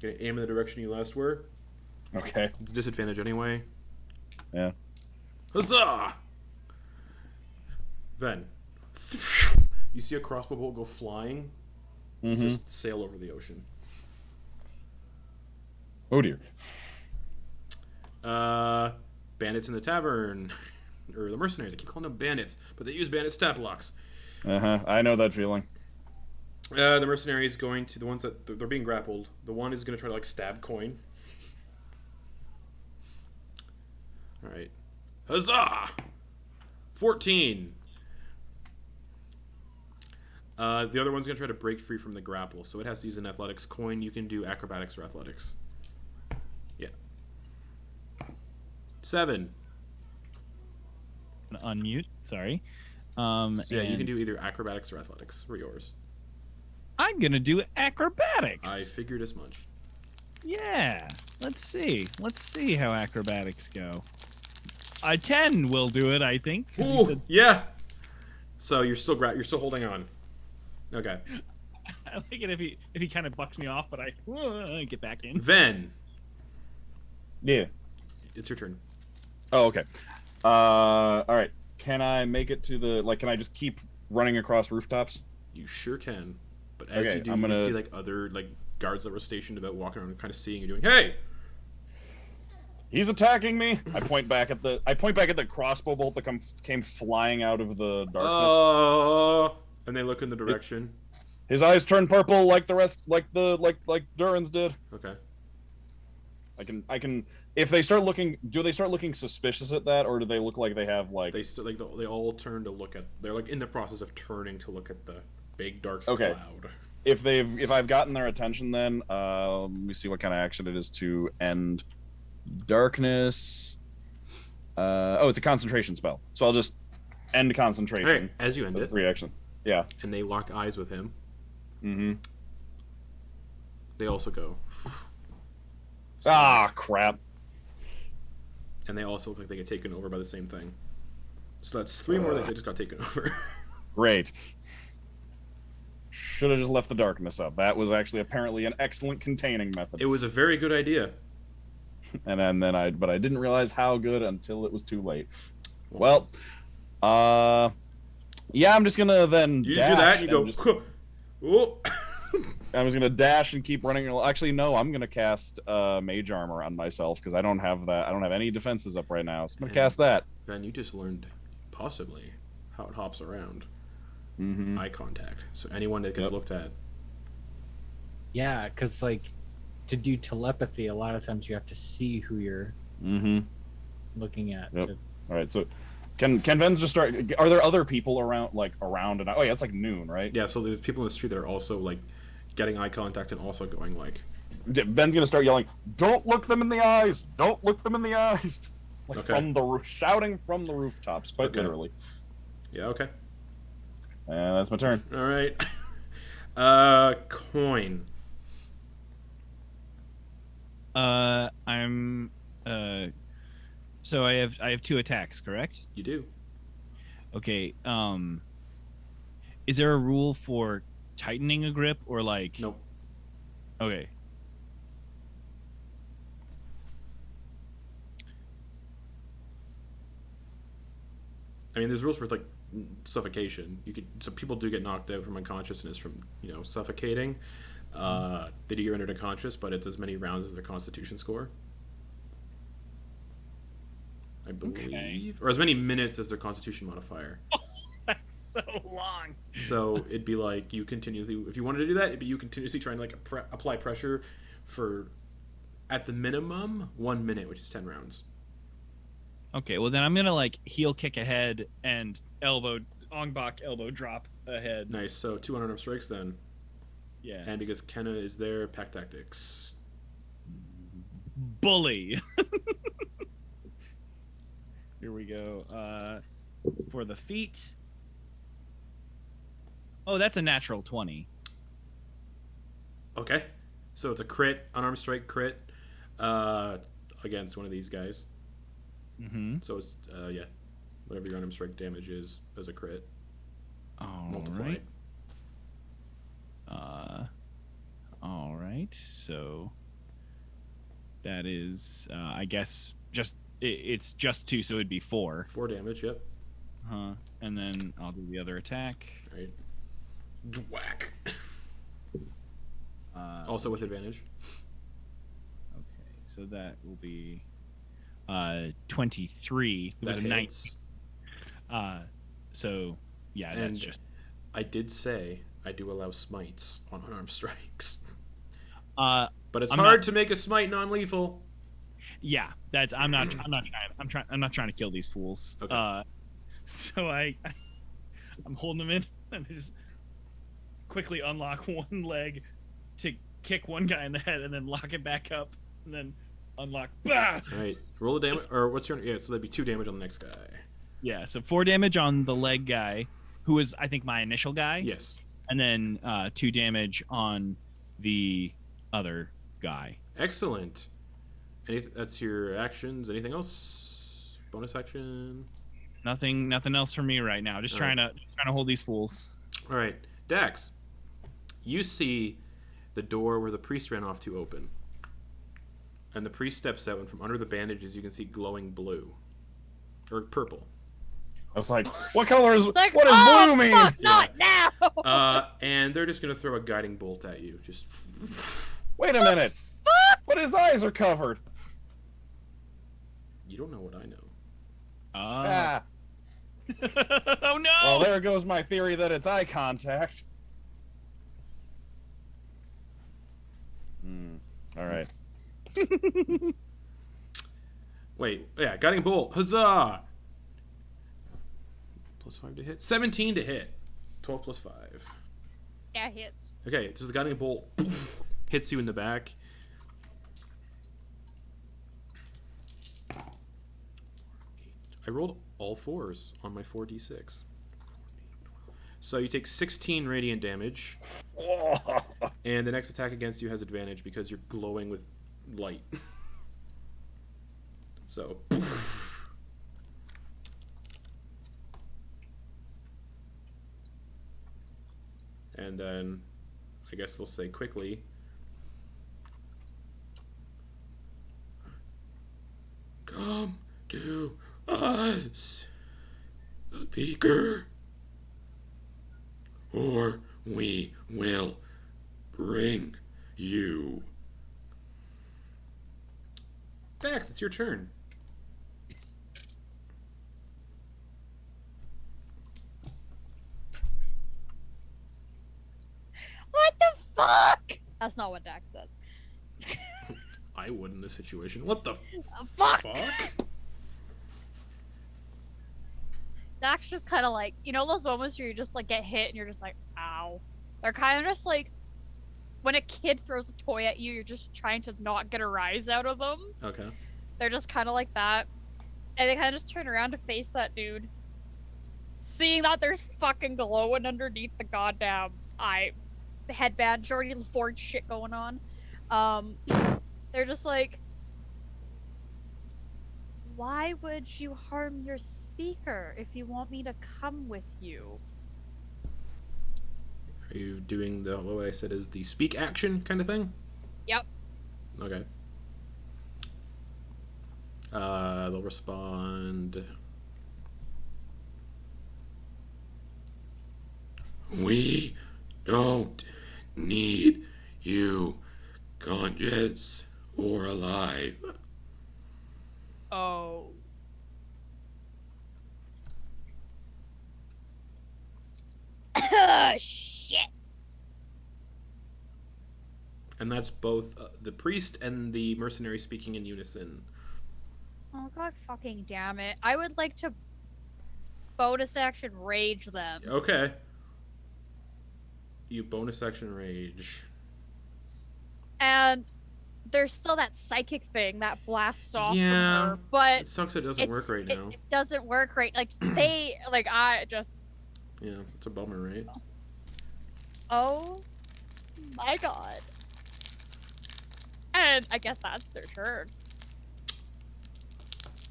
Gonna aim in the direction you last were. Okay. It's a disadvantage anyway. Yeah. Huzzah! Then, you see a crossbow bolt go flying, Mm-hmm. just sail over the ocean. Oh dear. Bandits in the Tavern. Or the mercenaries. I keep calling them bandits, but they use bandit stat blocks. I know that feeling. The mercenaries going to the ones that they're being grappled. The one is going to try to like stab Quoin. All right. Huzzah! 14. The other one's going to try to break free from the grapple, so it has to use an athletics. Quoin, you can do acrobatics or athletics. Yeah. 7. Unmute. Sorry. So yeah, you and can do either acrobatics or athletics. For yours. I'm gonna do acrobatics. I figured as much. Yeah. Let's see. Let's see how acrobatics go. A 10 will do it, I think. 'Cause you Ooh, said- yeah. So you're still holding on. Okay. I like it if he kind of bucks me off, but I get back in. Ven, Yeah. it's your turn. Oh, okay. All right. Can I make it to the like? Can I just keep running across rooftops? You sure can. But as Okay, you do, I'm you gonna- can see like other like guards that were stationed about walking around and kind of seeing you doing, hey! He's attacking me. I point back at the crossbow bolt that came flying out of the darkness. Oh! And they look in the direction. His eyes turn purple like the rest, like Durin's did. Okay. I can. If they start looking, do they start looking suspicious at that, or do they look like they have like? They all turn to look at. They're like in the process of turning to look at the big dark Okay. cloud. If I've gotten their attention, then let me see what kind of action it is to end darkness. Oh, it's a concentration spell, so I'll just end concentration. All right. As you end That's it, 3 action. Yeah. and they lock eyes with him, Mm-hmm. they also go. Ah, crap. And they also look like they get taken over by the same thing. So that's 3 more that just got taken over. Great. Should have just left the darkness up. That was actually apparently an excellent containing method. It was a very good idea. And then I didn't realize how good until it was too late. Well, yeah, I'm just gonna then You do dash that, you go. and just- Oh. I was gonna dash and keep running. Actually, no, I'm gonna cast mage armor on myself because I don't have that. I don't have any defenses up right now, so I'm gonna cast that. Then you just learned possibly how it hops around. Mm-hmm. Eye contact. So anyone that gets Yep. looked at. Yeah, because like to do telepathy, a lot of times you have to see who you're Mm-hmm. looking at. Yep. to- All right, so can Ven's just start? Are there other people around? And oh yeah, it's like noon, right? Yeah, so there's people in the street that are also like getting eye contact and also going like. Ben's gonna start yelling, "Don't look them in the eyes! Don't look them in the eyes!" Like Okay. from the shouting from the rooftops, quite Okay. literally. Yeah. Okay. And that's my turn. All right. Coin. I'm so I have 2 attacks, correct? You do. Okay. Is there a rule for tightening a grip or like? Nope. Okay. I mean, there's rules for like suffocation. You could. So people do get knocked out from unconsciousness from suffocating. They do get rendered unconscious, but it's as many rounds as their Constitution score. I believe, Okay. or as many minutes as their Constitution modifier. That's so long. So it'd be like you continuously, if you wanted to do that, it'd be you continuously trying to like apply pressure for, at the minimum, 1 minute, which is 10 rounds. Okay, well then I'm gonna like heel kick ahead and Ongbok elbow drop ahead. Nice. So 2 unarmed strikes then, Yeah. and because Kenna is there, pack tactics. Bully. Here we go. For the feet. Oh, that's a natural 20. Okay. So it's a crit, unarmed strike crit, against one of these guys. Mm-hmm. So it's yeah, whatever your unarmed strike damage is as a crit, All multiplied. right. All right. So that is, I guess, it's just 2, so it'd be 4. 4 damage. Yep. And then I'll do the other attack. Right. Whack. Uh, Also with advantage. Okay. So that will be 23. It was That a 19. hits. So yeah, And that's just I did say I do allow smites on unarmed strikes. uh But it's I'm hard not- to make a smite non-lethal. yeah, that's I'm not trying to kill these fools. Okay. So I'm holding them in and I just quickly unlock one leg to kick one guy in the head and then lock it back up and then unlock. Bah! All right, roll the damage, or what's your? Yeah, so that'd be 2 damage on the next guy. Yeah, so 4 damage on the leg guy, who was I think my initial guy. Yes. And then 2 damage on the other guy. Excellent. That's your actions. Anything else? Bonus action. Nothing else for me right now. Just trying to hold these fools. All right, Dax. You see the door where the priest ran off to open, and the priest steps out, and from under the bandages you can see glowing blue or purple. I was like, what color is Like, what does oh, blue mean? fuck, not now! And they're just gonna throw a guiding bolt at you. Just Wait a minute. But his eyes are covered. you don't know what I know. Ah. Oh no! Well, there goes my theory that it's eye contact. All right. Wait, yeah, guiding bolt. Huzzah! +5 to hit. 17 to hit. 12 plus 5. Yeah, hits. Okay, so the guiding bolt hits you in the back. I rolled all 4s on my 4d6. So you take 16 radiant damage, and the next attack against you has advantage because you're glowing with light. So. And then I guess they'll say quickly. Come to us, speaker, or we will bring you. Dax, it's your turn. What the fuck? That's not what Dax says. I would in this situation. What the Fuck! fuck? Dax just kind of like, you know those moments where you just like get hit and you're just like, ow. They're kind of just like, when a kid throws a toy at you, you're just trying to not get a rise out of them. Okay. They're just kind of like that. And they kind of just turn around to face that dude. Seeing that there's fucking glowing underneath the goddamn headband, Jordy LaForge shit going on. They're just like, why would you harm your speaker if you want me to come with you? Are you doing the what I said is the speak action kind of thing? Yep. Okay. They'll respond. We don't need you, conscious or alive. Oh. Shit. And that's both the priest and the mercenary speaking in unison. Oh god fucking damn it. I would like to bonus action rage them. Okay. You bonus action rage. And there's still that psychic thing that blasts off Yeah, from her, but It sucks it doesn't work right now. It doesn't work right. Like they like I just Yeah, it's a bummer, right? oh my god. And I guess that's their turn.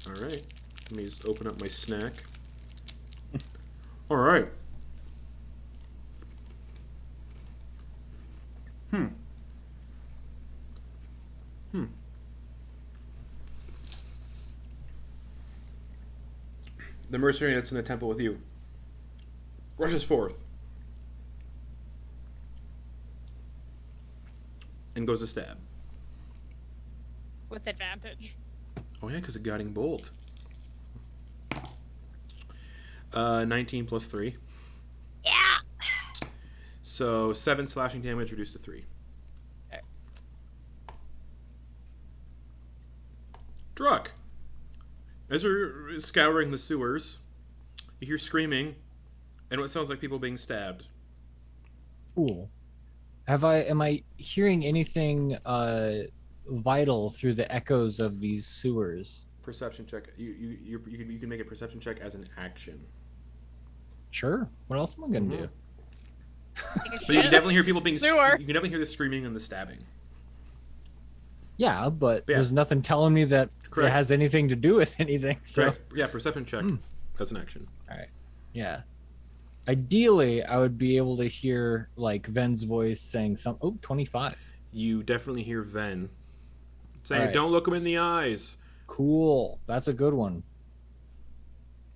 Alright. Let me just open up my snack. Alright. The mercenary that's in the temple with you rushes forth and goes to stab. with advantage. Oh yeah, because of Guiding Bolt. 19 plus 3. Yeah. So 7 slashing damage reduced to 3. Okay. Druck, as you're scouring the sewers, you hear screaming and what sounds like people being stabbed. Cool. Am I hearing anything vital through the echoes of these sewers? Perception check. You can make a perception check as an action. Sure. What else am I gonna do? Take a But you shit. can definitely hear people being. Sewer. You can definitely hear the screaming and the stabbing. Yeah, but Yeah. there's nothing telling me that Correct. it has anything to do with anything. So Correct. Yeah, perception check as an action. yeah. Ideally, I would be able to hear like Ven's voice saying 25. You definitely hear Ven saying, Alright. "Don't look him in the eyes." Cool. That's a good one.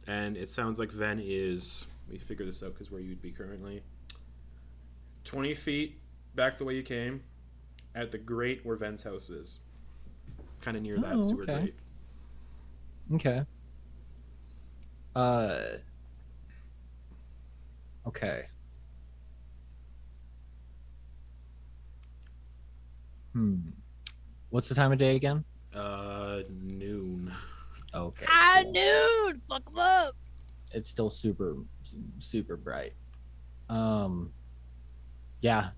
And it sounds like Ven is. Let me figure this out because where you'd be currently. 20 feet back the way you came, at the grate where Ven's house is. Kind of near that sewer okay. grate. Okay. Okay. What's the time of day again? Noon. Okay. Noon! Fuck 'em up! It's still super bright. Yeah,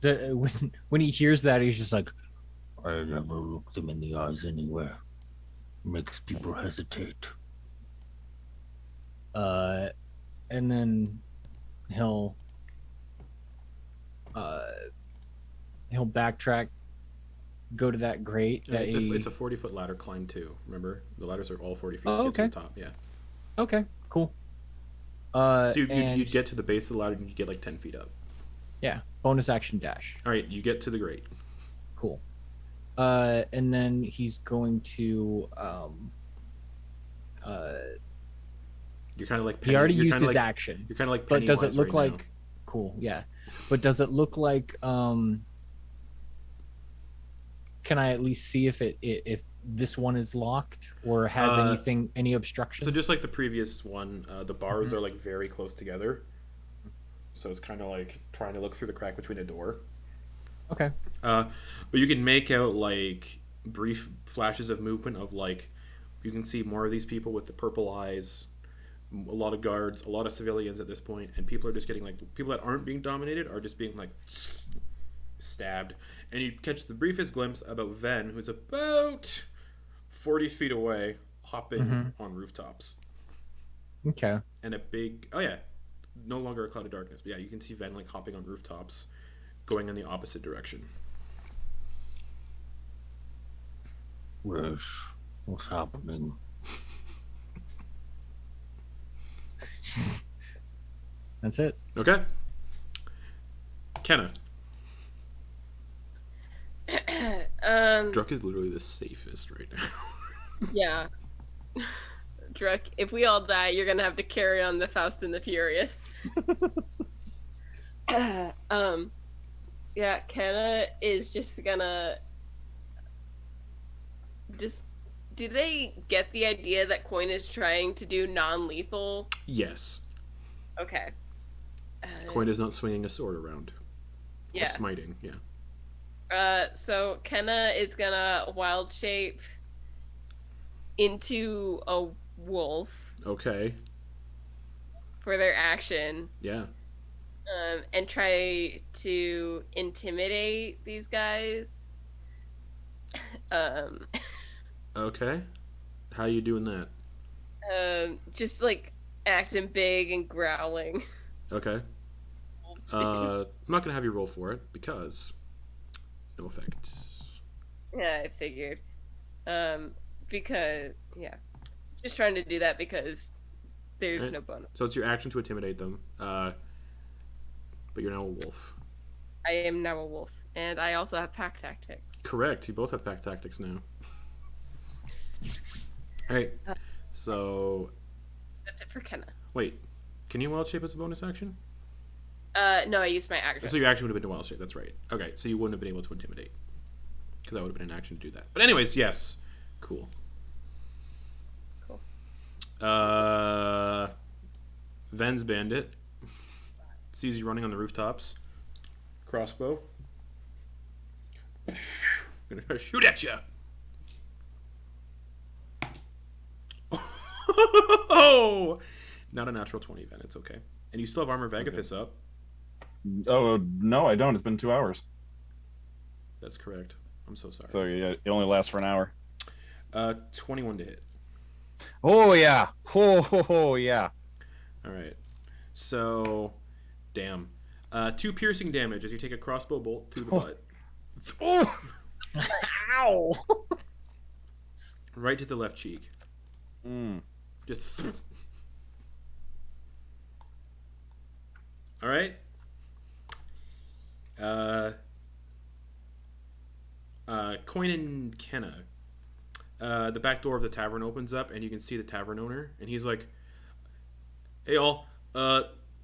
when he hears that, he's just like, I never look them in the eyes anywhere. Makes people hesitate. and then he'll backtrack, go to that grate. Yeah, That it's a 40-foot ladder climb too. Remember, the ladders are all 40 feet Oh, to get okay. to the top. Yeah. Okay, cool. So And you'd get to the base of the ladder and you get like 10 feet up. yeah, bonus action dash. All right, you get to the grate. Cool. And then he's going to You're kind of like he already you're used kinda his like, action. You're kind of like. But does it Pennywise look right like cool? Yeah. But does it look like can I at least see if if this one is locked or has any now? obstruction? So just like the previous one, the bars are like very close together. So it's kind of like trying to look through the crack between a door. Okay. But you can make out like brief flashes of movement of like you can see more of these people with the purple eyes, a lot of guards, a lot of civilians at this point, and people are just getting like people that aren't being dominated are just being like stabbed, and you catch the briefest glimpse about Ven, who's about 40 feet away, hopping on rooftops. Okay. And a big no longer a cloud of darkness, but yeah, you can see Ven like hopping on rooftops, going in the opposite direction. What's happening? That's it. Okay. Kenna. Druck is literally the safest right now. Yeah. Druck, if we all die, you're gonna have to carry on the Faust and the Furious. Yeah, Kenna is just gonna do they get the idea that Quoin is trying to do non-lethal? Yes. Okay. Quoin is not swinging a sword around. Yeah. Or smiting, yeah. So Kenna is gonna wild shape into a wolf Okay. for their action, Yeah. and try to intimidate these guys. Okay. How you doing that? Just like acting big and growling. Okay. I'm not gonna have you roll for it because no effect. Yeah, I figured. Because just trying to do that because there's Right. no bonus. So it's your action to intimidate them. But you're now a wolf. I am now a wolf, and I also have pack tactics. Correct. You both have pack tactics now. Alright. So That's it for Kenna. wait. Can you wild shape as a bonus action? No, I used my action. So your action would have been to wild shape, that's right. Okay, so you wouldn't have been able to intimidate. Because that would have been an action to do that. But anyways, yes. Cool. Cool. Ven's bandit sees you running on the rooftops. Crossbow. Gonna shoot at you. Oh, not a natural 20, Ven. It's okay. And you still have armor Vagathis up. Oh no, I don't. It's been 2 hours. That's correct. I'm so sorry. So yeah, it only lasts for an hour. 21 to hit. Oh yeah. Oh yeah. All right. So, damn. 2 piercing damage as you take a crossbow bolt to the butt. Oh. Ow. Right to the left cheek. Just. All right. Quoin and Kenna. The back door of the tavern opens up, and you can see the tavern owner, and he's like, "Hey, all.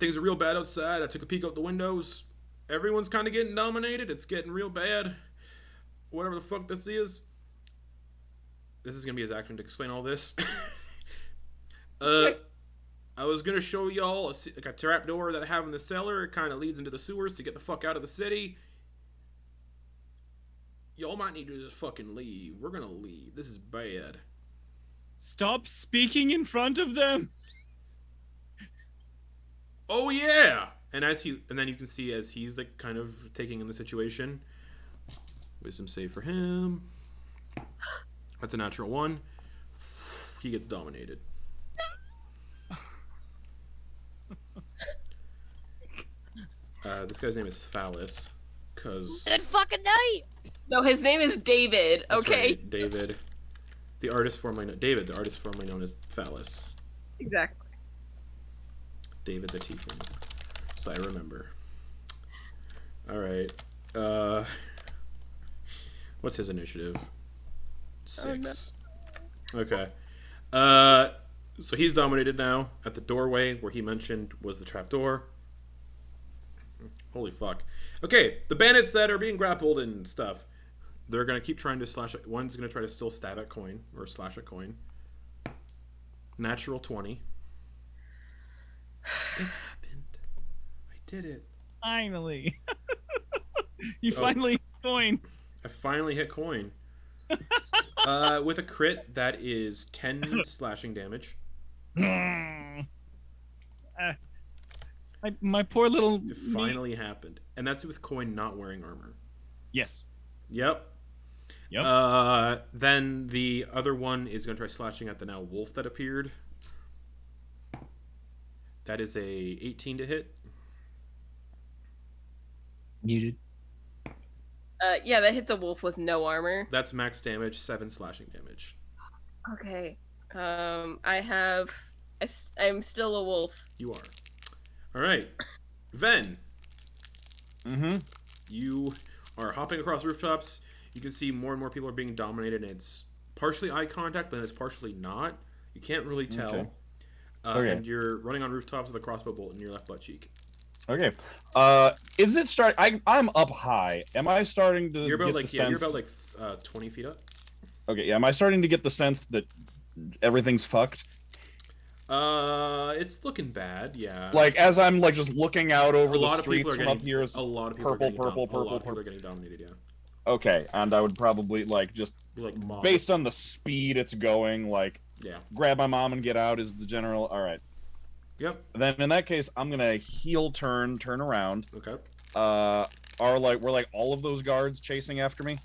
Things are real bad outside. I took a peek out the windows. Everyone's kind of getting dominated. It's getting real bad. Whatever the fuck this is." This is gonna be his action to explain all this. I was gonna show y'all a trap door that I have in the cellar. It kind of leads into the sewers to get the fuck out of the city. Y'all might need to just fucking leave. We're gonna leave. This is bad. Stop speaking in front of them. Oh yeah. And then you can see as he's like kind of taking in the situation. Wisdom save for him. That's a natural 1. He gets dominated. This guy's name is Phallus, cause Good fucking night. No, his name is David. that's Okay. right, David, the artist formerly known as Phallus. Exactly. David the Tiefling. So I remember. All right. What's his initiative? 6. Okay. So he's dominated now at the doorway where he mentioned was the trapdoor. Holy fuck. Okay, the bandits that are being grappled and stuff, they're gonna keep trying to slash. One's gonna try to still stab at Quoin or slash at Quoin. Natural 20. It happened. I did it. Finally. You finally Quoin. I finally hit Quoin. With a crit, that is 10 slashing damage. My poor little. It finally happened. And that's with Quoin not wearing armor. Yes. Yep. Yep. Then the other one is going to try slashing at the now wolf that appeared. That is a 18 to hit. Muted. Yeah, that hits a wolf with no armor. That's max damage, 7 slashing damage. Okay. I'm still a wolf. You are. All right. Ven. Mm-hmm. You are hopping across rooftops. You can see more and more people are being dominated, and it's partially eye contact, but it's partially not. You can't really tell. Okay. And you're running on rooftops with a crossbow bolt in your left butt cheek. Okay. Is it start? I'm up high. Am I starting to You're about get like the yeah, sense? you're about like 20 feet up. Okay. Yeah. Am I starting to get the sense that everything's fucked? It's looking bad. Yeah. Like as I'm like just looking out over a the lot of people streets are from getting up here, it's a lot of people purple, are getting purple, a lot purple, of people purple. are getting dominated. Yeah. Okay, and I would probably like just Be like mob. based on the speed it's going, like Yeah. grab my mom and get out is the general. All right. Yep. Then in that case, I'm gonna heel turn around. Okay. Were like all of those guards chasing after me?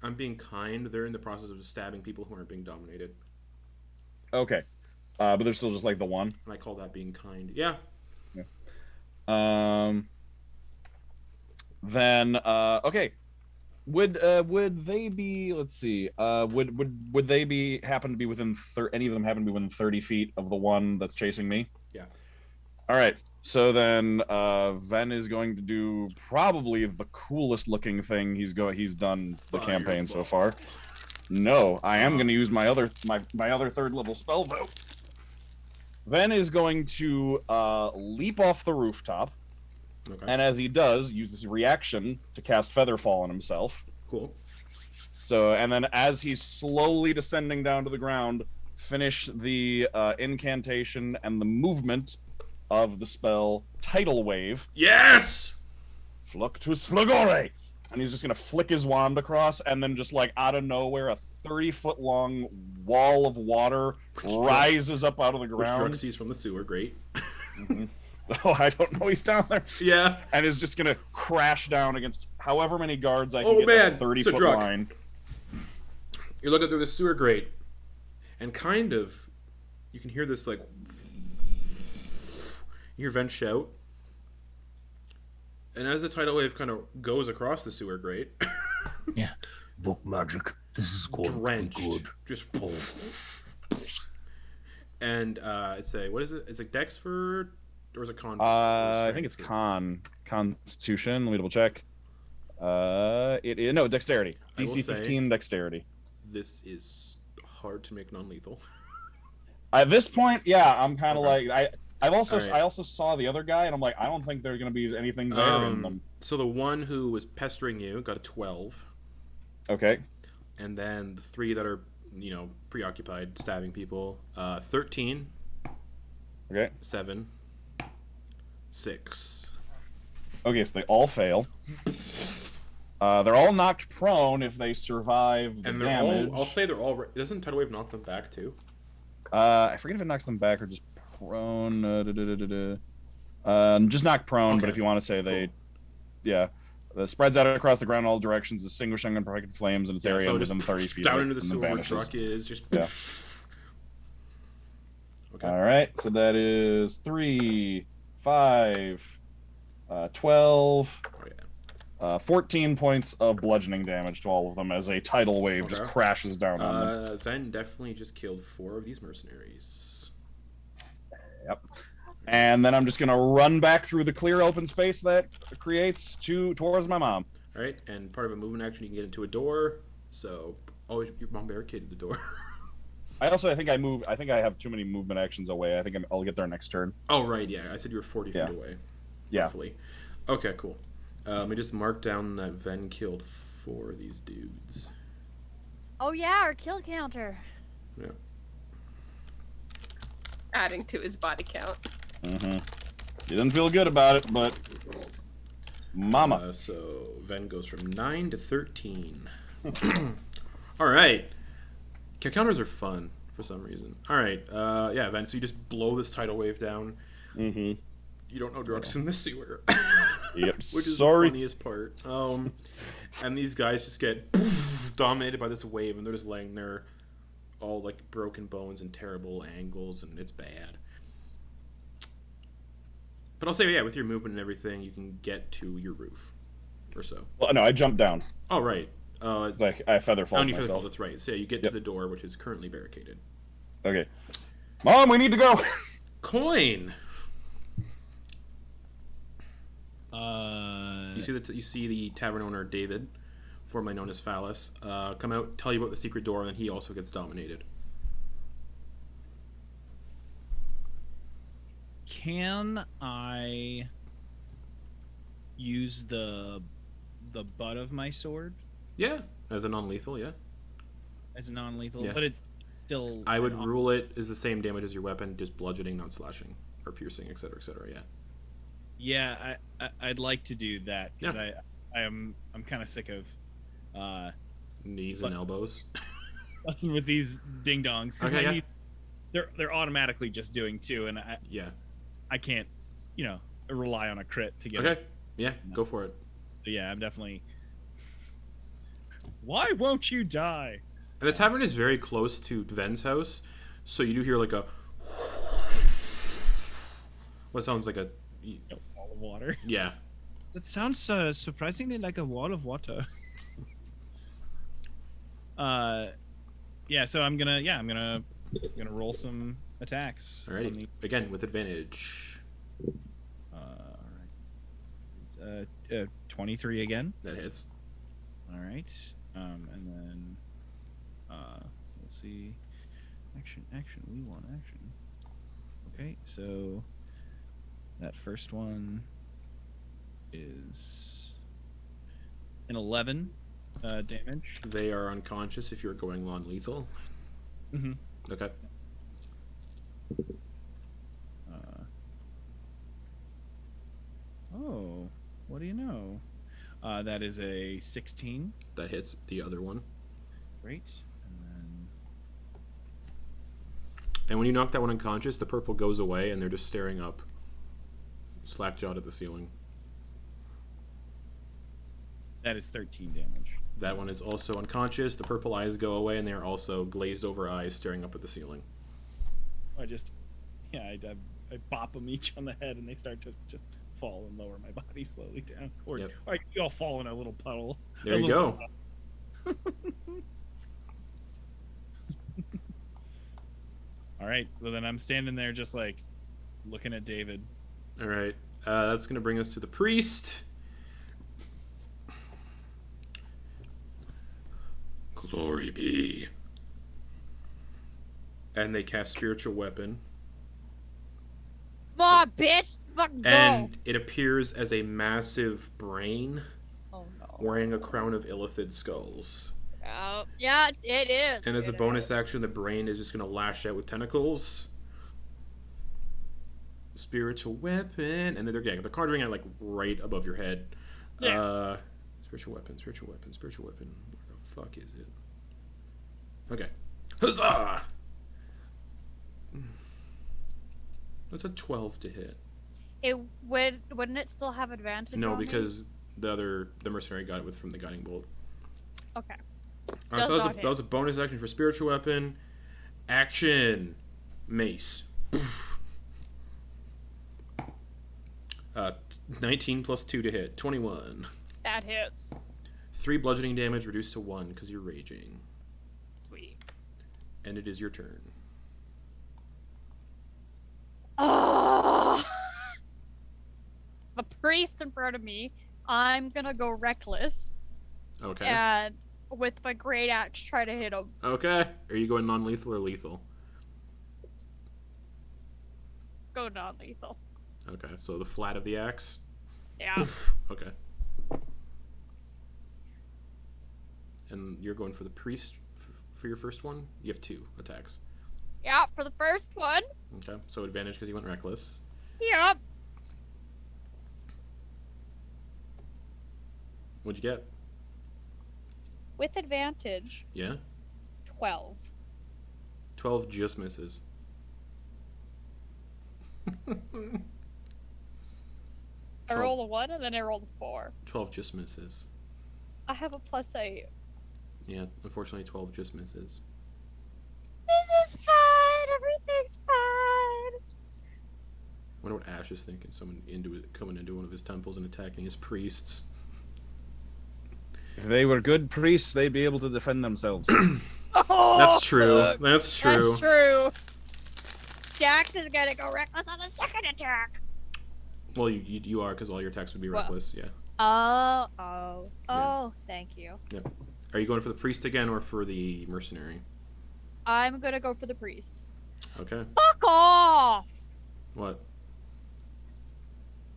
I'm being kind. They're in the process of stabbing people who aren't being dominated, Okay, but there's still just like the one. and I call that being kind. Yeah. Then okay. Would they be? Let's see. Would they be happen to be within any of them happen to be within 30 feet of the one that's chasing me? Yeah. All right. So then, Ven is going to do probably the coolest looking thing he's done the campaign so far. No, I am going to use my other third level spell though. Ven is going to leap off the rooftop. Okay. And as he does, use his reaction to cast Featherfall on himself. Cool. So, and then as he's slowly descending down to the ground, finish the incantation and the movement of the spell Tidal Wave. Yes! Fluctus Flagore! And he's just gonna flick his wand across, and then just like out of nowhere, a 30-foot long wall of water rises up out of the Which Drux ground. sees from the sewer, great. Mm-hmm. Oh, I don't know he's down there. Yeah. And is just gonna crash down against however many guards I can Oh, get man. a 30-foot So Druk. line. You're looking through the sewer grate, and kind of, you can hear this, like, you hear Ven shout. And as the tidal wave kind of goes across the sewer grate, Yeah. Book magic. This is going drenched, to be good. just, and it's a, what is it? It's like Dex for, or is it Con? I think it's Constitution. Let me double check. It is no Dexterity. I will DC say- 15 Dexterity. This is hard to make non-lethal. At this point, yeah, I'm kind of Okay. like I Alright. also saw the other guy, and I'm like, I don't think there's gonna be anything there in them. So the one who was pestering you got a 12, Okay. and then the three that are, you know, preoccupied stabbing people, 13, Okay. 7, 6. Okay, so they all fail. They're all knocked prone if they survive the And they're damage. all, I'll say they're all, doesn't Tidal Wave knock them back too? I forget if it knocks them back or just prone. Just knock prone, but Okay. if you want to say they, yeah. The spreads out across the ground in all directions, distinguishing unprotected flames in its area so within just 30 feet. down of it, into the and then sewer where vanishes. Truck is, just... Yeah. Okay. All right, so that is 3, 5, 12, Oh, yeah. 14 points of bludgeoning damage to all of them as a tidal wave just Okay. crashes down on them. Ven definitely just killed 4 of these mercenaries. Yep. And then I'm just gonna run back through the clear open space that creates towards my mom. All right, and part of a movement action, you can get into a door. So, oh, your mom barricaded the door. I think I have too many movement actions away. I think I'll get there next turn. Oh, right, yeah. I said you were 40 Yeah. feet away. Yeah. Roughly. Okay, cool. Let me just mark down that Ven killed 4 of these dudes. Oh yeah, our kill counter. Yeah. Adding to his body count. Mm-hmm. He didn't feel good about it, but mama. So Ven goes from 9 to 13. All right. Kill counters are fun for some reason. All right. Yeah, Ven. So you just blow this tidal wave down. Mm-hmm. You don't know Drux in the sewer. Yep. Which is Sorry. the funniest part. And these guys just get dominated by this wave, and they're just laying there, all like broken bones and terrible angles, and it's bad. But I'll say, yeah, with your movement and everything, you can get to your roof, or so. Well, no, I jumped down. Oh, right. It's like I feather fall Only for the myself. fall, that's right. So yeah, you get Yep. to the door, which is currently barricaded. Okay. Mom, we need to go. Quoin. Uh, You see the tavern owner David, formerly known as Phallus, come out, tell you about the secret door, and then he also gets dominated. Can I use the butt of my sword Yeah, as a non-lethal. Yeah, as non-lethal? Yeah. But it's still. I would rule it as the same damage as your weapon, just bludgeoning, not slashing or piercing, etc., etc. Yeah. Yeah, I'd like to do that because Yeah. I'm kind of sick of Knees and elbows. fucking with these ding dongs because Okay, yeah. they're automatically just doing 2, and Yeah. I can't rely on a crit to get Okay. it. Yeah, go for it. So yeah, I'm definitely. Why won't you die? And the tavern is very close to Ven's house, so you do hear like a. What sounds like a. A wall of water. Yeah. That sounds surprisingly like a wall of water. Yeah. So I'm gonna roll some attacks. on Alrighty. the- Again with advantage. all right. 23 again. That hits. All right. And then let's see. Action. We want action. Okay. So that first one is an 11 damage. They are unconscious if you're going non-lethal. Mm-hmm. Okay. Oh, what do you know? That is a 16. That hits the other one. Great. And when you knock that one unconscious, the purple goes away and they're just staring up, slack-jawed at the ceiling. That is 13 damage. That one is also unconscious. The purple eyes go away and they are also glazed-over eyes staring up at the ceiling. I bop them each on the head and they start to just fall and lower my body slowly down. Or you all fall in a little puddle. There you go. All right. Well, then I'm standing there just like looking at David. All right. That's going to bring us to the priest. Glory be. And they cast Spiritual Weapon. Come on, bitch! Fucking go! And it appears as a massive brain Oh no. wearing a crown of illithid skulls. Yeah, it is. And as a It bonus is. action, the brain is just going to lash out with tentacles. Spiritual Weapon. And then they're conjuring it like right above your head. Yeah. Spiritual Weapon, Spiritual Weapon, Spiritual Weapon. Where the fuck is it? Okay. Huzzah! That's a 12 to hit. Wouldn't it still have advantage? No, on me? because the mercenary got it from the guiding bolt. Okay. Alright, so Does not that hit. was a bonus action for Spiritual Weapon. Action. Mace. 19 plus 2 to hit. 21. That hits. 3 bludgeoning damage reduced to 1 because you're raging. Sweet. And it is your turn. Oh! The priest in front of me. I'm gonna go reckless. Okay. And with my great axe, try to hit him. Okay. Are you going non-lethal or lethal? Let's go non-lethal. Okay, so the flat of the axe. Yeah. Okay. And you're going for the priest for your first one? You have 2 attacks. Yeah, for the first one. Okay, so advantage because you went reckless. Yep. What'd you get? With advantage, Yeah? 12. 12 just misses. I roll a 1 and then I roll a 4. 12 just misses. I have a +8. Yeah, unfortunately 12 just misses. This is fine. Everything's fine. Wonder what Ash is thinking. Someone coming into one of his temples and attacking his priests. If they were good priests, they'd be able to defend themselves. Oh, That's true. That's true. That's true. Jax is gonna go reckless on the second attack. Well, you are because all your attacks would be Well. reckless. Yeah. Oh, thank you. Are you going for the priest again or for the mercenary? I'm gonna go for the priest. Okay. Fuck off! What?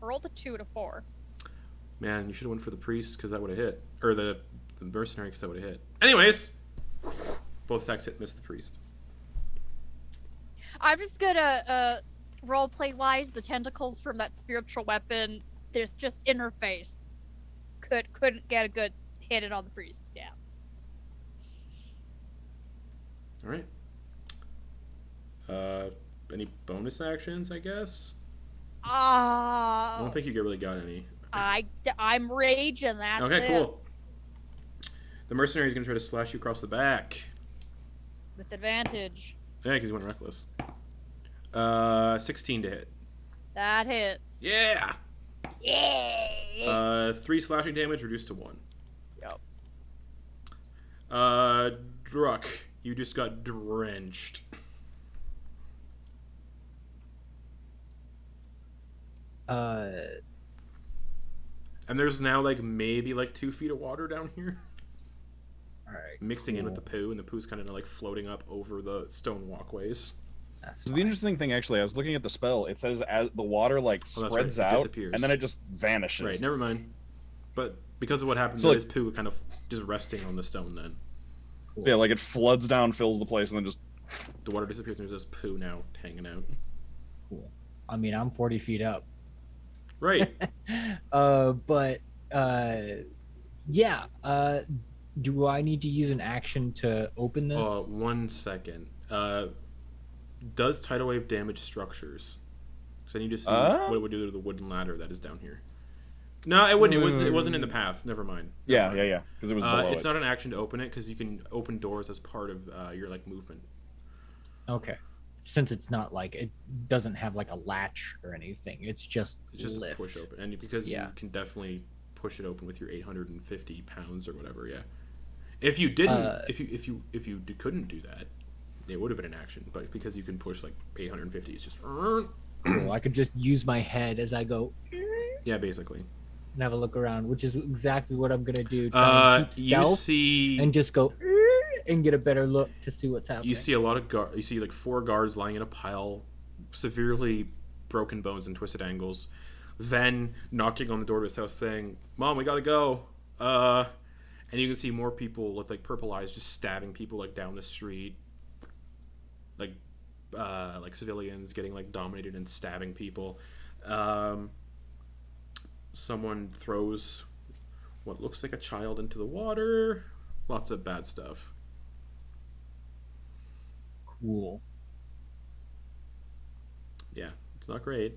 I rolled a 2 to 4. Man, you should have went for the priest because that would have hit. Or the mercenary because that would have hit. Anyways, both attacks miss the priest. I'm just gonna roleplay wise the tentacles from that spiritual weapon. There's just in her face. Couldn't get a good hit it on the priest. Yeah. All right. Any bonus actions? I guess. I don't think you really got any. I'm raging. That's Okay, it. cool. The mercenary is gonna try to slash you across the back. With advantage. Yeah, because he went reckless. 16 to hit. That hits. Yeah. Yay! 3 slashing damage reduced to 1. Yep. Druck, you just got drenched. And there's now like maybe like 2 feet of water down here, Alright. mixing in with the poo, and the poo's kind of like floating up over the stone walkways. That's So the fine. interesting thing, actually, I was looking at the spell. It says as the water like Oh, that's spreads right, it out, disappears. and then it just vanishes. Right, never mind. But Because of what happened, So, there like- is poo kind of just resting on the stone. Then Yeah, like it floods down, fills the place, and then just the water disappears, and there's just poo now hanging out. Cool. I mean, I'm 40 feet up. Right. But yeah. Do I need to use an action to open this? 1 second. Does tidal wave damage structures? Because I need to see what it would do to the wooden ladder that is down here. No, it wouldn't. It wasn't in the path. Never mind. yeah, because it was below It's it. not an action to open it because you can open doors as part of your like movement. Okay. Since it's not like it doesn't have like a latch or anything, it's just A push open, and because you can definitely push it open with your 850 pounds or whatever. Yeah. If you didn't, if you couldn't do that, it would have been an action. But because you can push like 850, it's just. Cool. I could just use my head as I go. Yeah, basically. And have a look around, which is exactly what I'm gonna do. Try and keep stealth You see, and just go and get a better look to see what's happening. you see a lot of you see like 4 guards lying in a pile, severely broken bones and twisted angles. Then knocking on the door of his house saying, "Mom, we gotta go." And you can see more people with like purple eyes just stabbing people like down the street, like civilians getting like dominated and stabbing people. Someone throws what looks like a child into the water. Lots of bad stuff. Cool. Yeah, it's not great.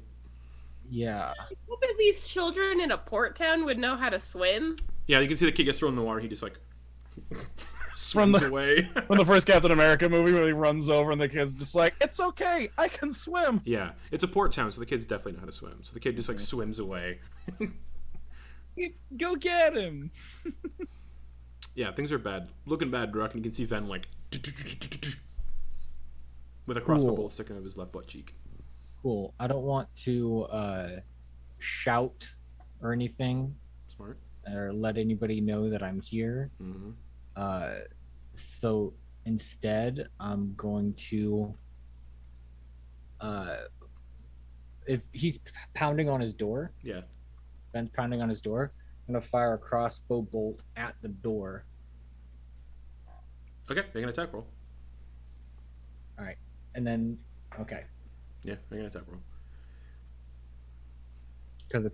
Yeah. I hope at least children in a port town would know how to swim. Yeah, you can see the kid gets thrown in the water. He just like swims away. From the first Captain America movie where he runs over and the kid's just like, "It's okay, I can swim." Yeah, it's a port town, so the kids definitely know how to swim. So the kid just like swims away. Go get him. Yeah, things are bad, looking bad, Druck, and you can see Ven like with a crossbow Cool. bolt sticking out of his left butt cheek. Cool. I don't want to shout or anything Smart. or let anybody know that I'm here. Mm-hmm. So instead, I'm going to, if he's pounding on his door, Yeah. Ben's pounding on his door, I'm going to fire a crossbow bolt at the door. Okay, make an attack roll. And then, okay. Yeah, make an attack roll. Because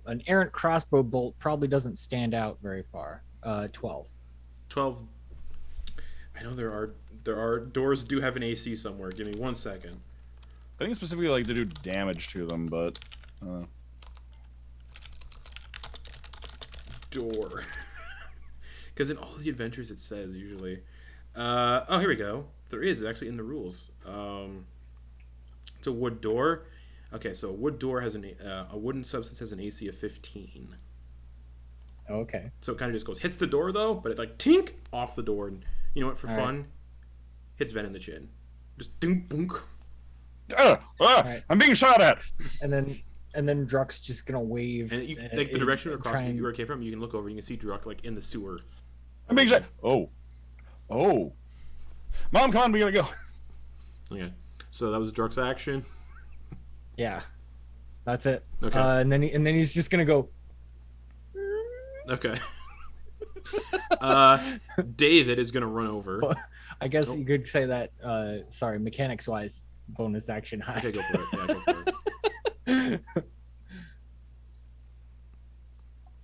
an errant crossbow bolt probably doesn't stand out very far. 12. 12. I know there are doors do have an AC somewhere. Give me 1 second. I think specifically like to do damage to them, but Door. Because in all the adventures it says usually. Oh, here we go. There is actually in the rules. It's a wood door. Okay, so a wood door has a wooden substance has an AC of 15. Okay. So it kind of just goes hits the door though, but it like tink off the door, and you know what? For All fun, hits Ven in the chin. Just ding boonk. Right. I'm being shot at. And then Druck's just gonna wave. And you, like the direction and across try and- you where it came from, you can look over. You can see Druck like in the sewer. I'm being shot. Oh, Mom, come on, we gotta go. Okay, so that was Druck's action. Yeah, that's it. Okay. And then he's just gonna go. Okay. David is gonna run over. I guess Nope. you could say that. Sorry, mechanics wise, bonus action high. Okay, go for it. Yeah, go for it.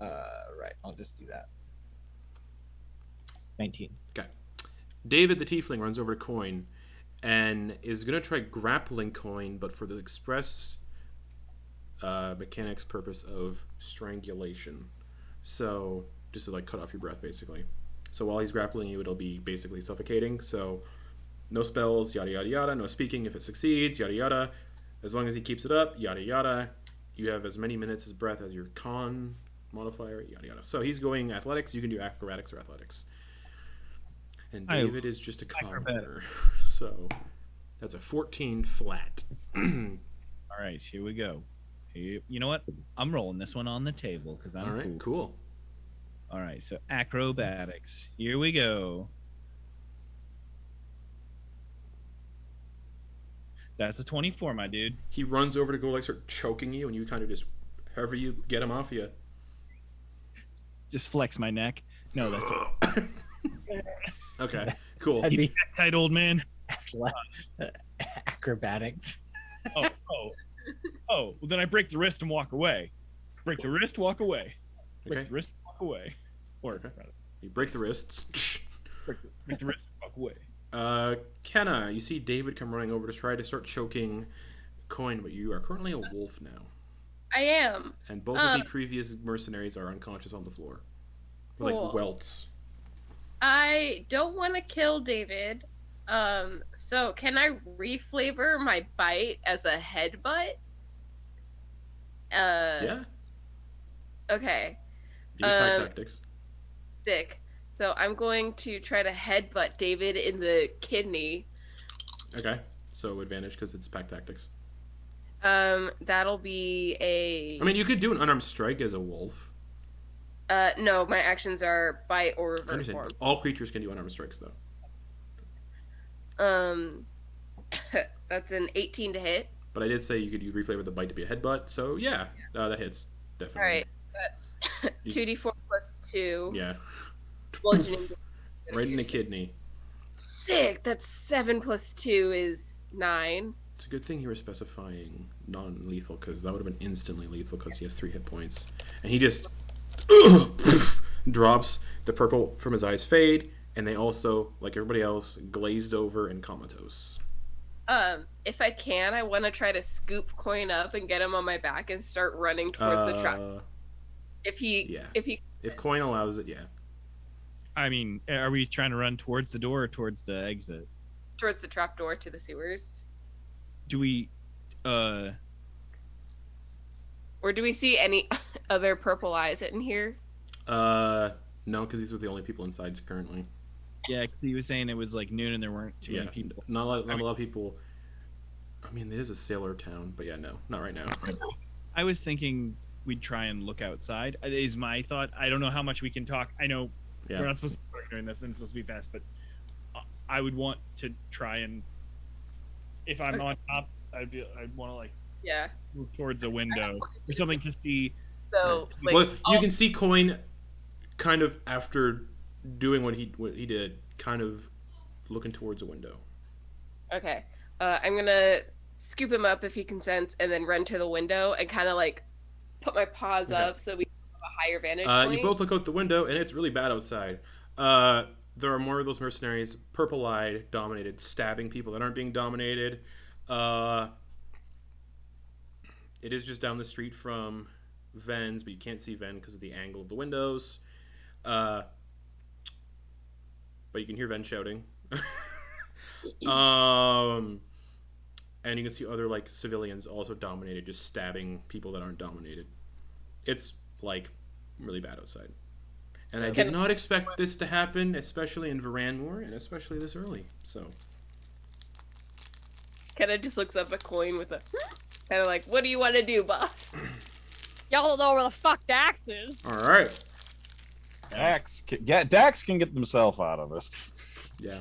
Right. I'll just do that. 19. David the Tiefling runs over to Quoin and is gonna try grappling Quoin, but for the express mechanics purpose of strangulation. So just to like cut off your breath, basically. So while he's grappling you, it'll be basically suffocating. So no spells, yada yada yada. No speaking if it succeeds, yada yada. As long as he keeps it up, yada yada. You have as many minutes as breath as your con modifier, yada yada. So he's going athletics. You can do acrobatics or athletics. And I- David is just a acrobatic. commoner. So that's a 14 flat. All right, here we go. You know what? I'm rolling this one on the table because I'm All right, cool. cool. All right, so acrobatics. Here we go. That's a 24, my dude. He runs over to go like start choking you, and you kind of just, however you get him off you. just flex my neck. No, that's Okay, cool. That'd be tight, old man. acrobatics. Oh. Well, then I break the wrist and walk away. Break the wrist, walk away. Break Okay. the wrist, walk away. Or Okay. You break the wrists. break the wrist, walk away. Kenna, you see David come running over to try to start choking Quoin, but you are currently a wolf now. I am. And both of the previous mercenaries are unconscious on the floor. Like Cool. welts. I don't want to kill David. So can I reflavor my bite as a headbutt? Yeah. Okay. You can find tactics. Sick. So I'm going to try to headbutt David in the kidney. Okay. So advantage because it's pack tactics. That'll be a. I mean, you could do an unarmed strike as a wolf. No, my actions are bite or I reverse understand. form. All creatures can do unarmed strikes, though. That's an 18 to hit. But I did say you could reflavor the bite to be a headbutt, so yeah, that hits. Definitely. All right, that's 2d4 plus 2. Yeah. Bludgeoning. Right in the kidney. Sick. That's 7 plus 2 is 9. It's a good thing you were specifying non-lethal, because that would have been instantly lethal, because he has 3 hit points. And he just drops, the purple from his eyes fade, and they also, like everybody else, glazed over and comatose. If I can, I want to try to scoop Quoin up and get him on my back and start running towards the trap. If Quoin allows it, yeah. I mean, are we trying to run towards the door or towards the exit? Towards the trap door to the sewers. Do we, Or do we see any other purple eyes in here? No, because these were the only people inside currently. Yeah, because he was saying it was like noon and there weren't too many people. Not a lot of people. I mean, it is a sailor town, but yeah, no, not right now. I was thinking we'd try and look outside. Is my thought. I don't know how much we can talk. I know we're not supposed to be quick doing this and it's supposed to be fast, but I would want to try and, if I'm on top, I'd want to like move towards a window or something to see. So well, you can see Quoin kind of after doing what he did, kind of looking towards a window. Okay. I'm gonna scoop him up if he consents, and then run to the window and kind of like put my paws up so we have a higher vantage point. You both look out the window, and it's really bad outside. There are more of those mercenaries, purple-eyed, dominated, stabbing people that aren't being dominated. It is just down the street from Ven's, but you can't see Ven because of the angle of the windows. But you can hear Ven shouting. And you can see other like civilians also dominated, just stabbing people that aren't dominated. It's like really bad outside. And I did not expect this to happen, especially in Veranmoor, and especially this early. So Kenna just looks up at Quoin with a kind of like, "What do you want to do, boss?" Y'all don't know where the fuck Dax is. all right, Dax can get themselves out of this. yeah,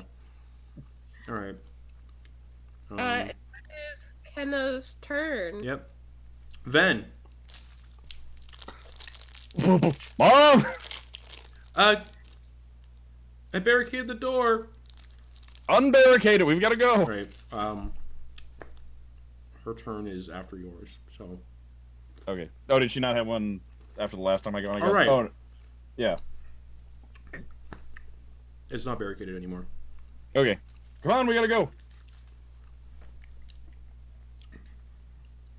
all right. It is Kenna's turn. Yep. Ven. Mom, I barricaded the door. unbarricade it. We've got to go. All right. Her turn is after yours. So. Okay. Oh, did she not have one after the last time I got? All right. Oh, yeah. It's not barricaded anymore. Okay. Come on, we gotta go.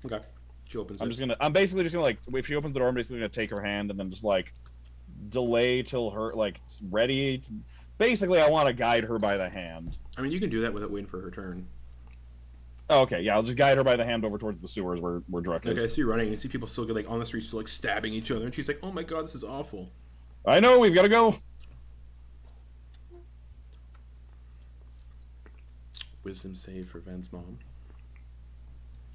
Okay. She opens it. I'm basically just gonna like, if she opens the door, I'm basically gonna take her hand and then just like delay till her like ready. Basically, I want to guide her by the hand. I mean, you can do that without waiting for her turn. Oh, okay, yeah, I'll just guide her by the hand over towards the sewers where Druid is. Okay, I see you running, and you see people still like on the street, still like stabbing each other, and she's like, "Oh my god, this is awful." I know, we've got to go. Wisdom save for Ven's mom.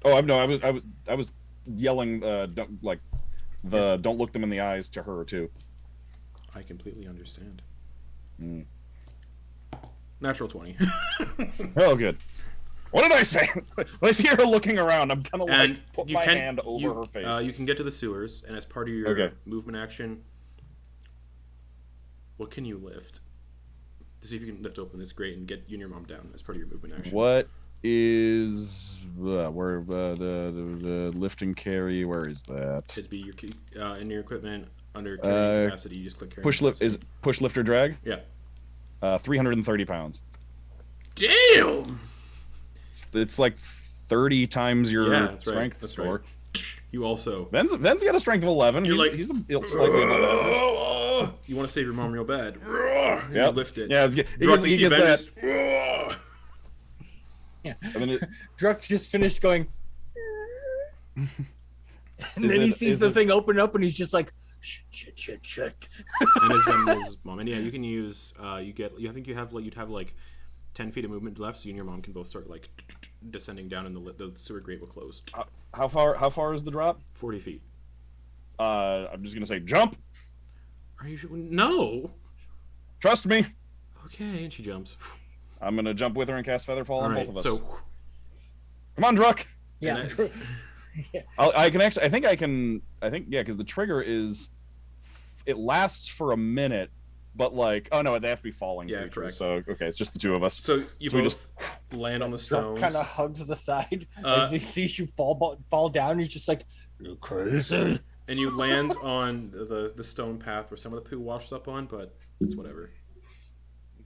Oh, I was yelling, don't look them in the eyes to her too. I completely understand. Mm. Natural 20. Oh, good. What did I say? When I see her looking around, I'm gonna like put my hand over her face. You can get to the sewers, and as part of your Okay. movement action, What can you lift? To see if you can lift open this grate and get you and your mom down as part of your movement action. What is where the lift and carry? Where is that? It'd be your in your equipment under carrying capacity. You just click carrying capacity. Push lift or drag? Yeah. 330 pounds. Damn. It's like 30 times your strength That's score. Right. You also. Ven's got a strength of 11. He's slightly above average. You want to save your mom real bad. Yeah. Lift it. Yeah, he gets that. Yeah. And then Druck just finished going. And then he sees the thing open up, and he's just like, shit. And his Ven's mom. And yeah, you can use. I think you'd have like 10 feet of movement left, so you and your mom can both start like descending down, and the sewer grate will close. How far is the drop? 40 feet. I'm just gonna say jump. Are you sure? No. Trust me. Okay, and she jumps. I'm gonna jump with her and cast Featherfall on both of us. So, come on, Druck. Yeah. I can actually. I think because the trigger is. It lasts for a minute, but like, oh no, they have to be falling. Yeah, creatures, correct. So okay, it's just the two of us. So you So we both land on the stones. Kind of hugs the side as he sees you fall down. He's just like, "You crazy?" And you land on the stone path where some of the poo washed up on, but it's whatever.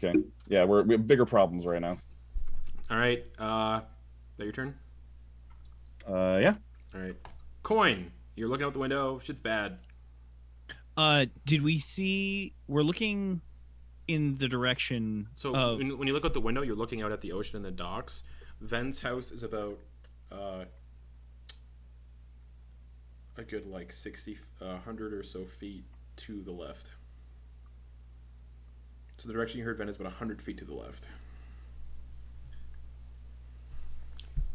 Okay. Yeah, we have bigger problems right now. All right. That your turn? Yeah. All right. Quoin, you're looking out the window. Shit's bad. Did we see? We're looking in the direction. So when you look out the window, you're looking out at the ocean and the docks. Ven's house is about a good like 100 or so feet to the left. So the direction you heard Ven is about 100 feet to the left.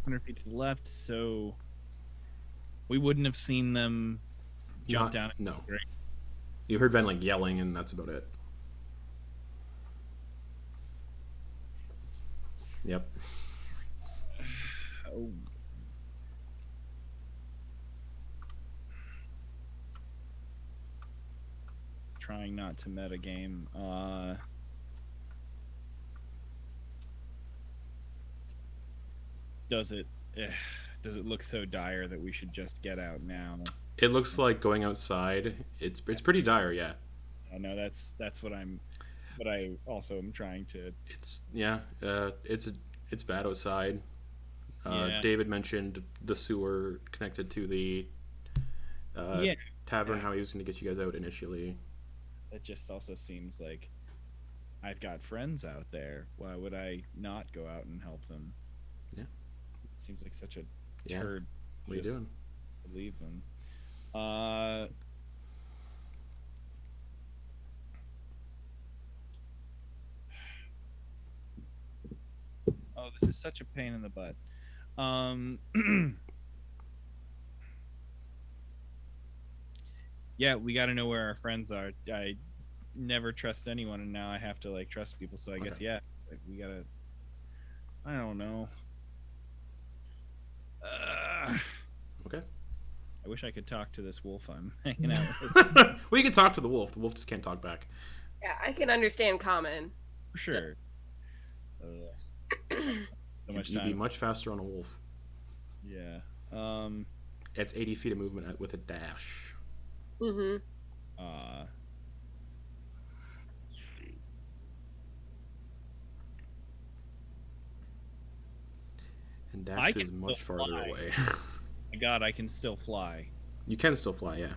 100 feet to the left, so we wouldn't have seen them jump down. No. Right? You heard Ven like yelling, and that's about it. Yep. Oh. Trying not to metagame. Does it look so dire that we should just get out now? It looks like going outside. It's pretty dire, yeah. I know that's what I also am trying to. It's bad outside. Yeah. David mentioned the sewer connected to the tavern. How he was going to get you guys out initially. It just also seems like I've got friends out there. Why would I not go out and help them? Yeah. It seems like such a Yeah. turd. What are you doing? To leave them. Oh, this is such a pain in the butt. Yeah, we got to know where our friends are. I never trust anyone, and now I have to like trust people. So I guess we gotta. I don't know. Okay. I wish I could talk to this wolf I'm hanging out with. Well, you can talk to the wolf. The wolf just can't talk back. Yeah, I can understand common. For sure. So much You'd time. be much faster on a wolf. Yeah. It's 80 feet of movement with a dash. Mm-hmm. And I dash is can much still farther fly. away. My God, I can still fly. You can still fly, yeah.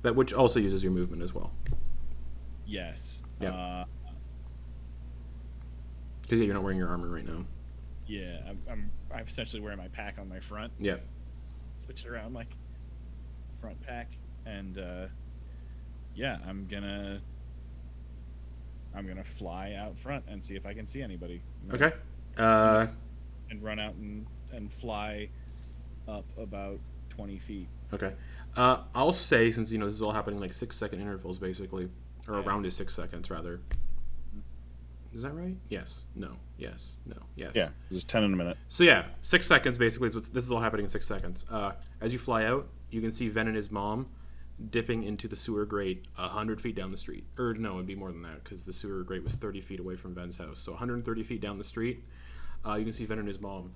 That which also uses your movement as well. Yes. Yeah. Because you're not wearing your armor right now. Yeah, I'm essentially wearing my pack on my front. Yeah. Switch it around like front pack, and yeah, I'm gonna fly out front and see if I can see anybody. Okay. And run out and fly up about 20 feet. Okay. I'll say, since this is all happening like 6-second intervals basically, or around 6 seconds rather. Is that right? Yes. No. Yes. No. Yes. Yeah, just 10 in a minute. So yeah, 6 seconds basically is this is all happening in 6 seconds. As you fly out, you can see Ven and his mom. dipping into the sewer grate 100 feet down the street. Or no, it'd be more than that because the sewer grate was 30 feet away from Ven's house. So 130 feet down the street, you can see Ven and his mom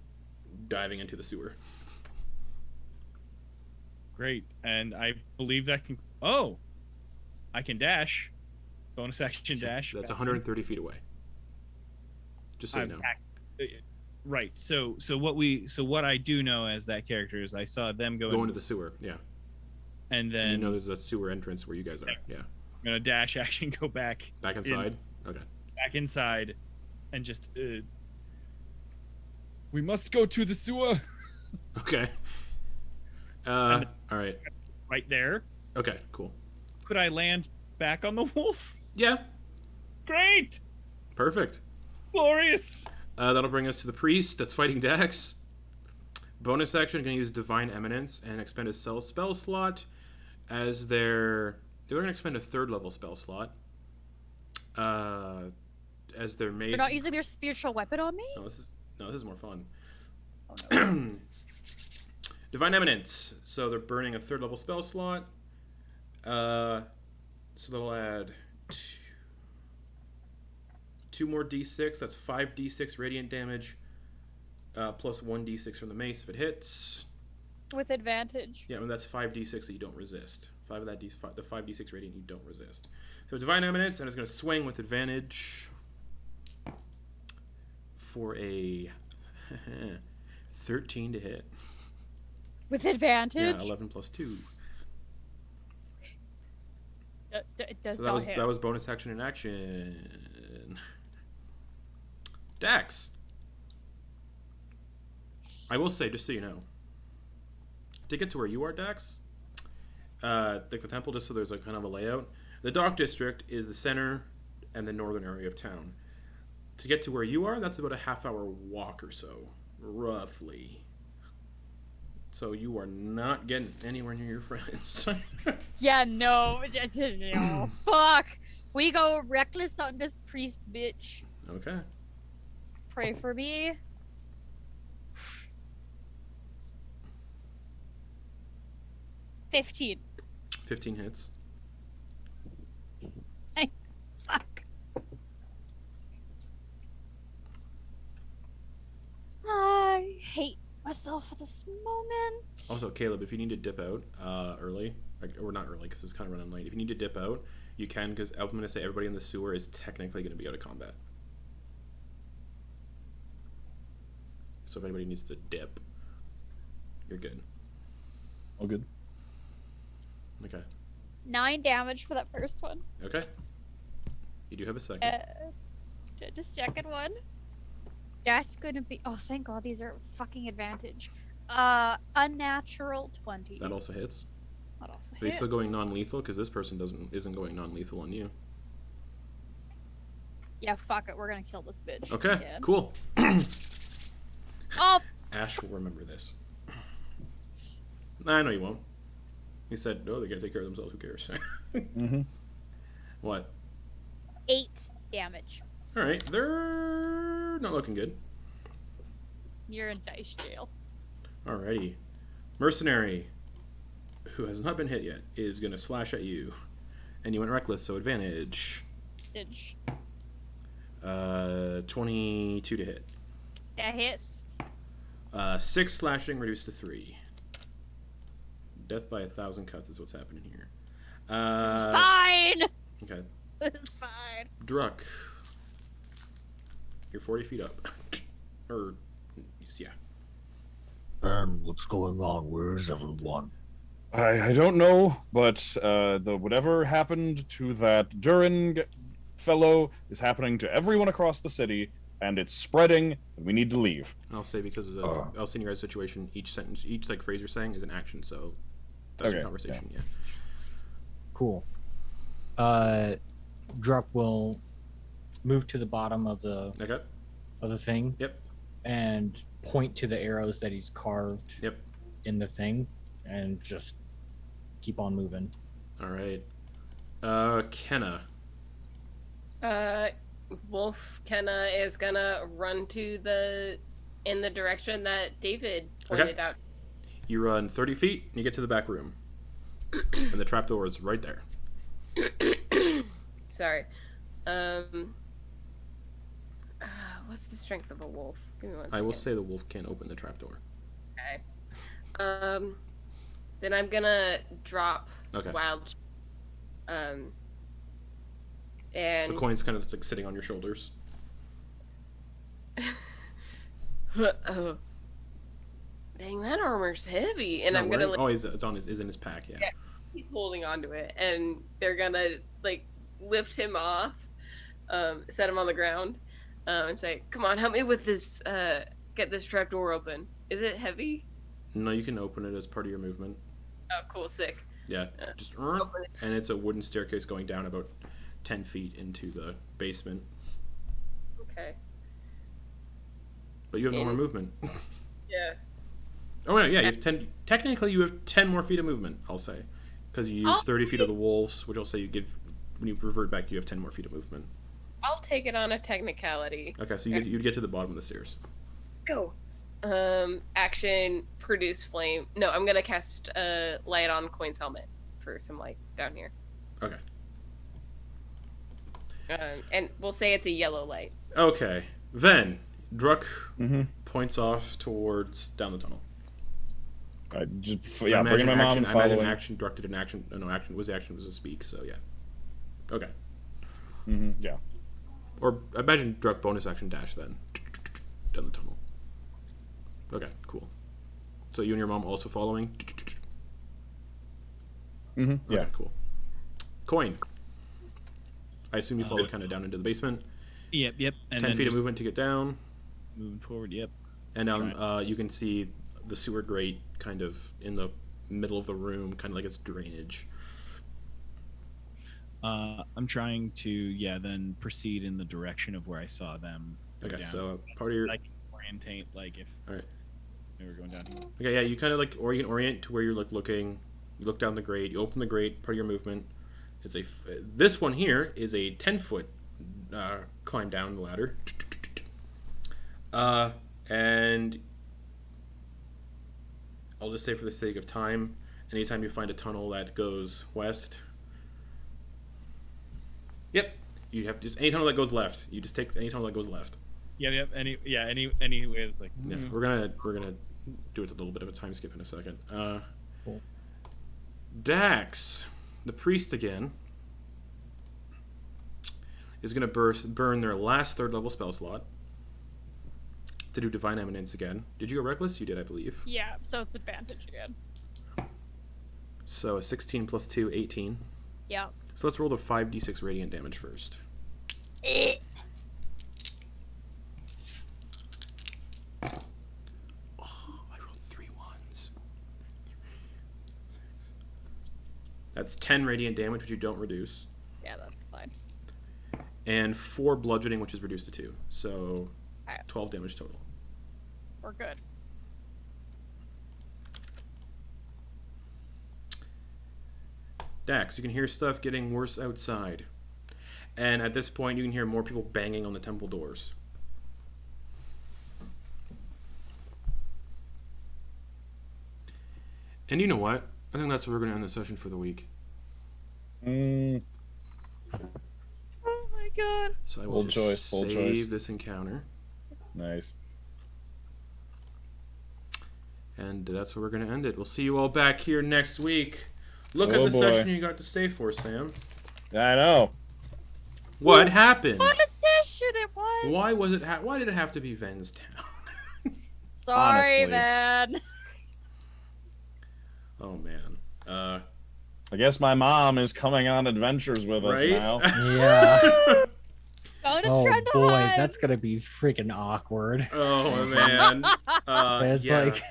diving into the sewer. Great. And I believe that can... Oh! I can dash. Bonus action dash. That's 130 feet away. Just so you know. Right. So what I do know as that character is I saw them go into the sewer. Yeah. And then you know there's a sewer entrance where you guys are. Yeah. I'm gonna dash action go back. Back inside. Okay. Back inside, and just. We must go to the sewer. Okay. All right. Right there. Okay. Cool. Could I land back on the wolf? Yeah. Great. Perfect. Glorious. That'll bring us to the priest that's fighting Dax. Bonus action, going to use Divine Eminence and expend a spell slot as they're going to expend a 3rd level spell slot. As their mace. They're not using their spiritual weapon on me? No, this is more fun. Oh, no. Divine Eminence. So they're burning a 3rd level spell slot. So they'll add 2 more d6. That's 5d6 radiant damage, plus 1d6 from the mace if it hits. With advantage. Yeah, and that's 5d6 that you don't resist. 5 of that the 5d6 radiant you don't resist. So Divine Eminence, and it's going to swing with advantage for a 13 to hit. With advantage? Yeah, 11 plus 2. It does So not hit. that was bonus action in action. Dax. I will say, just so you know, to get to where you are, Dax, like the temple, just so there's like kind of a layout. The Dock District is the center and the northern area of town. To get to where you are, that's about a half-hour walk or so, roughly. So you are not getting anywhere near your friends. Yeah, no. Oh, fuck. We go reckless on this priest bitch. Okay. Pray for me. $15. 15 hits. Fuck. I hate myself at this moment. Also, Caleb, if you need to dip out early, or not early because it's kind of running late, if you need to dip out, you can, because I'm going to say everybody in the sewer is technically going to be out of combat. So if anybody needs to dip, you're good. All good. Okay. 9 damage for that first one. Okay. You do have a second. The second one. That's gonna be. Oh, thank God, these are fucking advantage. Unnatural 20. That also hits. That also But he's still hits. going non-lethal because this person isn't going non-lethal on you. Yeah, fuck it. We're gonna kill this bitch. Okay. Again. Cool. Oh. Ash will remember this. Nah, I know you won't. He said, "No, they gotta take care of themselves. Who cares?" Mm-hmm. What? 8 damage. All right, they're not looking good. You're in dice jail. Alrighty. Mercenary, who has not been hit yet, is going to slash at you. And you went reckless, so advantage. Bitch. 22 to hit. That hits. 6 slashing reduced to 3. Death by 1,000 cuts is what's happening here. It's fine. Okay. It's fine. Druck. You're 40 feet up. Or, yeah. And what's going on? Where's everyone? I don't know, but whatever happened to that Durin fellow is happening to everyone across the city, and it's spreading, and we need to leave. And I'll say because of I'll say in your guys' situation, each sentence, each like phrase you're saying is an action, so that's Okay, your conversation, yeah. Cool. Druck will move to the bottom of the thing. Yep. And point to the arrows that he's carved. Yep. In the thing, and just keep on moving. All right. Kenna. Wolf Kenna is gonna run in the direction that David pointed out. You run 30 feet and you get to the back room. And the trapdoor is right there. Sorry. What's the strength of a wolf? Give me one second. I will say the wolf can't open the trapdoor. Okay. Then I'm gonna drop Okay. wild. And The coin's kind of just like sitting on your shoulders. oh, dang, that armor's heavy. And Not I'm gonna wearing- Oh, it's in his pack. Yeah. Yeah. He's holding onto it, and they're gonna like lift him off, set him on the ground, and say, "Come on, help me with this. Get this trap door open. Is it heavy?" No, you can open it as part of your movement. Oh, cool, sick. Yeah, just Open it. and it's a wooden staircase going down about 10 feet into the basement. Okay. But you have no more And- movement. Yeah. Oh no, yeah, you have 10. Technically, you have 10 more feet of movement. I'll say, because you use 30 feet of the wolves, which I'll say you give when you revert back, you have 10 more feet of movement. I'll take it on a technicality. Okay, so you'd get to the bottom of the stairs. Go. Action, produce flame. No, I'm gonna cast light on Quoin's helmet for some light down here. Okay. And we'll say it's a yellow light. Okay. Then Druck Mm-hmm. points off towards down the tunnel. I just I bringing my mom and I imagine following. action Druck did an action. No, action was a speak. So yeah. Okay. Mm-hmm. Yeah. Or I imagine Druck bonus action dash then down the tunnel. Okay, cool. So you and your mom also following. Mm-hmm. Yeah. Okay, cool. Coin. I assume you followed kind of down into the basement. Yep. And 10 then feet of just movement to get down. moving forward. Yep. And you can see the sewer grate kind of in the middle of the room, kind of like it's drainage. I'm trying to then proceed in the direction of where I saw them. Go Okay, down. so part of your I can orientate like if. All right. They were going down here. Okay, yeah, you kind of like you can orient to where you're like looking. You look down the grate. You open the grate. Part of your movement. It's this one here is a 10-foot climb down the ladder. And I'll just say for the sake of time, anytime you find a tunnel that goes west. Yep, you have just any tunnel that goes left. You just take any tunnel that goes left. Yep. Any way it's like. Yeah, we're gonna do it a little bit of a time skip in a second. Cool. Dax, the priest again, is gonna burn their last 3rd level spell slot to do Divine Eminence again. Did you go Reckless? You did, I believe. Yeah, so it's advantage again. So 16 plus 2, 18. Yeah. So let's roll the 5d6 radiant damage first. I rolled 3 ones. That's 10 radiant damage, which you don't reduce, Yeah, that's fine. and 4 bludgeoning, which is reduced to 2. So Alright. 12 damage total. We're good. Dax, you can hear stuff getting worse outside. And at this point, you can hear more people banging on the temple doors. And you know what? I think that's where we're going to end the session for the week. Mm, Oh my god. So I will Bold just choice, bold save choice. this encounter. nice. And that's where we're going to end it. We'll see you all back here next week. Look at Oh, the boy. session you got to stay for, Sam. I know. What happened? What a session it was! Why was it? Why did it have to be Ven's town? Sorry, Honestly. man. Oh man. I guess my mom is coming on adventures with us Right? now. Yeah. Go to Oh Trend boy, High. that's gonna be freaking awkward. Oh man. It's Yeah. like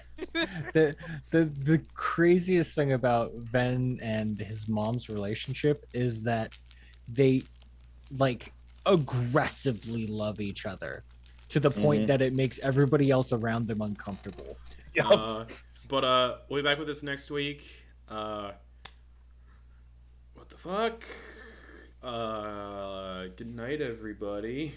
the craziest thing about Ven and his mom's relationship is that they like aggressively love each other to the point Mhm. that it makes everybody else around them uncomfortable. But we'll be back with this next week. What the fuck? Good night, everybody.